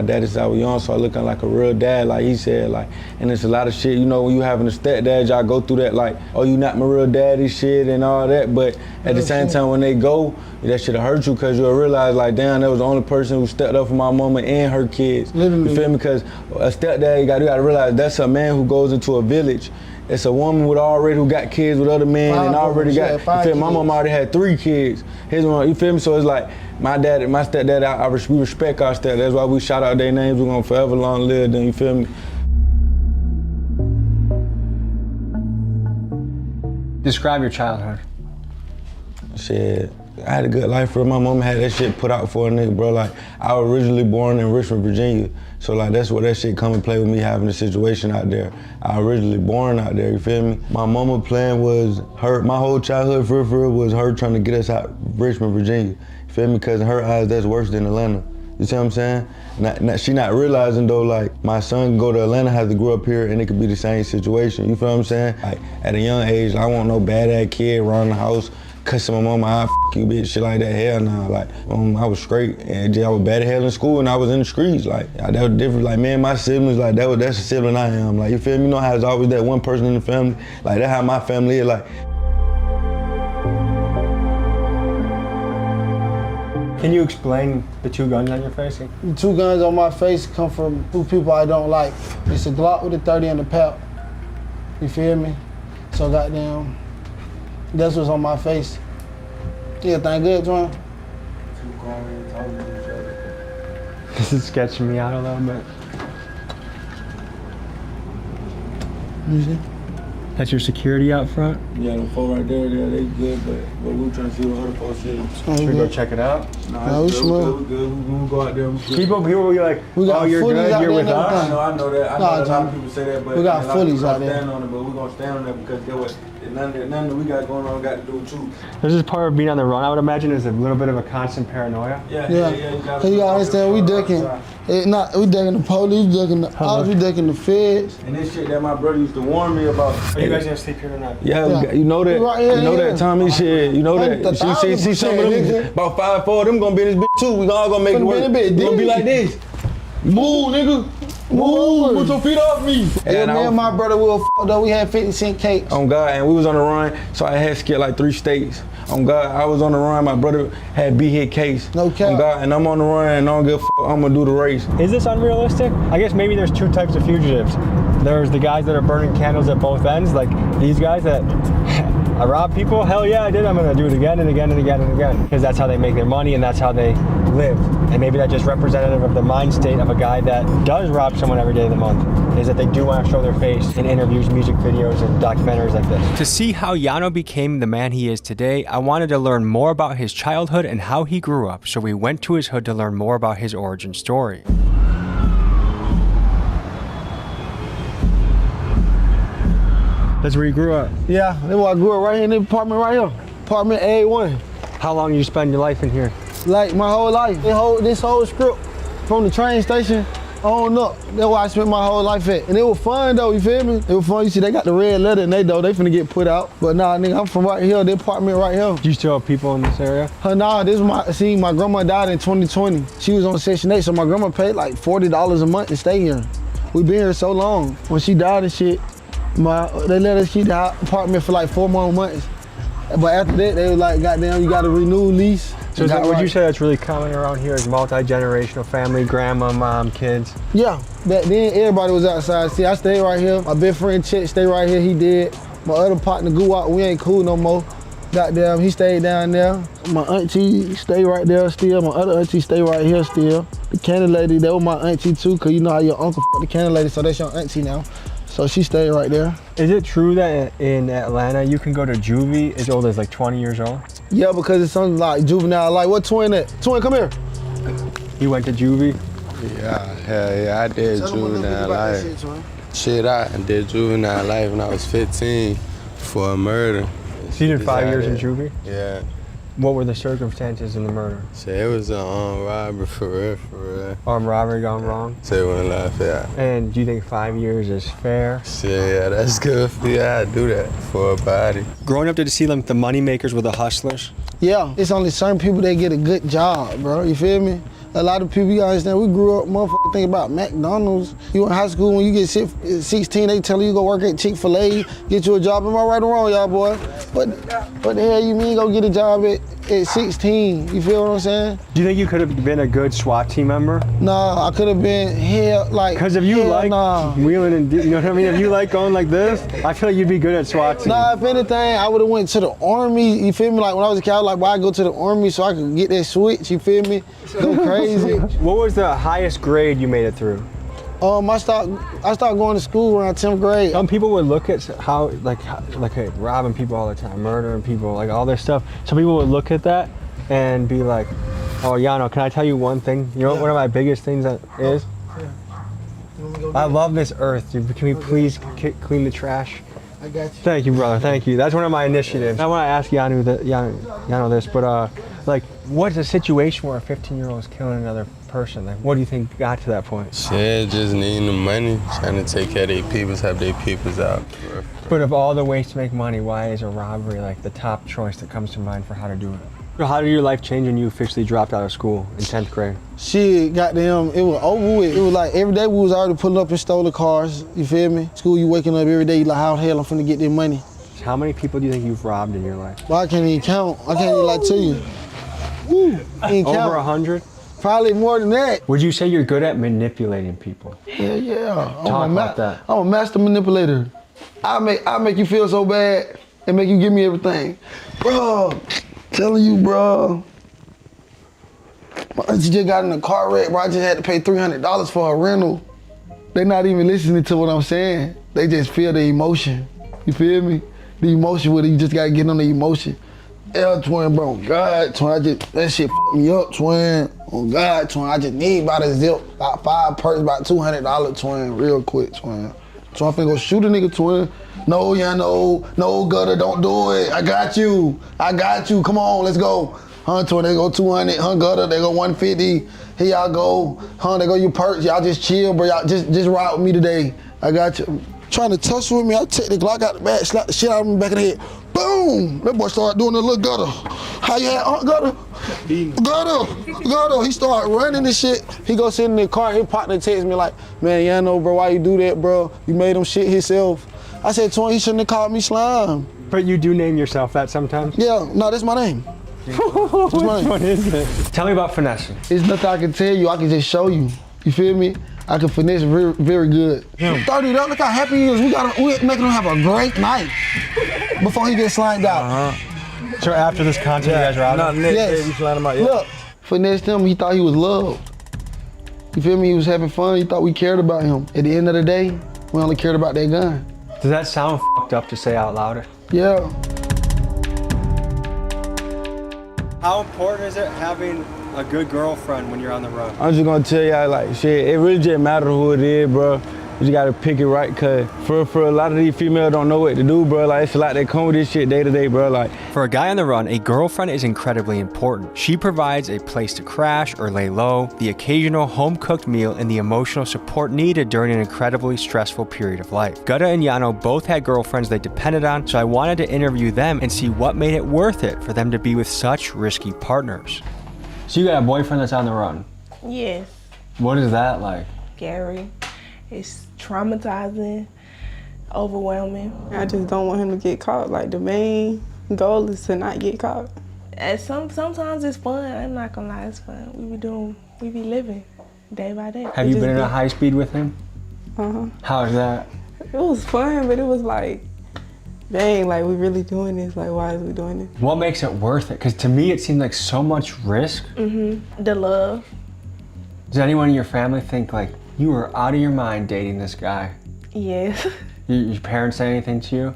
daddy since I was young, so I looking like a real dad, like he said, like, and it's a lot of shit, you know, when you having a stepdad, y'all go through that, like, oh, you not my real daddy shit and all that, but at the same time, when they go, that shit'll hurt you, because you'll realize, like, damn, that was the only person who stepped up for my mama and her kids. Literally. You feel me? Because a stepdad, you gotta realize, that's a man who goes into a village. It's a woman who got kids with other men and already got, you feel me? My mom already had 3 kids. His one, you feel me? So it's like, my dad and my stepdad, we respect our stepdad. That's why we shout out their names. We're gonna forever long live them, you feel me? Describe your childhood. Shit, I had a good life, bro. My mom had that shit put out for a nigga, bro. Like, I was originally born in Richmond, Virginia. So like, that's where that shit come and play with me having a situation out there. I originally born out there, you feel me? My mama plan was my whole childhood for real was her trying to get us out of Richmond, Virginia. You feel me? Because in her eyes, that's worse than Atlanta. You see what I'm saying? She not realizing though, like, my son can go to Atlanta, has to grow up here, and it could be the same situation. You feel what I'm saying? Like, at a young age, I want no bad-ass kid around the house, cussing my mama, I f you, bitch, shit like that. Hell nah, like, I was straight, and I was bad as hell in school, and I was in the streets. Like, that was different. Like, me and my siblings, like, that's the sibling I am. Like, you feel me? You know how there's always that one person in the family? Like, that's how my family is. Like. Can you explain the 2 guns on your face? The 2 guns on my face come from 2 people I don't like. It's a Glock with a 30 and a pep. You feel me? So goddamn, that's what's on my face. Everything good, John? This is sketching me out a little bit. You see? That's your security out front? Yeah, the 4 right there, they good, but we trying to see what other folks see. Should we go check it out? Nah, we good. We'll go out there. People will be like, oh, you're good, you're with us? I know that. I know that a lot of people say that, but we got fullies out there. Stand on it, but we're gonna stand on that because get what? Nothing that we got going on got to do with you. This is part of being on the run, I would imagine, is a little bit of a constant paranoia. Yeah. You gotta understand, we ducking. We ducking the police, ducking the ops, we ducking the feds. And this shit that my brother used to warn me about. Are you guys gonna sleep here tonight? Yeah, you know that. You know that Tommy shit. You know that. See some of them, about 5, 4 of them gonna be in this bitch too. We all gonna make it work. We gonna be like this. Move, nigga. Move, put your feet off me. And me and my brother Will f***ed up. We had 50-cent cakes. On God, and we was on the run, so I had skipped like 3 states. On God, I was on the run. My brother had B-hit case. No cap. On God, and I'm on the run, and I don't give a f***. I'm gonna do the race. Is this unrealistic? I guess maybe there's 2 types of fugitives. There's the guys that are burning candles at both ends, like these guys that I rob people. Hell yeah, I did. I'm gonna do it again and again and again and again, because that's how they make their money and that's how they live. And maybe that's just representative of the mind state of a guy that does rob someone every day of the month, is that they do want to show their face in interviews, music videos, and documentaries like this. To see how Yano became the man he is today, I wanted to learn more about his childhood and how he grew up, so we went to his hood to learn more about his origin story. That's where you grew up? Yeah, that's where I grew up, right here in the apartment right here. Apartment A1. How long you spend your life in here? Like my whole life. This whole script from the train station on up. That's where I spent my whole life at. And it was fun though, you feel me? It was fun. You see, they got the red letter and they finna get put out. But nah, nigga, I'm from right here, the apartment right here. Do you still have people in this area? Nah, this is my grandma died in 2020. She was on Section 8, so my grandma paid like $40 a month to stay here. We been here so long. When she died and shit, they let us keep the apartment for like 4 more months. But after that, they was like, goddamn, you got a renewed lease. So would you say that's really common around here, is multi-generational family, grandma, mom, kids? Yeah, back then everybody was outside. See, I stayed right here. My best friend Chet stayed right here, he did. My other partner Guwap, we ain't cool no more. Goddamn, he stayed down there. My auntie stay right there still. My other auntie stay right here still. The candy lady, that was my auntie too, cause you know how your uncle the candy lady, so that's your auntie now. So she stayed right there. Is it true that in Atlanta you can go to juvie as old as like 20 years old? Yeah, because it's something like juvenile. Like what twin at? Twin, come here. You went to juvie? Yeah, hell yeah, I did juvenile life. Shit, I did juvenile life when I was 15 for a murder. So you did 5 years in juvie? Yeah. What were the circumstances in the murder? So it was an armed robbery for real. Armed robbery gone wrong? Say one laugh, yeah. And do you think 5 years is fair? Shit, yeah, that's good for you. I'd do that for a body. Growing up, did you see them, the money makers were the hustlers? Yeah, it's only certain people that get a good job, bro. You feel me? A lot of people, you gotta understand, we grew up motherfucking thinking about McDonald's. You in high school, when you get 16, they tell you go work at Chick-fil-A, get you a job. Am I right or wrong, y'all boy? What the hell you mean go get a job at 16? You feel what I'm saying? Do you think you could have been a good SWAT team member? Nah, I could have been here, like, because if you like wheeling and, you know what I mean? If you like going like this, I feel like you'd be good at SWAT team. Nah, if anything, I would have went to the Army, you feel me? Like when I was a kid, I was like, why I go to the Army so I could get that switch, you feel me? Go crazy. What was the highest grade you made it through? I started going to school around 10th grade. Some people would look at how robbing people all the time, murdering people, like all this stuff. Some people would look at that and be like, oh, Yano, can I tell you one thing? You know what one of my biggest things that is? I love this earth. Can we please clean the trash? I got you. Thank you, brother. Thank you. That's one of my initiatives. I want to ask Yano this, but like, what's a situation where a 15-year-old is killing another person? Like, what do you think got to that point? Shit, just needing the money, trying to take care of their peoples, have their peoples out. But of all the ways to make money, why is a robbery like the top choice that comes to mind for how to do it? How did your life change when you officially dropped out of school in 10th grade? Shit, goddamn, it was over with. It was like every day we was already pulling up in stolen cars, you feel me? School, you waking up every day, you like, how the hell I'm finna get this money? How many people do you think you've robbed in your life? Well, I can't even count. I can't even lie to you. Woo, Over 100? Probably more than that. Would you say you're good at manipulating people? Hell yeah. Talk about that. I'm a master manipulator. I make you feel so bad and make you give me everything. Bro, telling you, bro. My auntie just got in a car wreck, bro. I just had to pay $300 for a rental. They not even listening to what I'm saying. They just feel the emotion. You feel me? The emotion with it, you just gotta get on the emotion. Yeah, twin, bro, God, twin, that shit f*** me up, twin. Oh God, twin, I just need about a zip, about 5 purse, about $200, twin, real quick, twin. So I'm finna go shoot a nigga, twin. No, yeah, no, gutter, don't do it. I got you, come on, let's go. Huh, twin, they go 200, huh, gutter, they go 150. Here y'all go, huh, they go you perks, y'all just chill, bro, y'all just ride with me today. I got you. Trying to tussle with me, I take the Glock out the back, slap the shit out of me back of the head. Boom! That boy started doing a little gutter. How you had gutter? Gutter. He started running and shit. He go sit in the car, his partner text me like, man, yeah, I know, bro, why you do that, bro? You made him shit himself. I said to him, he shouldn't have called me slime. But you do name yourself that sometimes? Yeah, no, that's my name. Which one is it? Tell me about finessing. It's nothing I can tell you, I can just show you. You feel me? I can finesse very, very good. 30, look how happy he is. We're making him have a great night before he gets slimed out. So after this content, you guys are out? Yes. Look, finessed him, he thought he was loved. You feel me? He was having fun, he thought we cared about him. At the end of the day, we only cared about that gun. Does that sound f***ed up to say out loud? Yeah. How important is it having a good girlfriend when you're on the road? I'm just gonna tell y'all, like, shit, it really just matter who it is, bro. You just gotta pick it right, cause for a lot of these females don't know what to do, bro. Like, it's a lot that come with this shit day to day, bro. Like, for a guy on the run, a girlfriend is incredibly important. She provides a place to crash or lay low, the occasional home-cooked meal, and the emotional support needed during an incredibly stressful period of life. Gutta and Yano both had girlfriends they depended on, so I wanted to interview them and see what made it worth it for them to be with such risky partners. So you got a boyfriend that's on the run? Yes. What is that like? Scary. It's traumatizing, overwhelming. I just don't want him to get caught. Like, the main goal is to not get caught. And sometimes it's fun. I'm not gonna lie, it's fun. We be living day by day. Have you been in a high speed with him? Uh-huh. How is that? It was fun, but it was like, dang, like we really doing this? Like, why is we doing this? What makes it worth it? Because to me, it seems like so much risk. The love. Does anyone in your family think like you were out of your mind dating this guy? Yes. Your parents say anything to you?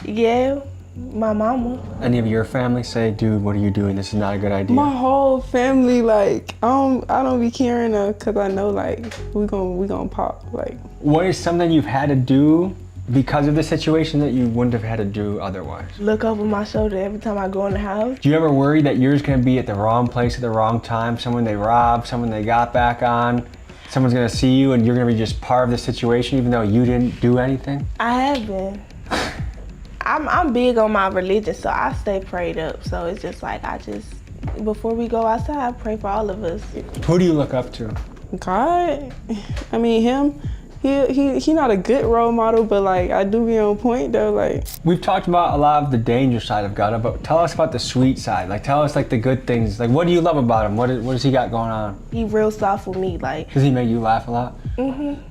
Yeah, my mama. Any of your family say, dude, what are you doing? This is not a good idea. My whole family, like, I don't be caring because I know like we gonna pop. Like, what is something you've had to do because of the situation that you wouldn't have had to do otherwise? Look over my shoulder every time I go in the house. Do you ever worry that you're just gonna be at the wrong place at the wrong time? Someone they robbed, someone they got back on, someone's gonna see you and you're gonna be just part of the situation even though you didn't do anything? I have been. I'm big on my religion, so I stay prayed up. So it's just like before we go outside, I pray for all of us. Who do you look up to? God. I mean, him. He not a good role model, but like I do be on point though. Like, we've talked about a lot of the danger side of God, but tell us about the sweet side. Like, tell us like the good things. Like, what do you love about him? What does he got going on? He real soft with me. Like, does he make you laugh a lot?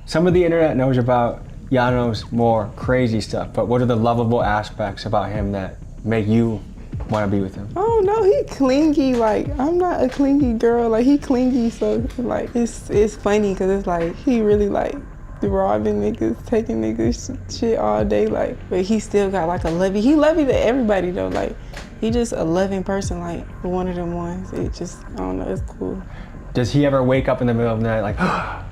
Some of the internet knows about Jaно's more crazy stuff, but what are the lovable aspects about him that make you want to be with him? Oh no, he clingy. Like, I'm not a clingy girl. Like, he clingy, so like it's funny because it's like he really like robbing niggas, taking niggas shit all day. Like, but he still got like a lovey. He lovey to everybody though. Like, he just a loving person. Like, one of them ones. It just, I don't know. It's cool. Does he ever wake up in the middle of the night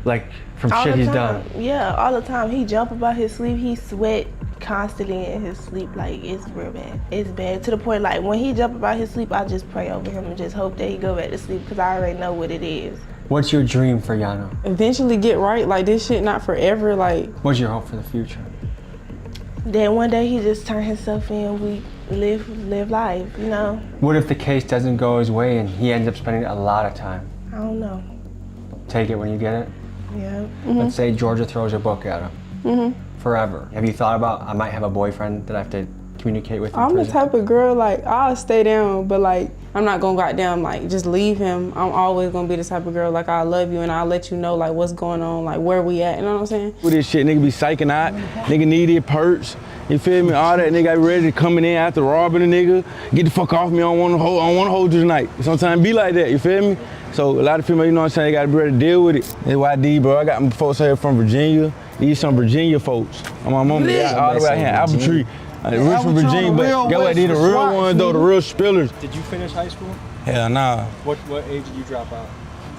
like from all shit the he's time. done? Yeah, all the time. He jump about his sleep. He sweat constantly in his sleep. Like, it's real bad. It's bad to the point like when he jump about his sleep, I just pray over him and just hope that he go back to sleep because I already know what it is. What's your dream for Jano? Eventually get right. Like, this shit not forever. Like, what's your hope for the future? That one day he just turn himself in. We live life, you know. What if the case doesn't go his way and he ends up spending a lot of time? I don't know. Take it when you get it? Yeah. Let's say Georgia throws a book at him. Forever. Have you thought about, I might have a boyfriend that I have to communicate with in I'm prison? the type of girl, like, I'll stay down, but like, I'm not gonna goddamn like just leave him. I'm always gonna be the type of girl like, I love you and I'll let you know like what's going on, like where we at, you know what I'm saying? With this shit, nigga be psyching out, nigga need their perks, you feel me? All that nigga be ready to coming in after robbing a nigga, get the fuck off me, I don't wanna hold you tonight. Sometimes be like that, you feel me? So a lot of females, you know what I'm saying, they gotta be ready to deal with it. That's why I did, bro. I got my folks here from Virginia. These some Virginia folks. On my mama, they all the way out here in Albuquerque. Richmond, Virginia, but get what, these the real ones though, the real spillers. Did you finish high school? Hell nah. What age did you drop out?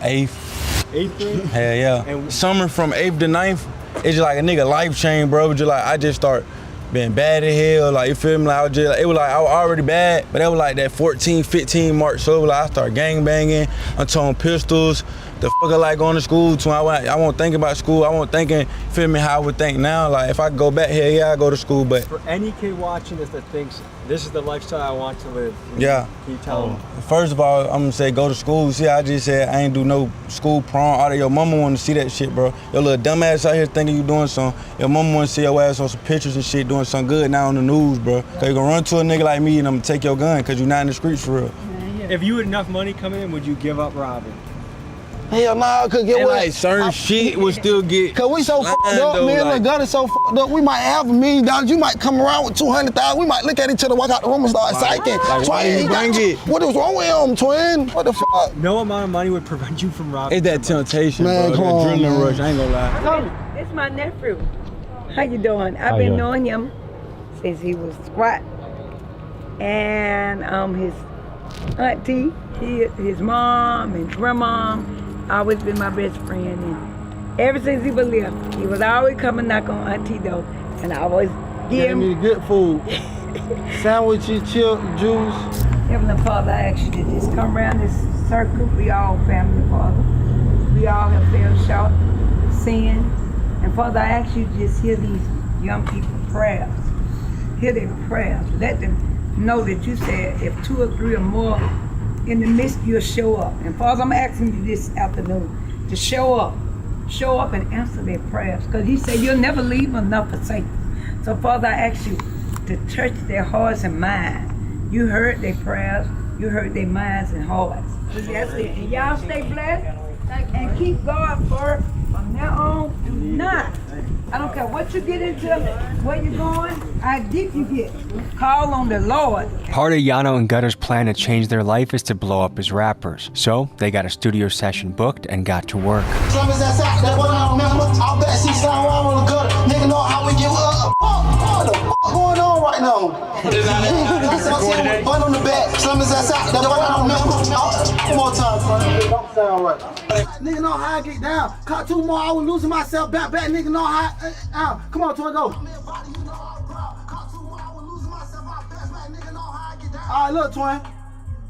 8th. 8th grade? Hell yeah. And summer from 8th to 9th, it's just like a nigga life change, bro. Just like I just start being bad as hell, like you feel me? Like I was just like, it was like I was already bad, but it was like that 14, 15 mark. So it was like I started gang banging, I'm towing pistols. The fuck I like going to school too. I won't think about school. I won't thinking, feel me, how I would think now. Like if I could go back here, yeah, I go to school, but for any kid watching this that thinks this is the lifestyle I want to live, yeah. Can you tell them? First of all, I'm gonna say go to school. See, I just said I ain't do no school prom. All of your mama wanna see that shit, bro. Your little dumb ass out here thinking you doing something. Your mama wanna see your ass on some pictures and shit doing something good now on the news, bro. Cause you gonna run to a nigga like me and I'm gonna take your gun cause you not in the streets for real. If you had enough money coming in, would you give up robbing? Hell nah, cause get what? Like certain shit would still get. Cause we so fucked up, man. Like, God is so fucked up. We might have $1 million. You might come around with 200,000. We might look at each other, walk out the room and start psyching. Like, why did you bring it? What is wrong with him, twin? What the fuck? No amount of money would prevent you from robbing. It's that temptation, man, bro. Come on, adrenaline man. rush. I ain't gonna lie. It's my nephew. How you doing? I've been knowing him since he was squat. And his auntie, his mom and grandmom, always been my best friend. And ever since he was little, he was always coming knock on auntie door. And I always give him me good food. Sandwiches, chip, juice. Heavenly Father, I ask you to just come around this circle. We all family, Father. We all have fell short, sin. And Father, I ask you to just hear these young people's prayers. Hear their prayers. Let them know that you said if 2 or 3 or more in the midst, you'll show up. And Father, I'm asking you this afternoon to show up and answer their prayers. Because you said you'll never leave them nor forsake them. So Father, I ask you to touch their hearts and minds. You heard their prayers, you heard their minds and hearts. That's it. And y'all stay blessed and keep God first. From now on, do not, I don't care what you get into, where you going, how deep you get. Call on the Lord. Part of Yano and Gutter's plan to change their life is to blow up as rappers. So they got a studio session booked and got to work. Slummers that's out, that what I remember. I'll bet she slime around on the gutter. Nigga know how we get up. What the fuck going on right now? That's fun on the back. Slummers that's out, that what I remember. One more time, son. Don't sound right. Nigga know how I get down. Caught 2 more, I was losing myself. Back, nigga know how. Come on, Twin, go. All right, look, Twin.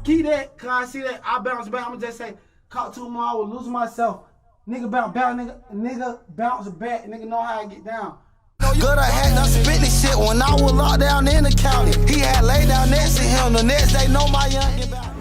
Keep that, cause I see that. I bounce back. I'ma just say, caught 2 more, I was losing myself. Nigga bounce back, nigga bounce back. Nigga know how I get down. Good, I had done spit this shit when I was locked down in the county. He had laid down next to him. The next day, know my young get back.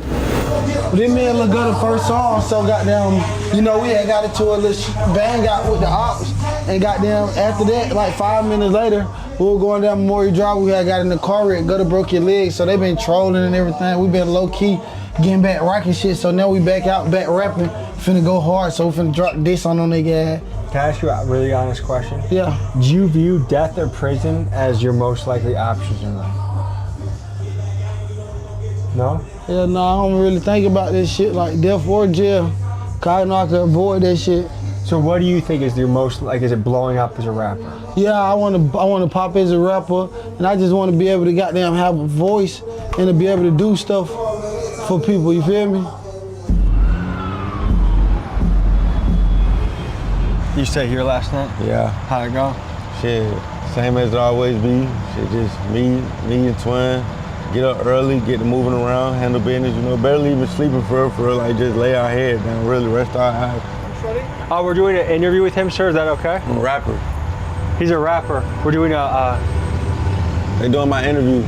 This man look good the first song, so goddamn, you know, we had got into a little bang out with the ops, and goddamn, after that, like 5 minutes later, we were going down Memorial Drive, we had got in the car wreck, Gutter broke your leg, so they been trolling and everything. We been low key, getting back rocking shit, so now we back out, back rapping, finna go hard, so we finna drop this on nigga ass. Can I ask you a really honest question? Yeah. Do you view death or prison as your most likely options in life? No? Yeah, no, I don't really think about this shit like death or jail. Cause I know I can avoid that shit. So what do you think is your most, like, is it blowing up as a rapper? Yeah, I wanna pop as a rapper, and I just wanna be able to goddamn have a voice and to be able to do stuff for people, you feel me? You stayed here last night? Yeah. How'd it go? Shit, same as it always be. Shit, just me and Twin. Get up early, get to moving around, handle business, you know, barely even sleeping for real, like just lay our head down, really rest our eyes. Oh, we're doing an interview with him, sir, is that okay? I'm a rapper. He's a rapper. We're doing They doing my interview.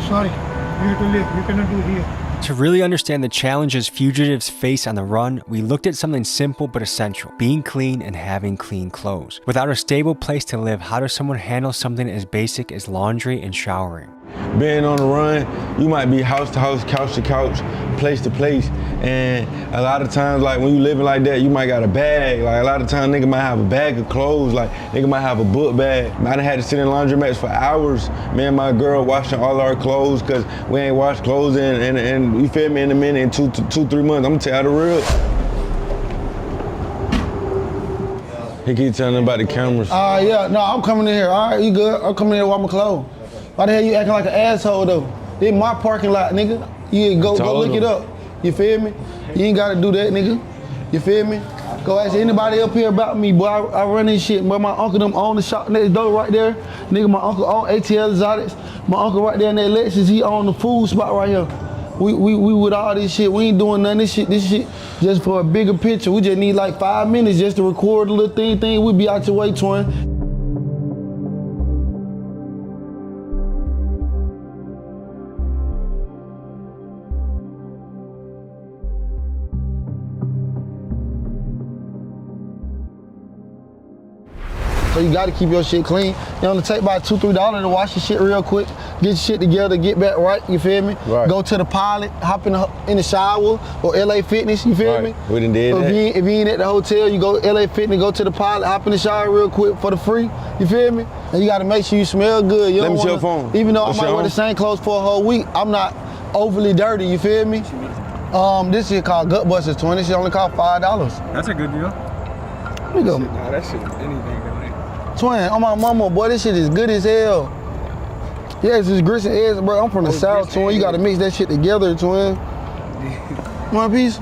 Sorry, you have to leave, you cannot do it here. To really understand the challenges fugitives face on the run, we looked at something simple but essential: being clean and having clean clothes. Without a stable place to live, how does someone handle something as basic as laundry and showering? Being on the run, you might be house to house, couch to couch, place to place, and a lot of times, like when you living like that, you might got a bag. Like a lot of times, nigga might have a bag of clothes. Like nigga might have a book bag. I done had to sit in laundromats for hours. Me and my girl washing all our clothes because we ain't washed clothes and you feel me, in a minute, in two, 3 months. I'm gonna tell you the real. He keep telling them about the cameras. Yeah, no, I'm coming in here. All right, you good? I'm coming in here to wash my clothes. Why the hell you acting like an asshole though? This my parking lot, nigga. You go look it up. You feel me? You ain't gotta do that, nigga. You feel me? Go ask anybody up here about me, boy. I run this shit. But my uncle them own the shop next door right there. Nigga, my uncle own ATL Exotics. My uncle right there in that Lexus, he own the food spot right here. We with all this shit. We ain't doing none of this shit. This shit just for a bigger picture. We just need like 5 minutes just to record a little thing. We be out your way, Twin. So you gotta keep your shit clean. It only take about $2, $3 to wash your shit real quick, get your shit together, get back right, you feel me? Right. Go to the Pilot, hop in the shower, or LA Fitness, you feel me? We done did that. If you ain't at the hotel, you go LA Fitness, go to the Pilot, hop in the shower real quick for the free, you feel me? And you gotta make sure you smell good. You Let don't me see wanna, your phone. even though What's I might your wear the phone? same clothes for a whole week, I'm not overly dirty, you feel me? This shit called Gut Busters, Twin. This shit only cost $5. That's a good deal. Let me go. Nah, that shit, anything. Twin, on my mama, boy, this shit is good as hell. Yeah, it's just grits and eggs, bro. I'm from the South, Twin. You gotta mix that shit together, Twin. Want a piece?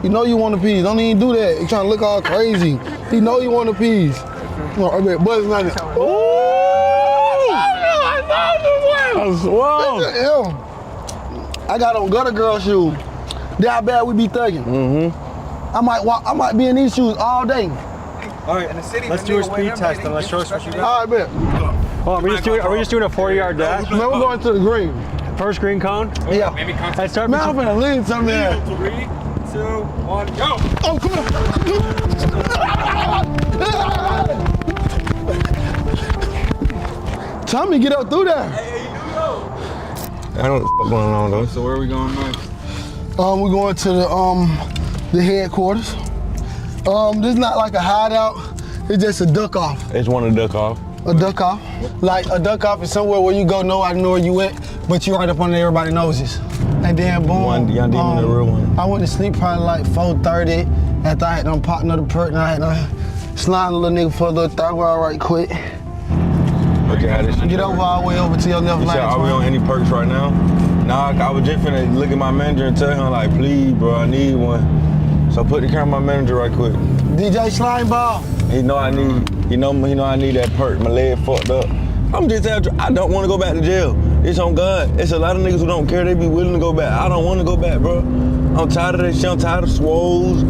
You know you want a piece. Don't even do that. You trying to look all crazy. You know you want a piece. I bet Bud's not it. I got on Gutter Girl shoes. That's how bad we be thugging. Mm-hmm. I might be in these shoes all day. All right, let's do a speed test and let's show us what you got. All right, bet. Oh, are we just doing a 40-yard dash? No, we're going to the green. First green cone? Yeah. Let's start. Man, I'm finna leave something there. 3, 2, 1, go! Oh, come on. Tell me to get up through there. I don't know what's going on though. So where are we going next? We're going to the headquarters. This is not like a hideout. It's just a duck off. It's one to duck off. A duck off? Like a duck off is somewhere where you go, nobody know where you at, but you right up under everybody's noses. And then boom. One young demon, the real one. I went to sleep probably like 4:30 after I had done popped another perk and I had done sliding a little nigga for a little third round right quick. Okay, this Get over all the way over to your left lane. lane. Are we on any perks right now? Nah, I was just finna look at my manager and tell him like, please, bro, I need one. So put the camera on my manager right quick. DJ Slime Ball. He know I need that perk. My leg fucked up. I'm just after, I don't want to go back to jail. It's on God. It's a lot of niggas who don't care. They be willing to go back. I don't want to go back, bro. I'm tired of that shit. I'm tired of swoles,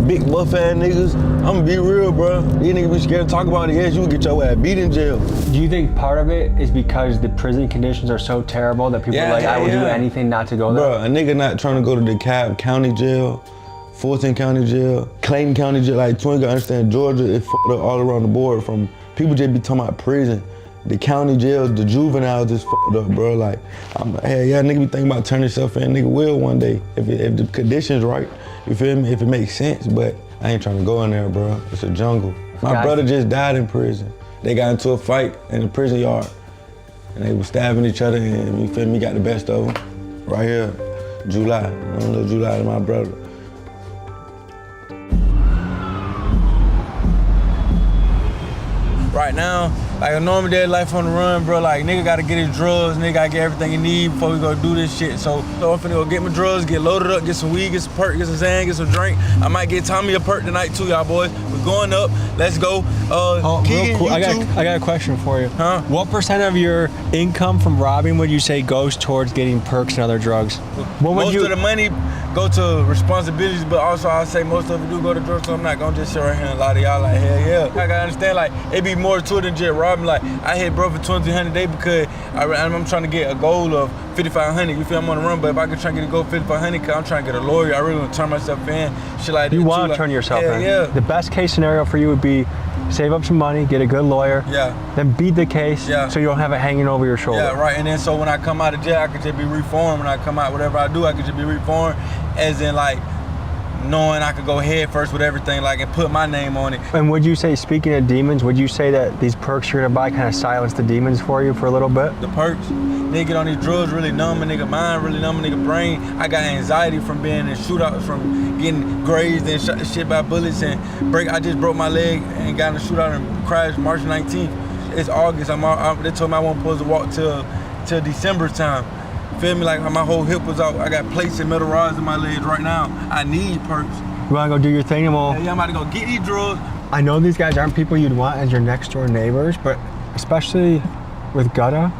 big buff ass niggas. I'm gonna be real, bro. These niggas be scared to talk about it. Yes, you will get your ass beat in jail. Do you think part of it is because the prison conditions are so terrible that people are like, I will do anything not to go there? Bro, a nigga not trying to go to DeKalb County Jail, Fulton County Jail, Clayton County Jail. Like, you gotta understand, Georgia is fucked up all around the board. From people just be talking about prison. The county jails, the juveniles is fucked up, bro. Like, hey, yeah, nigga be thinking about turning yourself in. Nigga will one day, if the conditions right, you feel me? If it makes sense, but I ain't trying to go in there, bro. It's a jungle. My brother just died in prison. They got into a fight in the prison yard, and they were stabbing each other, and you feel me, got the best of them. Right here, July, little July to my brother. Right now, like a normal day life on the run, bro, like nigga gotta get his drugs, nigga gotta get everything he need before we go do this shit. So I'm finna go get my drugs, get loaded up, get some weed, get some perk, get some Zan, get some drink. I might get Tommy a perk tonight too, y'all boys. We're going up, let's go. Keegan, I got a question for you. Huh? What % of your income from robbing would you say goes towards getting perks and other drugs? Most of the money go to responsibilities, but also I say most of it do go to drugs, so I'm not gonna just sit right here and lie to y'all like, hell yeah. I gotta understand, like, it be more to it than just robbing. Like, I hit bro for $2,300 a day because I'm trying to get a goal of $5,500. You feel I'm on the run, but if I could try to get a goal of $5,500, cause I'm trying to get a lawyer, I really want to turn myself in, shit like that. You want to turn yourself in. Yeah. The best case scenario for you would be save up some money, get a good lawyer, then beat the case so you don't have it hanging over your shoulder. Yeah, right, and then so when I come out of jail, I could just be reformed. When I come out, whatever I do, I could just be reformed, as in like, knowing I could go head first with everything, like, and put my name on it. And would you say, speaking of demons, would you say that these perks you're gonna buy kind of silence the demons for you for a little bit? The perks, nigga get on these drugs really numb a nigga mind, really numb a nigga brain. I got anxiety from being in shootouts, from getting grazed and shit by bullets and I just broke my leg and got in a shootout and crashed March 19th. It's August, they told me I wasn't supposed to walk till December time. Feel me, like my whole hip was out. I got plates and metal rods in my legs right now. I need perks. You wanna go do your thing and we'll... Yeah, I'm about to go get these drugs. I know these guys aren't people you'd want as your next door neighbors, but especially with Gutta,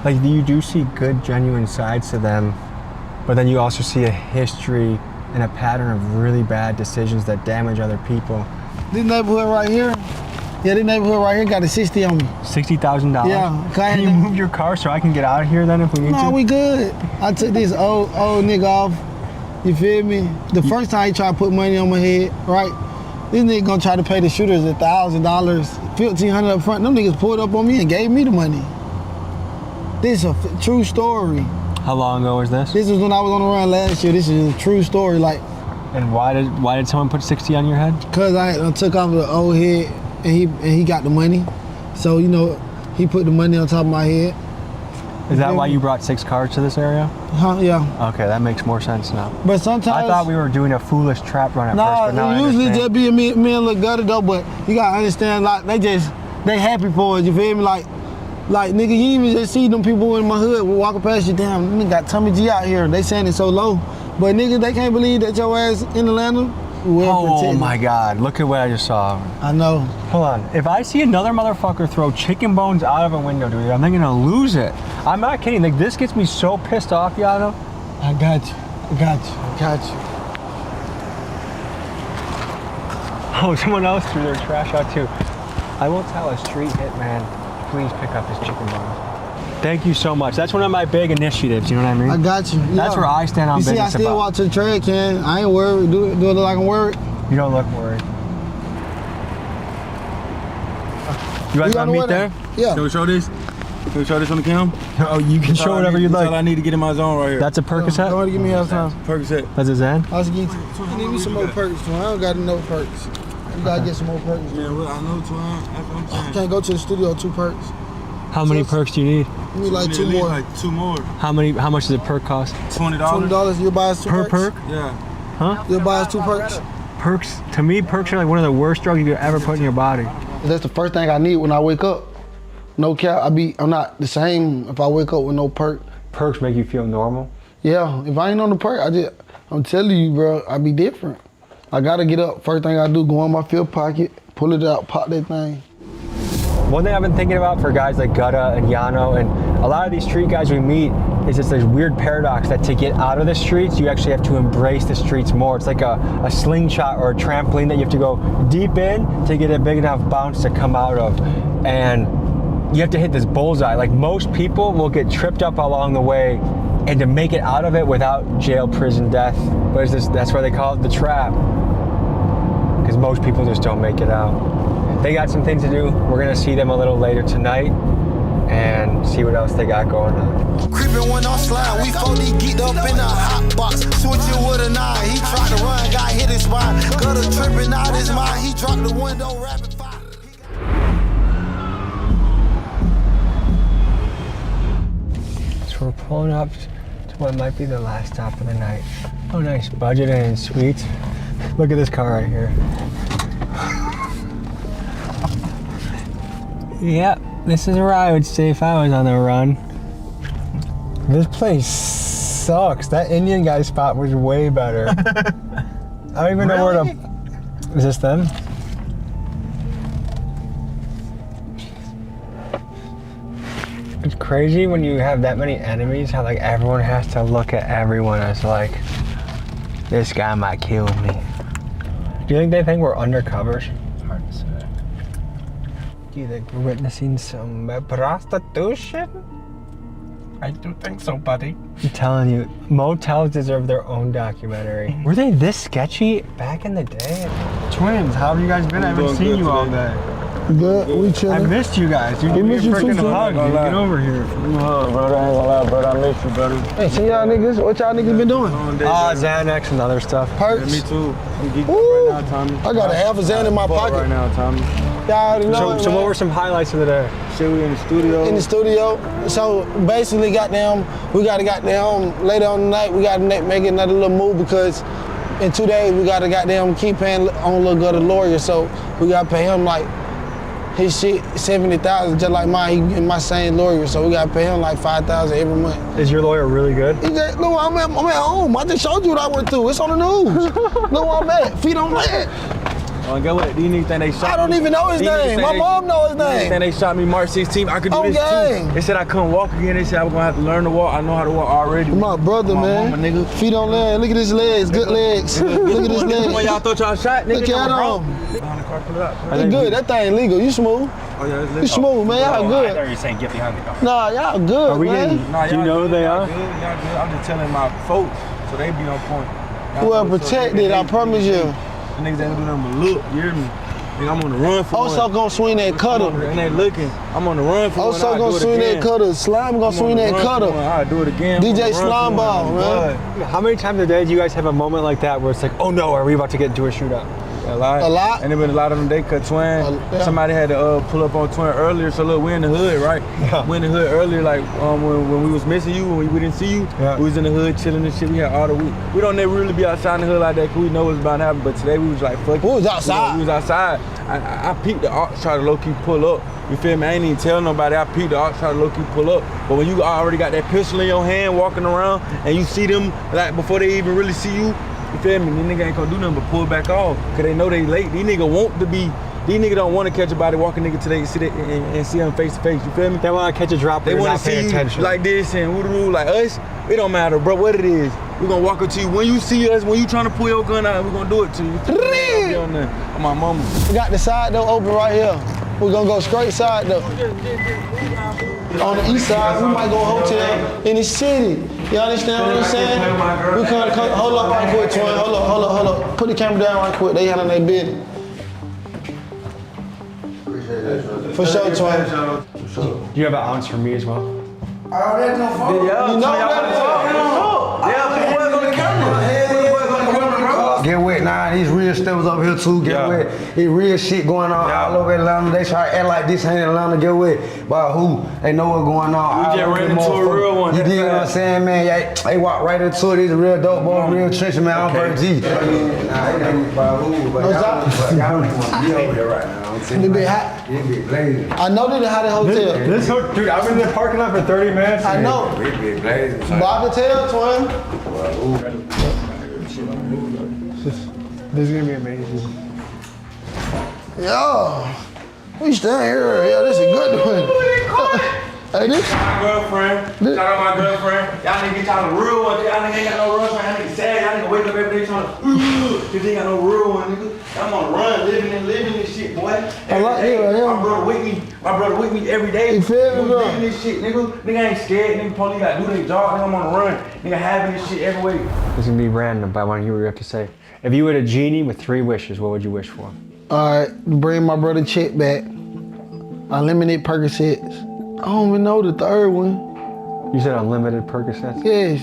like you do see good, genuine sides to them, but then you also see a history and a pattern of really bad decisions that damage other people. This neighborhood right here, this neighborhood right here got a 60 on me. $60,000? Yeah. Can you move your car so I can get out of here then if we need to? No, we good. I took this old nigga off. You feel me? The first time he tried to put money on my head, right? This nigga gonna try to pay the shooters $1,000, $1,500 up front. Them niggas pulled up on me and gave me the money. This is a true story. How long ago was this? This was when I was on the run last year. This is a true story. Like. And why did someone put 60 on your head? Cause I took off the old head and he got the money. So, you know, he put the money on top of my head. Is that why you brought 6 cars to this area? Yeah. Okay, that makes more sense now. But sometimes I thought we were doing a foolish trap run at first, but now I usually understand. just be me and look Gutta though, but you gotta understand, like, they happy for us, you feel me? Like nigga, you even just see them people in my hood walking past you, damn, nigga got Tommy G out here, they saying it so low. But nigga, they can't believe that your ass in Atlanta. Oh my God, look at what I just saw. I know. Hold on, if I see another motherfucker throw chicken bones out of a window, dude, I'm gonna lose it. I'm not kidding, like this gets me so pissed off, Yano. I got you. Oh, someone else threw their trash out too. I will tell a street hitman, please pick up his chicken bones. Thank you so much. That's one of my big initiatives, you know what I mean? I got you. That's where I stand on business. You see, I still walk to the trash can. I ain't worried. Do it look like I'm worried? You don't look worried. You guys want to meet there? Yeah. Can we show this? Can we show this on the cam? Oh, you can show whatever you'd like. That's all I need to get in my zone right here. That's a Percocet? Don't give me enough time. Percocet. That's a Zan? I was getting you. I need me some more perks. I don't got enough perks. You gotta get some more perks. Yeah, well, I know, Twin. That's what I'm saying. Can't go to the studio, 2 perks. How many perks do you need? You need like 2 more. Like 2 more. How much does a perk cost? $20. $20, you'll buy us 2 Per perks? perk? Yeah. Huh? You'll buy us 2 perks? Perks, to me, perks are like one of the worst drugs you could ever put in your body. That's the first thing I need when I wake up. No cap, I'm not the same if I wake up with no perk. Perks make you feel normal? Yeah, if I ain't on the perk, I'm telling you, bro, I be different. I gotta get up, first thing I do, go in my field pocket, pull it out, pop that thing. One thing I've been thinking about for guys like Gutta and Yano and a lot of these street guys we meet is this weird paradox that to get out of the streets, you actually have to embrace the streets more. It's like a slingshot or a trampoline that you have to go deep in to get a big enough bounce to come out of. And you have to hit this bullseye. Like most people will get tripped up along the way, and to make it out of it without jail, prison, death, that's why they call it the trap. Because most people just don't make it out. They got some things to do. We're gonna see them a little later tonight and see what else they got going on. Creeping when on slide, we 4D geeked up in a hot box. Switching with a 9, he tried to run, got hit his spine. Gutter tripping out his mind, he dropped the window, rapid fire. So we're pulling up to what might be the last stop of the night. Oh nice, Budget Inn and Suites. Look at this car right here. Yep, this is where I would stay if I was on the run. This place sucks. That Indian guy spot was way better. I don't even know where to... Is this them? It's crazy when you have that many enemies, how like everyone has to look at everyone as like, this guy might kill me. Do you think they think we're undercovers? Hard to say. Do you think we're witnessing some prostitution? I do think so, buddy. I'm telling you, motels deserve their own documentary. Were they this sketchy back in the day? Twins, how have you guys been? I haven't seen you all day. Good, we chilling. I missed you guys. You give me a freaking hug, dude. Get over here. Brother, I ain't gonna lie, brother. I miss you, brother. Hey, see y'all niggas? What y'all niggas been doing? Xanax and other stuff. Perks? Yeah, me too. I'm geeked up right now, Tommy. I got a half a Xan in my pocket. Right now, Tommy. Y'all already know So what were some highlights of the day? Shit, we in the studio. In the studio. So basically, we gotta later on tonight, we gotta make another little move because in 2 days we gotta keep paying on Lil Gutta lawyer. So we gotta pay him like his shit $70,000 just like mine. He in my same lawyer, so we gotta pay him like $5,000 every month. Is your lawyer really good? No, I'm at home. I just showed you what I went through. It's on the news. Look where I'm at. Feet on land. Get what? These niggas think they shot me? I don't even know his name. My mom knows his name. Think they shot me March 16th. I could do this too. They said I couldn't walk again. They said I was gonna have to learn to walk. I know how to walk already. My brother, man. Mama, nigga. Feet on land. Look at his legs. Good legs. Look at his legs. When y'all thought y'all shot, nigga. Look at him. He good. That thing legal. You smooth. Oh yeah, it's legal. You smooth, man. Y'all good. I thought you were saying get behind me though. Nah, y'all good, Are we man. do you know who they are? Y'all good. I'm just telling my folks so they be on point. Well protected, I promise you. The niggas ain't gonna do nothing but look. You hear me? Nigga, I'm on the run for Also gonna swing that cutter. And they looking. I'm on the run for Also gonna swing that cutter. Slime gonna swing that cutter. I'll do it again. DJ Slime Ball, man. How many times a day do you guys have a moment like that where it's like, oh no, are we about to get into a shootout? A lot. A lot. And there been a lot of them, they cut Twin. Yeah. Somebody had to pull up on Twin earlier, so look, we in the hood, right? Yeah. We in the hood earlier, like when we was missing you, when we didn't see you, we was in the hood chilling and shit. We had all the we don't never really be outside in the hood like that because we know what's about to happen, but today we was like, fuck it. We was outside. We was outside. I peeped the ox try to low-key pull up. You feel me? I ain't even tell nobody. I peeped the ox try to low-key pull up. But when you already got that pistol in your hand walking around and you see them like before they even really see you, you feel me? These niggas ain't gonna do nothing but pull back off. Cause they know they late. These niggas don't want to catch a body walking nigga till they see it and see them face to face. You feel me? They want to catch a drop. They want to see you attention. like this and woo-doo, like us. It don't matter, bro. What it is, we gonna walk up to you. When you see us, when you trying to pull your gun out, we gonna do it to you. Be on there. On my mama. We got the side door open right here. We're gonna go straight side though. On the east side, we might go hotel in the city. You understand what I'm saying? We come hold up right quick, Twin. Hold up. Put the camera down right quick. They handling their business. For sure, Twin. Do you have an ounce for me as well? Oh, there's no phone. You know that? Get what? Nah, these real steppers up here too. Get what? It's real shit going on all over Atlanta. They try to act like this ain't Atlanta. Get what? But who? They know what's going on. We just ran into a real one. You dig what I'm saying, man? Yeah, they walk right into it. These real dope boy, real trenching, man. I'm Bert G. Nah, it ain't about who, but y'all don't want to be over here right now. It be hot. It be blazing. I know they hot at hotel. Dude, I've been in the parking lot for 30 minutes. I know. It be blazing. But I can tell, twin. This is gonna be amazing. Yo, we stand here. Yeah, this is a good one. Hey, this. My girlfriend. Shout out my girlfriend. Y'all niggas get y'all the real one. Y'all niggas ain't got no real one. Y'all niggas sad. Y'all niggas wake up every day trying to, cause they ain't got no real one, nigga. I'm on the run, living this shit, boy. I like you, yeah. My brother with me every day. You feel me, bro? Living this shit, nigga. Nigga ain't scared. Nigga police gotta do their job. Nigga, I'm on the run. Nigga having this shit every way. This is gonna be random, but I want to hear what you have to say. If you had a genie with 3 wishes, what would you wish for? All right, bring my brother Chet back. Unlimited Percocets. I don't even know the third one. You said unlimited Percocets? Yes.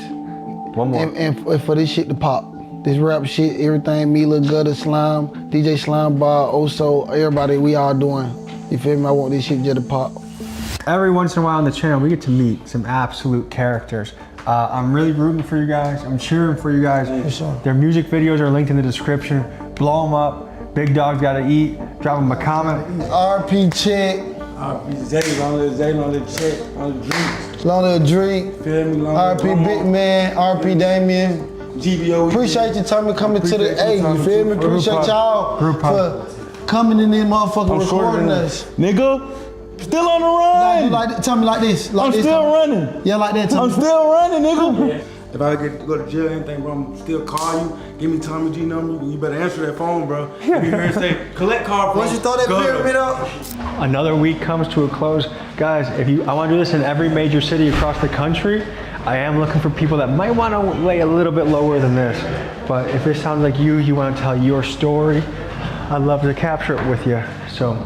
One more. And for this shit to pop. This rap shit, everything, Mila, Gutter, Slime, DJ Slime Bar, Oso, everybody, we all doing. You feel me? I want this shit just to pop. Every once in a while on the channel, we get to meet some absolute characters. I'm really rooting for you guys. I'm cheering for you guys. Their music videos are linked in the description. Blow them up. Big Dog's Gotta Eat. Drop them a comment. RP Chet. RP Zay, long live Zay, long live Chet, long live Drinks. Long live Drink. Feel me? Long live RP Big Man, RP Damien. GBO. Appreciate your time coming to the A, you feel me? Appreciate y'all for coming in this motherfucker recording us. Nigga, still on the run. Like, tell me like this. Like I'm this, still running. Yeah, like that. I'm still running, nigga. If I go to jail or anything, bro, I'm still call you. Give me Tommy G number. You better answer that phone, bro. You hear and say, collect car from. Once you throw that pyramid up. Another week comes to a close. Guys, I want to do this in every major city across the country. I am looking for people that might want to lay a little bit lower than this. But if it sounds like you want to tell your story, I'd love to capture it with you. So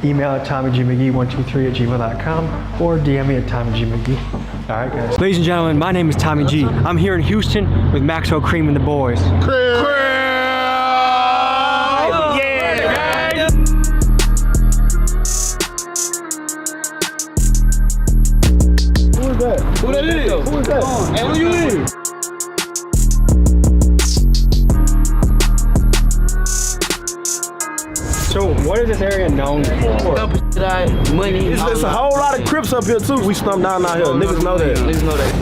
email at TommyGMcGee123@gmail.com or DM me at TommyGMcGee. All right, guys. Ladies and gentlemen, my name is Tommy G. I'm here in Houston with Maxo Cream and the boys. Who that is? Who is that? Hey, who you is? So what is this area known for? Money. It's a whole lot of Crips up here too. We stump down out here. Niggas know that. Niggas know that.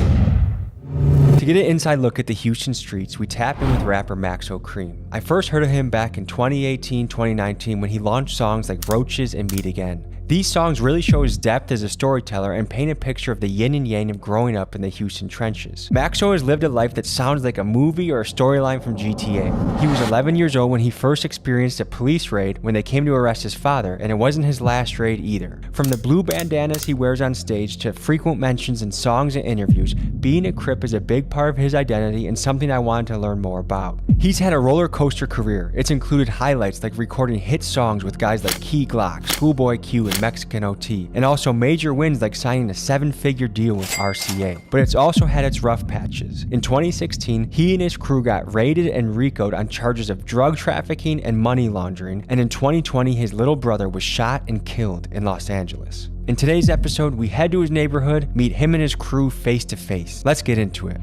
To get an inside look at the Houston streets, we tap in with rapper Maxo Cream. I first heard of him back in 2018-2019 when he launched songs like Roaches and Meet Again. These songs really show his depth as a storyteller and paint a picture of the yin and yang of growing up in the Houston trenches. Maxo has lived a life that sounds like a movie or a storyline from GTA. He was 11 years old when he first experienced a police raid when they came to arrest his father, and it wasn't his last raid either. From the blue bandanas he wears on stage to frequent mentions in songs and interviews, being a Crip is a big part of his identity and something I wanted to learn more about. He's had a roller coaster career. It's included highlights like recording hit songs with guys like Key Glock, Schoolboy Q, and Mexican OT, and also major wins like signing a 7-figure deal with RCA. But it's also had its rough patches. In 2016, he and his crew got raided and RICO'd on charges of drug trafficking and money laundering, and in 2020, his little brother was shot and killed in Los Angeles. In today's episode, we head to his neighborhood, meet him and his crew face to face. Let's get into it.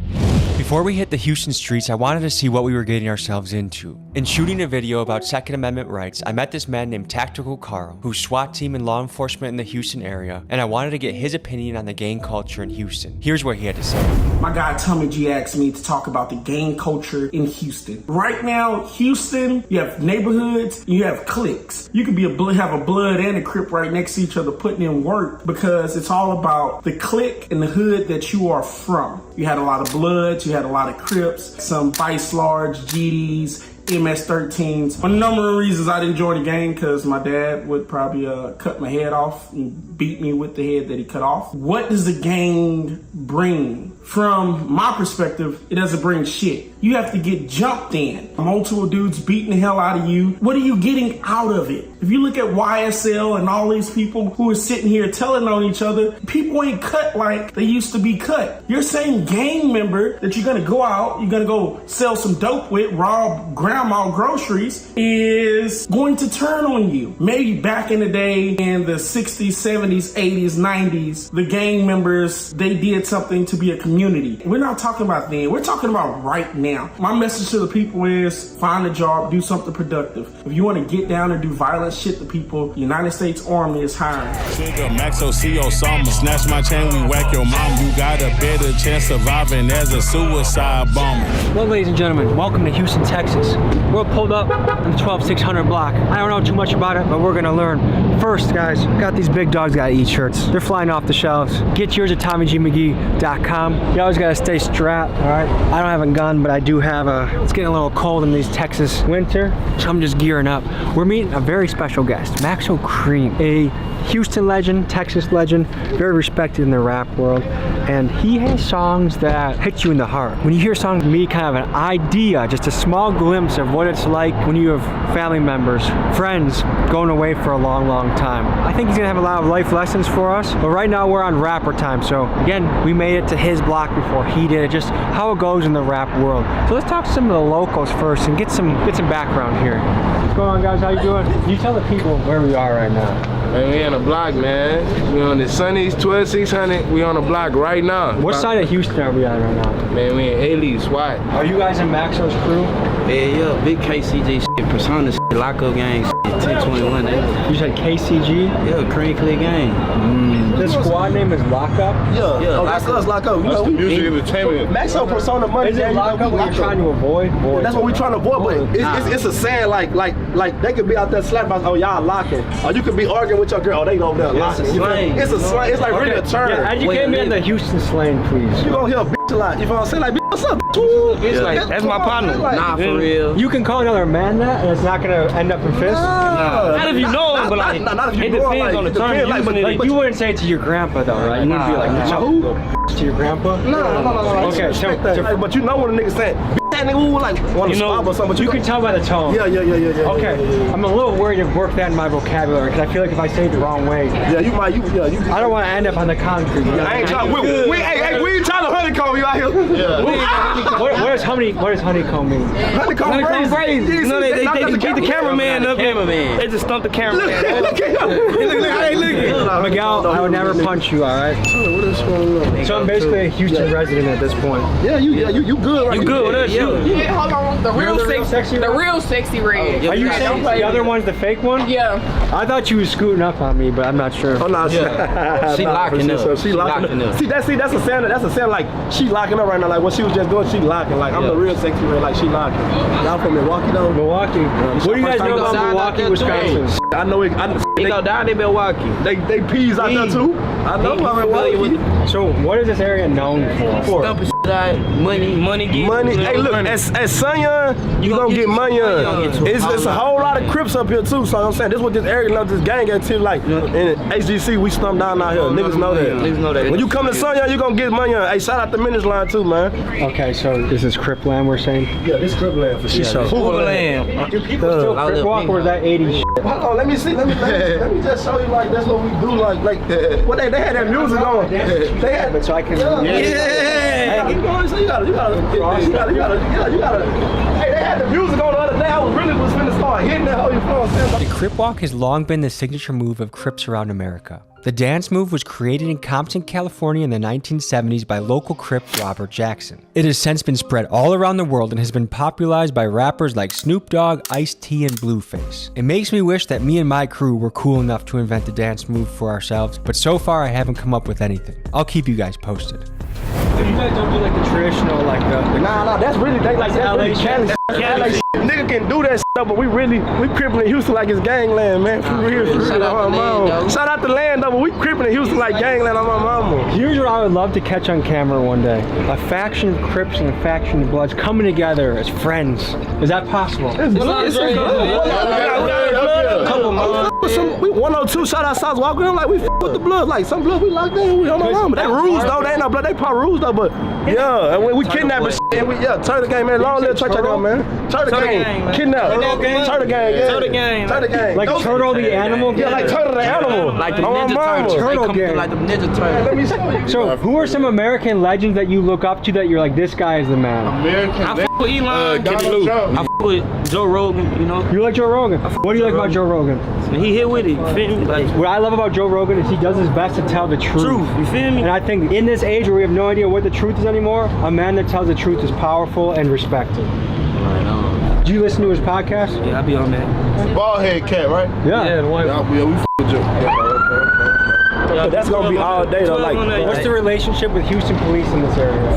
Before we hit the Houston streets, I wanted to see what we were getting ourselves into. In shooting a video about Second Amendment rights, I met this man named Tactical Carl, who's SWAT team and law enforcement in the Houston area, and I wanted to get his opinion on the gang culture in Houston. Here's what he had to say. My guy Tommy G asked me to talk about the gang culture in Houston. Right now, Houston, you have neighborhoods, you have cliques. You could have a blood and a Crip right next to each other putting in work because it's all about the clique and the hood that you are from. You had a lot of Bloods, you had a lot of Crips, some Vice Large, GDs, MS-13s. A number of reasons I didn't join the gang, because my dad would probably cut my head off and beat me with the head that he cut off. What does the gang bring? From my perspective, it doesn't bring shit. You have to get jumped in. Multiple dudes beating the hell out of you. What are you getting out of it? If you look at YSL and all these people who are sitting here telling on each other, people ain't cut like they used to be cut. Your same gang member that you're gonna go out, you're gonna go sell some dope with, rob grandma groceries, is going to turn on you. Maybe back in the day, in the 60s, 70s, 80s, 90s, the gang members, they did something to be a community. We're not talking about then, we're talking about right now. My message to the people is find a job, do something productive. If you want to get down and do violent shit to people, United States Army is hiring. Max OCO Summer, snatch my chain, we whack your mom. You got a better chance surviving as a suicide bomber. Well, ladies and gentlemen, welcome to Houston, Texas. We're pulled up on the 12600 block. I don't know too much about it, but we're gonna learn. First, guys, got these big dogs gotta eat shirts. They're flying off the shelves. Get yours at TommyGMcGee.com. You always gotta stay strapped, all right? I don't have a gun, but I do have it's getting a little cold in these Texas winter, so I'm just gearing up. We're meeting a very special guest, Maxo Kream, a Houston legend, Texas legend, very respected in the rap world, and he has songs that hit you in the heart. When you hear songs, me kind of an idea, just a small glimpse of what it's like when you have family members, friends going away for a long, long time. I think he's gonna have a lot of life lessons for us, but right now we're on rapper time, so again, we made it to his block before he did it, just how it goes in the rap world. So let's talk to some of the locals first and get some background here. What's going on, guys? How you doing? You tell the people where we are right now. Man, we on the block, man. We on the Sunny's 12600. We on the block right now. What side of Houston are we on right now? Man, we in A-Leaf, SWAT. Are you guys in Maxo's crew? Yeah, big KCG shit, Persona shit, Lockup gang shit, 1021. You said KCG? Yeah, Cream Click gang. The squad name is Lockup? Yeah, oh, that's us, Lockup. That's the music entertainment. Maxo Persona Money. Is it Lockup what you're trying to avoid? That's what we're trying to avoid, but it's a saying like they could be out there slapping, oh y'all locking, or you could be arguing with your girl, oh they over there locking. It's a slang. It's like really a term. Yeah, educate me on the Houston slang, please. You gonna hear a bitch a lot. You know what I'm saying? Like, what's up? It's like that's my partner. Nah, for real. You can call another man that, and it's not gonna end up in fists. Not if you know him, but like not if you it know him. depends on the term. Like, you wouldn't say it to your grandpa though, right? You wouldn't be like, who? To your grandpa? No. Okay, so but you know when a nigga saying, that nigga who like want to swab or something. But you can tell by the tone. Yeah. Okay, I'm a little worried to work that in my vocabulary because I feel like if I say it the wrong way, you might. I don't want to end up on the concrete. I ain't trying. We ain't trying to honeycomb you out here. Yeah. What does honeycomb mean? Honeycomb phrase. You know they keep the cameraman up. They just stump the cameraman. Look how they looking. Miguel, I would never punch you. All right. What is going on? So I'm basically a Houston resident at this point. Yeah, you good right? You good with us? Yeah, hold on. The real sexy red. Are you saying the other one's the fake one? Yeah. I thought you was scooting up on me, but I'm not sure. I'm not sure. She locking up. She locking up. See, that's a sound. That's a sound like she locking up right now. Like what she was just doing, she locking. Like I'm the real sexy red. Like she locking. Y'all from Milwaukee though? Milwaukee. What do you guys know about Milwaukee, Wisconsin? I know it. They go down in Milwaukee. They peas out there too. I know I'm Milwaukee. So what is this area known for? Stumping shit out, money. Hey, look, at Sunyon, you gonna get money. It's a whole lot of Crips up here too. So I'm saying this is what this area knows. This gang activity like in HGC, we stump down out here. Niggas know that. When you come to Sunyon, you gonna get money. Hey, shout out the Minutes Line too, man. Okay, so this is Crip land we're saying? Yeah, this Crip land for sure. Hoover land. Do people still Crip walk or is that 80s shit? Hold on, let me see. Let me just show you like that's what we do. Like what they had that music on. They had but so I can yeah. Keep going. So you gotta. Hey, they had the music on the other day. I was finna start hitting that whole phone. The Crip Walk has long been the signature move of Crips around America. The dance move was created in Compton, California in the 1970s by local Crip Robert Jackson. It has since been spread all around the world and has been popularized by rappers like Snoop Dogg, Ice-T, and Blueface. It makes me wish that me and my crew were cool enough to invent the dance move for ourselves, but so far I haven't come up with anything. I'll keep you guys posted. So you guys don't do like the traditional, like the Nah, that's really that's really Cali. Nigga can do that stuff, but we crippin' in Houston like it's gangland, man. For real. Shout out to land though, but we crippin' in Houston like gangland on my mama. Here's what I I would love to catch on camera one day. A faction of Crips and a faction of Bloods coming together as friends. Is that possible? We 102 shout out South walking in like we with the blood. Like some blood we locked in, we don't know. But they rules though, they ain't no blood, they probably rules though. But yeah, and we kidnap and shit. And we turn the game, man. Long live Church Gang, man. Turn the game. Kidnap. Turn the game, yeah. Turn the game. Like Turtle the animal? Yeah, like Turtle the animal. Like the Ninja Turtles. Turtle gang. Like the Ninja Turtles. Let me show you. So who are some American legends that you look up to that you're like, this guy is the man? I fuck with Elon. I fuck with Joe Rogan, you know. You like Joe Rogan? What do you like about Joe Rogan? He hit with it, you feel me? Like, what I love about Joe Rogan is he does his best to tell the truth. You feel me? And I think in this age where we have no idea what the truth is anymore, a man that tells the truth is powerful and respected. Right on. Do you listen to his podcast? Yeah, I be on that. Bald head cat, right? Yeah. Yeah, the one. Yeah, we f with Joe. That's gonna be all day though. Like, what's the relationship with Houston police in this area?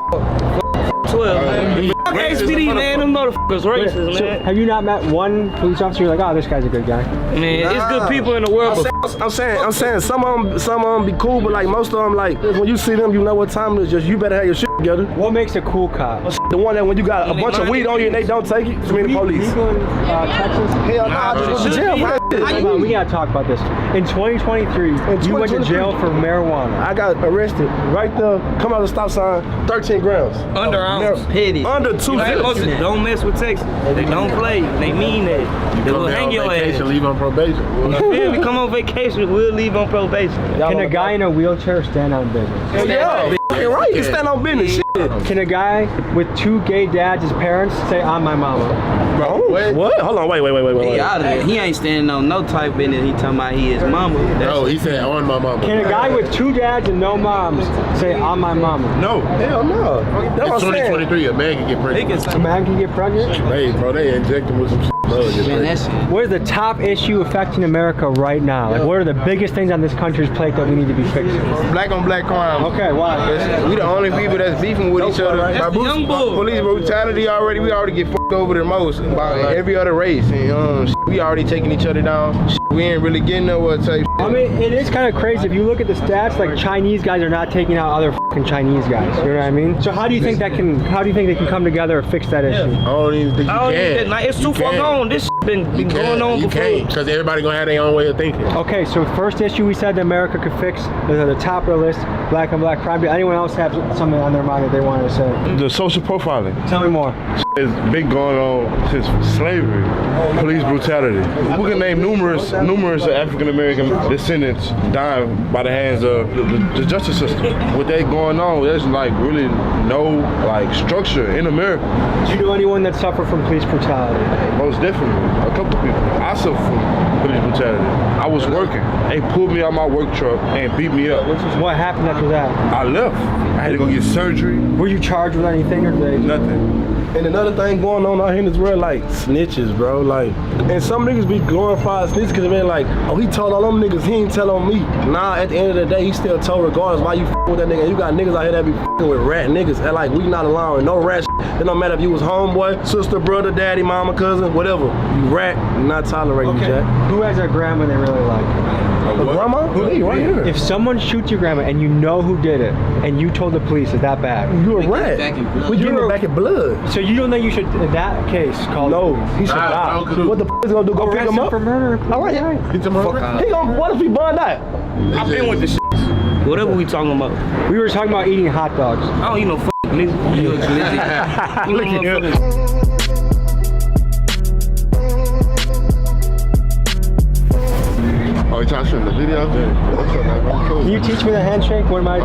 12. Fuck HPD, man. Them motherfuckers racist, man. Have you not met one police officer you're like, oh, this guy's a good guy? Man, it's good people in the world. I'm saying some of them be cool, but like most of them, like when you see them, you know what time it is. Just you better have your shit together. What makes a cool cop? The one that when you got a bunch of weed on you and they don't take it, the police. Legal in Texas? Hell nah, I just went to jail for that shit. We gotta talk about this. In 2023, you went to jail for marijuana. I got arrested right there. Come out of the stop sign, 13 grams. Under ounce, petty. Under 2 Listen, don't mess with Texas. They don't play. They mean that. They will hang your ass. Leave on probation. We come on vacation, we'll leave on probation. Can a guy in a wheelchair stand on business? Yeah, you're right. You stand on business. Shit. Can a guy with 2 gay dads as parents say, I'm my mama? Bro, what? Hold on, wait. He out of there. He ain't standing on no type business. He talking about he is mama. No, he said on my mama. Can a guy with 2 dads and no moms say, I'm my mama? No. Hell no. It's 2023. A man can get pregnant. A man can get pregnant? Hey, bro, they inject him with some shit. What is the top issue affecting America right now? Like, what are the biggest things on this country's plate that we need to be fixing? Black on black crime. Okay, why? We the only people that's beefing with each other. By police brutality we already get fucked over the most by every other race. And, we already taking each other down. We ain't really getting nowhere type. I mean, it is kind of crazy. If you look at the stats, like Chinese guys are not taking out other fucking Chinese guys. You know what I mean? So how do you think they can come together and fix that issue? I don't even think you can. Like, it's too far gone. This been going on before. You can't, because everybody gonna have their own way of thinking. Okay, so first issue we said that America could fix is at the top of the list, black on black crime. Did anyone else have something on their mind that they wanted to say? The social profiling. Tell me more. It's been going on since slavery, police brutality. We can name numerous African American descendants dying by the hands of the justice system. With that going on, there's like really no like structure in America. Do you know anyone that suffered from police brutality? Most definitely, a couple people. I suffered from police brutality. I was working. They pulled me out my work truck and beat me up. What happened after that? I left. I had to go get surgery. Were you charged with anything or nothing? And another thing going on out here in this world, like snitches, bro. Like, and some niggas be glorifying snitches because they're like, oh, he told all them niggas, he ain't tell on me. Nah, at the end of the day, he still told regardless why you with that nigga. You got niggas out here that be with rat niggas. And like, we not allowing no rat shit. It don't matter if you was homeboy, sister, brother, daddy, mama, cousin, whatever. You rat, you not tolerating you, Jack. Who has a grandma they really like? A grandma? Who me, right here. If someone shoots your grandma and you know who did it, and you told the police, is that bad? You a rat. We getting it back in blood. So you don't think you should, in that case, call No, he should die. What the is gonna do? Go pick him up? For murder. All right. He gonna, what if he burned out? I've been with the shit. Whatever we talking about. We were talking about eating hot dogs. I don't eat no nigga. You a glizzy. Look at you. Oh, you trying to shoot the video? Can you teach me the handshake? What do I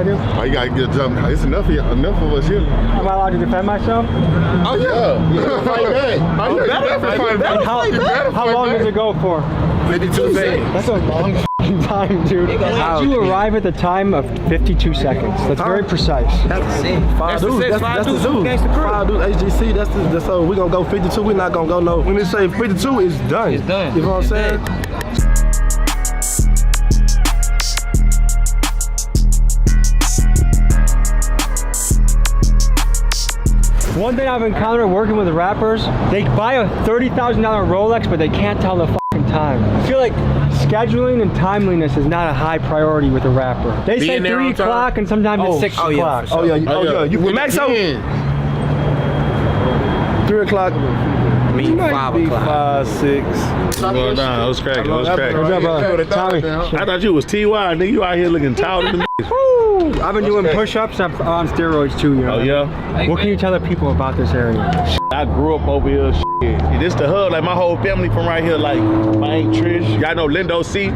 do? Oh, you gotta get jump. It's enough of us here. Am I allowed to defend myself? Oh yeah. Fight back. How long does it go for? 52 seconds. That's a long time, dude. How did you arrive at the time of 52 seconds? That's very precise. That's the dude. That's the dude. 5 dudes, HGC, that's so we gonna go 52, we not gonna go no. When they say 52, it's done. It's done. You know what I'm saying? One thing I've encountered working with rappers, they buy a $30,000 Rolex, but they can't tell the fucking time. I feel like scheduling and timeliness is not a high priority with a rapper. They say 3 o'clock and sometimes it's 6 o'clock. Oh yeah. You with Maxo? 3 o'clock. Me, 5 o'clock. 5, 6. Going down. That was cracking. That was cracking. What's up, brother? Tommy. I thought you was TY, nigga. You out here looking taller than Woo! I've been doing push-ups on steroids too, you know. Oh, yeah? What can you tell the people about this area? I grew up over here, shit. This the hub, like my whole family from right here, like my Aunt Trish. Y'all know Lindo C?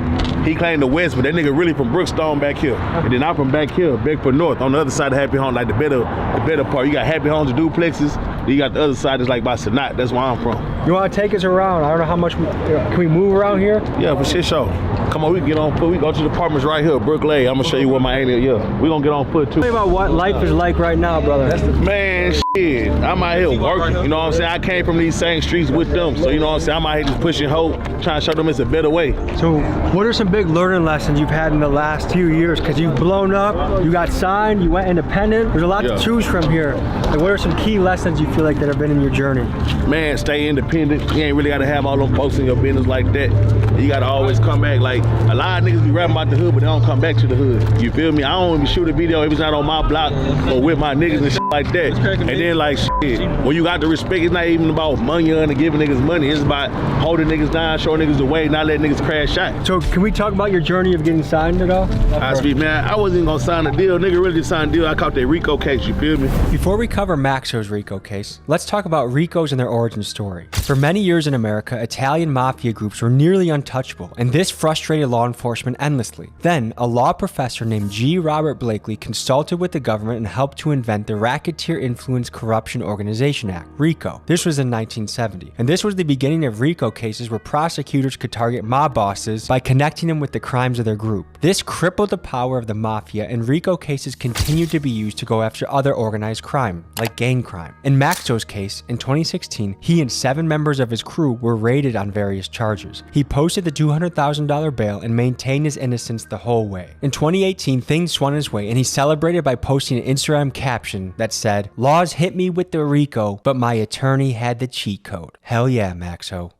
He claimed the West, but that nigga really from Brookstone back here. And then I'm from back here, Bedford North, on the other side of Happy Home, like the better part. You got Happy Homes and duplexes. Then you got the other side that's like by Sanat. That's where I'm from. You want to take us around? I don't know how much can we move around here? Yeah, for shit show. Come on, we can get on foot. We go to the apartments right here, Brook Lane. I'm gonna show you what my area. Yeah, we gonna get on foot too. Tell me about what life is like right now, brother. Man, shit. I'm out here working. You know what I'm saying? I came from these same streets with them, so you know what I'm saying? I'm out here just pushing hope, trying to show them it's a better way. So, what are some big learning lessons you've had in the last few years? Because you've blown up, you got signed, you went independent. There's a lot to choose from here. Like, what are some key lessons you feel like that have been in your journey? Man, stay independent. You ain't really gotta have all them folks in your business like that. You gotta always come back. Like, a lot of niggas be rapping about the hood, but they don't come back to the hood. You feel me? I don't even shoot a video if it's not on my block or with my niggas and shit like that. And then like shit, when you got the respect, it's not even about money and giving niggas money. It's about holding niggas down, showing niggas the way, not letting niggas crash out. So can we talk about your journey of getting signed at all? I speak, man, I wasn't even gonna sign a deal. Nigga really just signed a deal. I caught that RICO case, you feel me? Before we cover Maxo's RICO case, let's talk about RICOs and their origin story. For many years in America, Italian mafia groups were nearly untouchable, and this frustrated law enforcement endlessly. Then, a law professor named G. Robert Blakely consulted with the government and helped to invent the Racketeer Influence Corruption Organization Act, RICO. This was in 1970, and this was the beginning of RICO cases where prosecutors could target mob bosses by connecting them with the crimes of their group. This crippled the power of the mafia, and RICO cases continued to be used to go after other organized crime, like gang crime. In Maxo's case, in 2016, he and 7 members of his crew were raided on various charges. He posted the $200,000 bail and maintained his innocence the whole way. In 2018, things swung his way, and he celebrated by posting an Instagram caption that said, "Laws hit me with the RICO, but my attorney had the cheat code." Hell yeah, Maxo.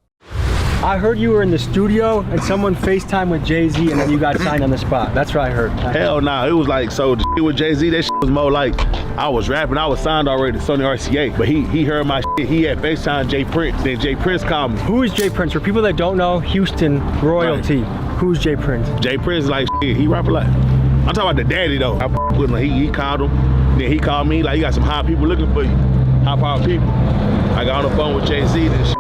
I heard you were in the studio and someone FaceTime with Jay-Z and then you got signed on the spot. That's what I heard. Hell nah, it was like, so with Jay-Z, that shit was more like, I was rapping, I was signed already to Sony RCA, but he heard my shit, he had FaceTime Jay Prince, then Jay Prince called me. Who is Jay Prince? For people that don't know, Houston royalty. Right. Who's Jay Prince? Jay Prince, like shit, he rap a lot. I'm talking about the daddy though. I with him, he called him, then he called me, like, you got some hot people looking for you, high power people. I got on the phone with Jay-Z and shit.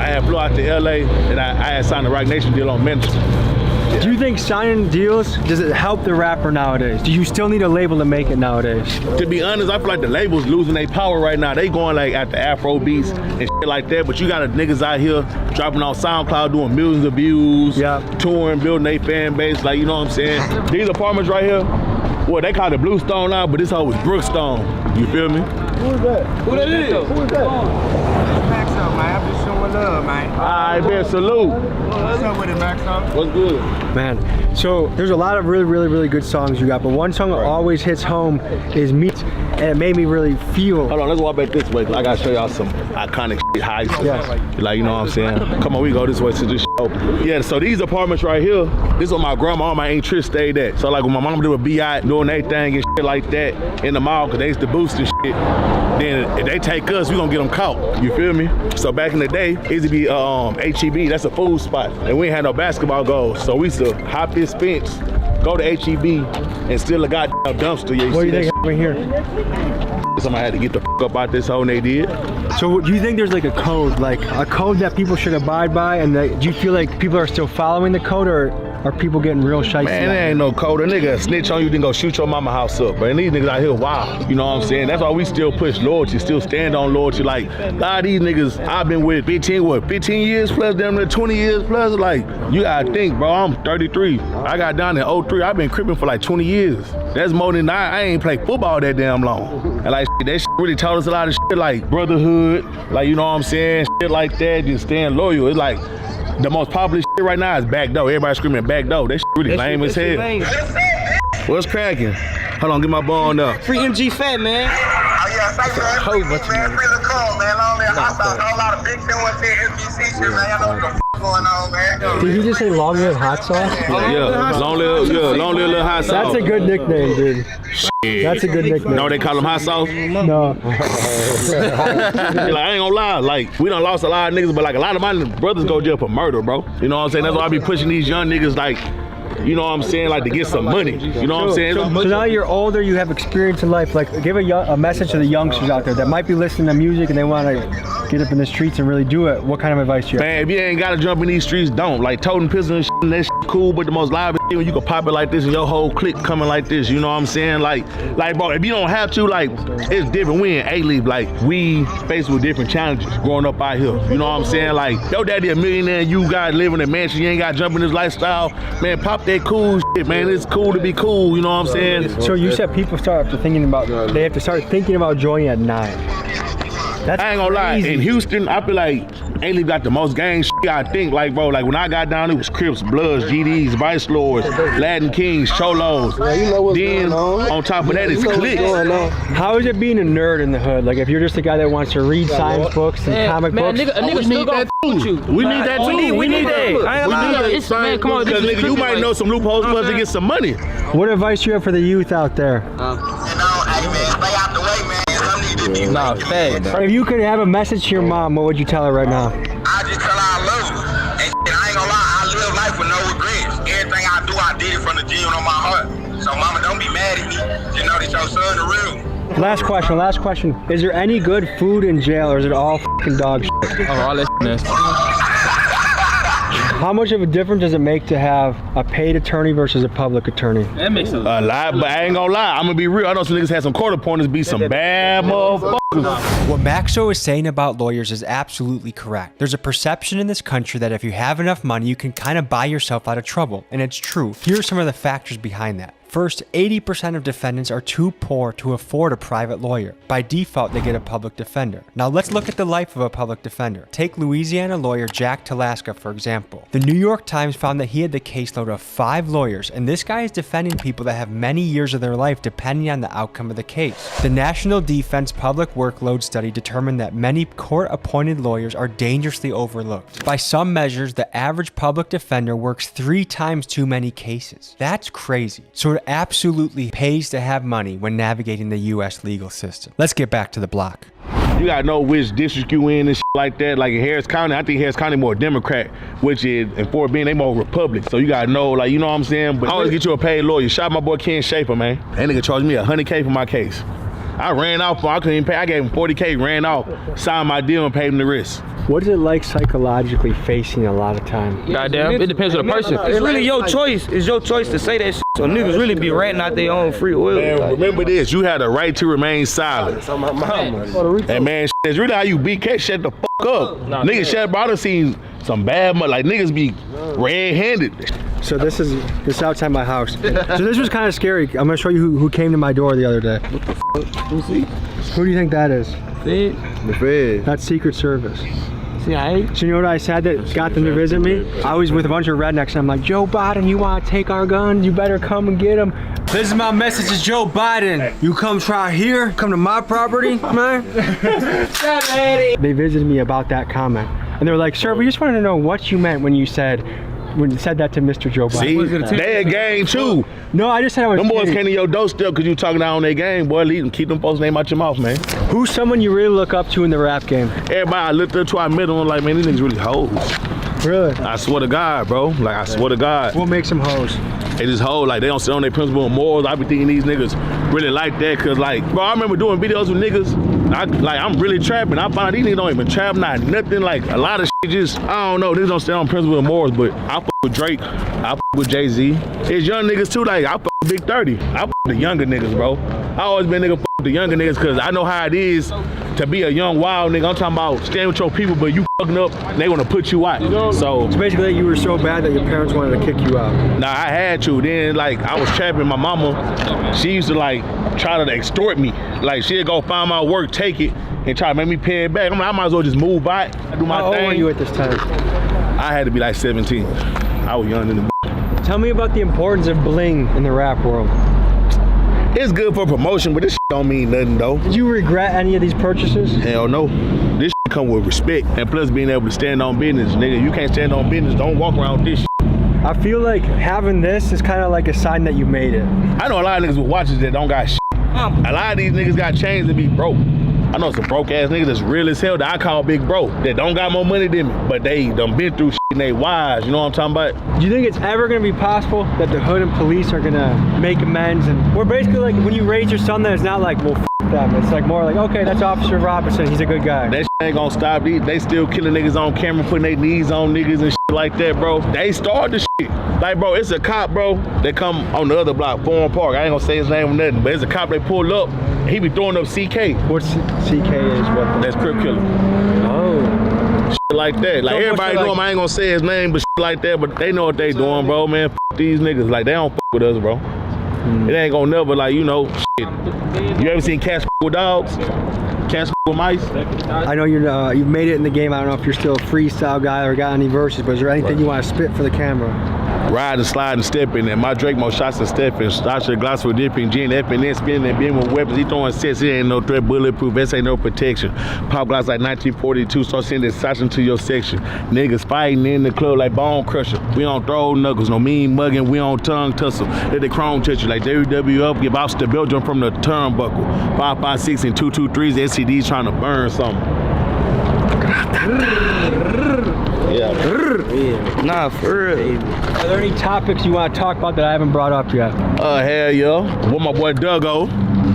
I had flew out to LA and I had signed the Rock Nation deal on Memphis. Yeah. Do you think signing deals, does it help the rapper nowadays? Do you still need a label to make it nowadays? To be honest, I feel like the labels losing their power right now. They going like at the Afro beats and shit like that, but you got niggas out here dropping on SoundCloud doing millions of views, touring, building their fan base, like, you know what I'm saying? These apartments right here, well, they call it Bluestone now, but this hoe was Brookstone. You feel me? Who is that? Who that is? Who is that? Maxo, man. I'm just showing love, man. Alright, man, salute. What's up with it, Maxo? What's good? Man, so there's a lot of really good songs you got, but one song that always hits home is Meat, and it made me really feel. Hold on, let's walk back this way. I gotta show y'all some iconic shit, high. Yes. Like, you know what I'm saying? Come on, we go this way to this shit open. Yeah, so these apartments right here, this is where my grandma and my Aunt Trish stayed at. So like when my mom did with B.I. doing their thing and shit like that in the mall, cause they used to boost and shit. Then if they take us, we gonna get them caught. You feel me? So back in the day, it used to be HEB, that's a food spot. And we ain't had no basketball goals. So we used to hop this fence, go to HEB, and steal a goddamn dumpster. Yeah, what do you think happened here? Somebody had to get the fuck up out this hole, and they did. So do you think there's like a code that people should abide by, and do you feel like people are still following the code, or are people getting real shite? Man, there ain't no code. A nigga snitch on you, then go shoot your mama house up. But these niggas out here, wow. You know what I'm saying? That's why we still push loyalty, still stand on loyalty. Like, a lot of these niggas I've been with 15 years plus, damn near 20 years plus. Like, you gotta think, bro, I'm 33. I got down in 03. I've been crippin' for like 20 years. That's more than I ain't played football that damn long. And like, that shit really taught us a lot of shit like brotherhood, like, you know what I'm saying? Shit like that, just staying loyal. It's like, the most popular shit right now is back door. Everybody screaming back door. That shit really lame as hell. What's cracking? Hold on, get my ball up. Free MG Fat, man. Oh yeah, thank you. Whole bunch of man, really cool, man. Long man, I saw a whole lot of big things here, NBC shit, man. I know what the going on, man? Did he just say long live hot sauce? Yeah, long live little hot sauce. That's a good nickname, dude. That's a good nickname. No, they call him hot sauce? No. Like, I ain't gonna lie, like, we done lost a lot of niggas, but like a lot of my brothers go jail for murder, bro. You know what I'm saying? That's why I be pushing these young niggas, like, you know what I'm saying, like to get some money. You know what I'm saying? So now you're older, you have experience in life. Like, give a message to the youngsters out there that might be listening to music and they want to get up in the streets and really do it. What kind of advice do you have? Man, if you ain't gotta jump in these streets, don't. Like toting pistols and shit, and that shit cool, but the most live shit when you can pop it like this and your whole clique coming like this. You know what I'm saying? Like, bro, if you don't have to, like, it's different. We in A-League, like, we faced with different challenges growing up out here. You know what I'm saying? Like, your daddy a millionaire, you guys live in a mansion, you ain't gotta jump in this lifestyle. Man, pop that cool shit, man. It's cool to be cool, you know what I'm saying? So you said people start thinking about, they have to start thinking about joining at 9. That's I ain't gonna lie, in Houston, I feel like A-League got the most gang shit. I think, like, bro, like when I got down, it was Crips, Bloods, GDs, Vice Lords, Latin Kings, Cholos. Then on top of that is Cliques. How is it being a nerd in the hood? Like if you're just a guy that wants to read science books and comic books. A nigga still gonna with you. We need that too. We need that. Man, come on, because nigga, you might know some loopholes for us to get some money. What advice do you have for the youth out there? No, thanks. If you could have a message to your mom, what would you tell her right now? I just tell her I love her. And I ain't gonna lie, I live life with no regrets. Everything I do, I did it from the gym on my heart. So mama, don't be mad at me. Just know that your son the real. Last question. Is there any good food in jail or is it all fucking dog shit? Oh, all that shit. How much of a difference does it make to have a paid attorney versus a public attorney? That makes a lot, but I ain't gonna lie. I'm gonna be real. I know some niggas had some quarter pointers be some bad motherfuckers. What Maxo is saying about lawyers is absolutely correct. There's a perception in this country that if you have enough money, you can kind of buy yourself out of trouble. And it's true. Here are some of the factors behind that. First, 80% of defendants are too poor to afford a private lawyer. By default, they get a public defender. Now let's look at the life of a public defender. Take Louisiana lawyer Jack Talaska, for example. The New York Times found that he had the caseload of 5 lawyers, and this guy is defending people that have many years of their life depending on the outcome of the case. The National Defense Public Workload Study determined that many court-appointed lawyers are dangerously overlooked. By some measures, the average public defender works 3 times too many cases. That's crazy. So it absolutely pays to have money when navigating the U.S. legal system. Let's get back to the block. You gotta know which district you in and shit like that. Like in Harris County, I think Harris County more Democrat, which is, in Fort Bend, they more Republican. So you gotta know, like, you know what I'm saying? But I always get you a paid lawyer. Shout out my boy Ken Schaefer, man. That nigga charged me $100K for my case. I ran off, I couldn't even pay. I gave him $40K, ran off, signed my deal and paid him the rest. What is it like psychologically facing a lot of time? Goddamn, it depends on the person. It's really your choice. It's your choice to say that shit. So niggas really be ranting out their own free will. Man, remember this, you had a right to remain silent. And man, it's really how you beat case, shut the fuck up. Niggas shut, bro, I done seen some bad, like niggas be red-handed. So this is outside my house. So this was kind of scary. I'm gonna show you who came to my door the other day. What the fuck? Who do you think that is? Fed. The Fed. That's Secret Service. CIA. So you know what I said that got them to visit me? I was with a bunch of rednecks and I'm like, Joe Biden, you wanna take our guns? You better come and get them. This is my message to Joe Biden. You come try here, come to my property, man. They visited me about that comment. And they were like, sir, we just wanted to know what you meant when you said that to Mr. Joe Biden. See, they a gang too. No, I just said I was Them boys kidding. came to your doorstep because you talking down on their game, boy. Keep them folks' name out your mouth, man. Who's someone you really look up to in the rap game? Everybody I looked up to, I met them like, man, these niggas really hoes. Really? I swear to God, bro. Like, I swear to God. What makes them hoes? They just hold, like, they don't sit on their principle and morals. I be thinking these niggas really like that, cause like, bro, I remember doing videos with niggas. I'm really trapping. I find these niggas don't even trap, not nothing. Like, a lot of shit just, I don't know, niggas don't stand on principle and morals, but I fuck with Drake. I fuck with Jay-Z. It's young niggas too, like, I fuck with Big 30. I fuck with the younger niggas, bro. I always been nigga fuck with the younger niggas, cause I know how it is to be a young wild nigga. I'm talking about staying with your people, but you fucking up, they wanna put you out. So basically you were so bad that your parents wanted to kick you out. Nah, I had to. Then like I was trapping my mama. She used to like try to extort me. Like she'd go find my work, take it, and try to make me pay it back. I'm like, I might as well just move by, do my How thing. old were you at this time? I had to be like 17. I was young in the. Tell me about the importance of bling in the rap world. It's good for promotion, but this shit don't mean nothing though. Did you regret any of these purchases? Hell no. This shit come with respect and plus being able to stand on business, nigga. You can't stand on business, don't walk around with this shit. I feel like having this is kind of like a sign that you made it. I know a lot of niggas with watches that don't got shit. A lot of these niggas got chains to be broke. I know some broke ass niggas that's real as hell that I call big bro, that don't got more money than me, but they done been through shit and they wise, you know what I'm talking about? Do you think it's ever gonna be possible that the hood and police are gonna make amends? And we're basically like, when you raise your son, then it's not like, well, f them. It's like more like, okay, that's Officer Robinson, he's a good guy. That shit ain't gonna stop. They still killing niggas on camera, putting their knees on niggas and shit like that, bro. They started the shit. Like, bro, it's a cop, bro, that come on the other block, Foreign Park. I ain't gonna say his name or nothing, but it's a cop they pulled up. He be throwing up CK. What's CK is what? That's Crip Killer. Oh. Shit like that. Like, everybody know him. I ain't gonna say his name, but shit like that. But they know what they doing, bro, man. F these niggas. Like, they don't f with us, bro. It ain't gonna never, like, you know, shit. You ever seen cats f with dogs? Cats f with mice? I know you've made it in the game. I don't know if you're still a freestyle guy or got any verses, but is there anything you want to spit for the camera? Riding, sliding, stepping, and my Drake more shots and stepping. Sasha glass for dipping, gin, effing, then spinning and being with weapons. He throwing sets, it ain't no threat, bulletproof, this ain't no protection. Pop glass like 1942, start sending Sasha to your section. Niggas fighting in the club like Bone Crusher. We don't throw knuckles, no mean mugging, we on tongue tussle. Let the chrome touch you like WWF, give out to Belgium from the turnbuckle. 5.56 and 223s, SCDs trying to burn something. Yeah. Nah, for real. Are there any topics you want to talk about that I haven't brought up yet? Hell yeah. With my boy Duggo.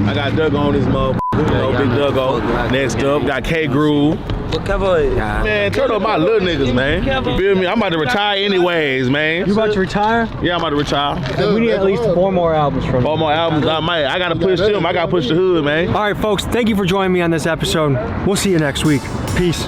I got Duggo on this motherfucker. Big Duggo. Next up, got K Groove. Man, turn up my little niggas, man. You feel me? I'm about to retire anyways, man. You about to retire? Yeah, I'm about to retire. We need at least 4 more albums from you. 4 more albums. I gotta push them. I gotta push the hood, man. All right, folks. Thank you for joining me on this episode. We'll see you next week. Peace.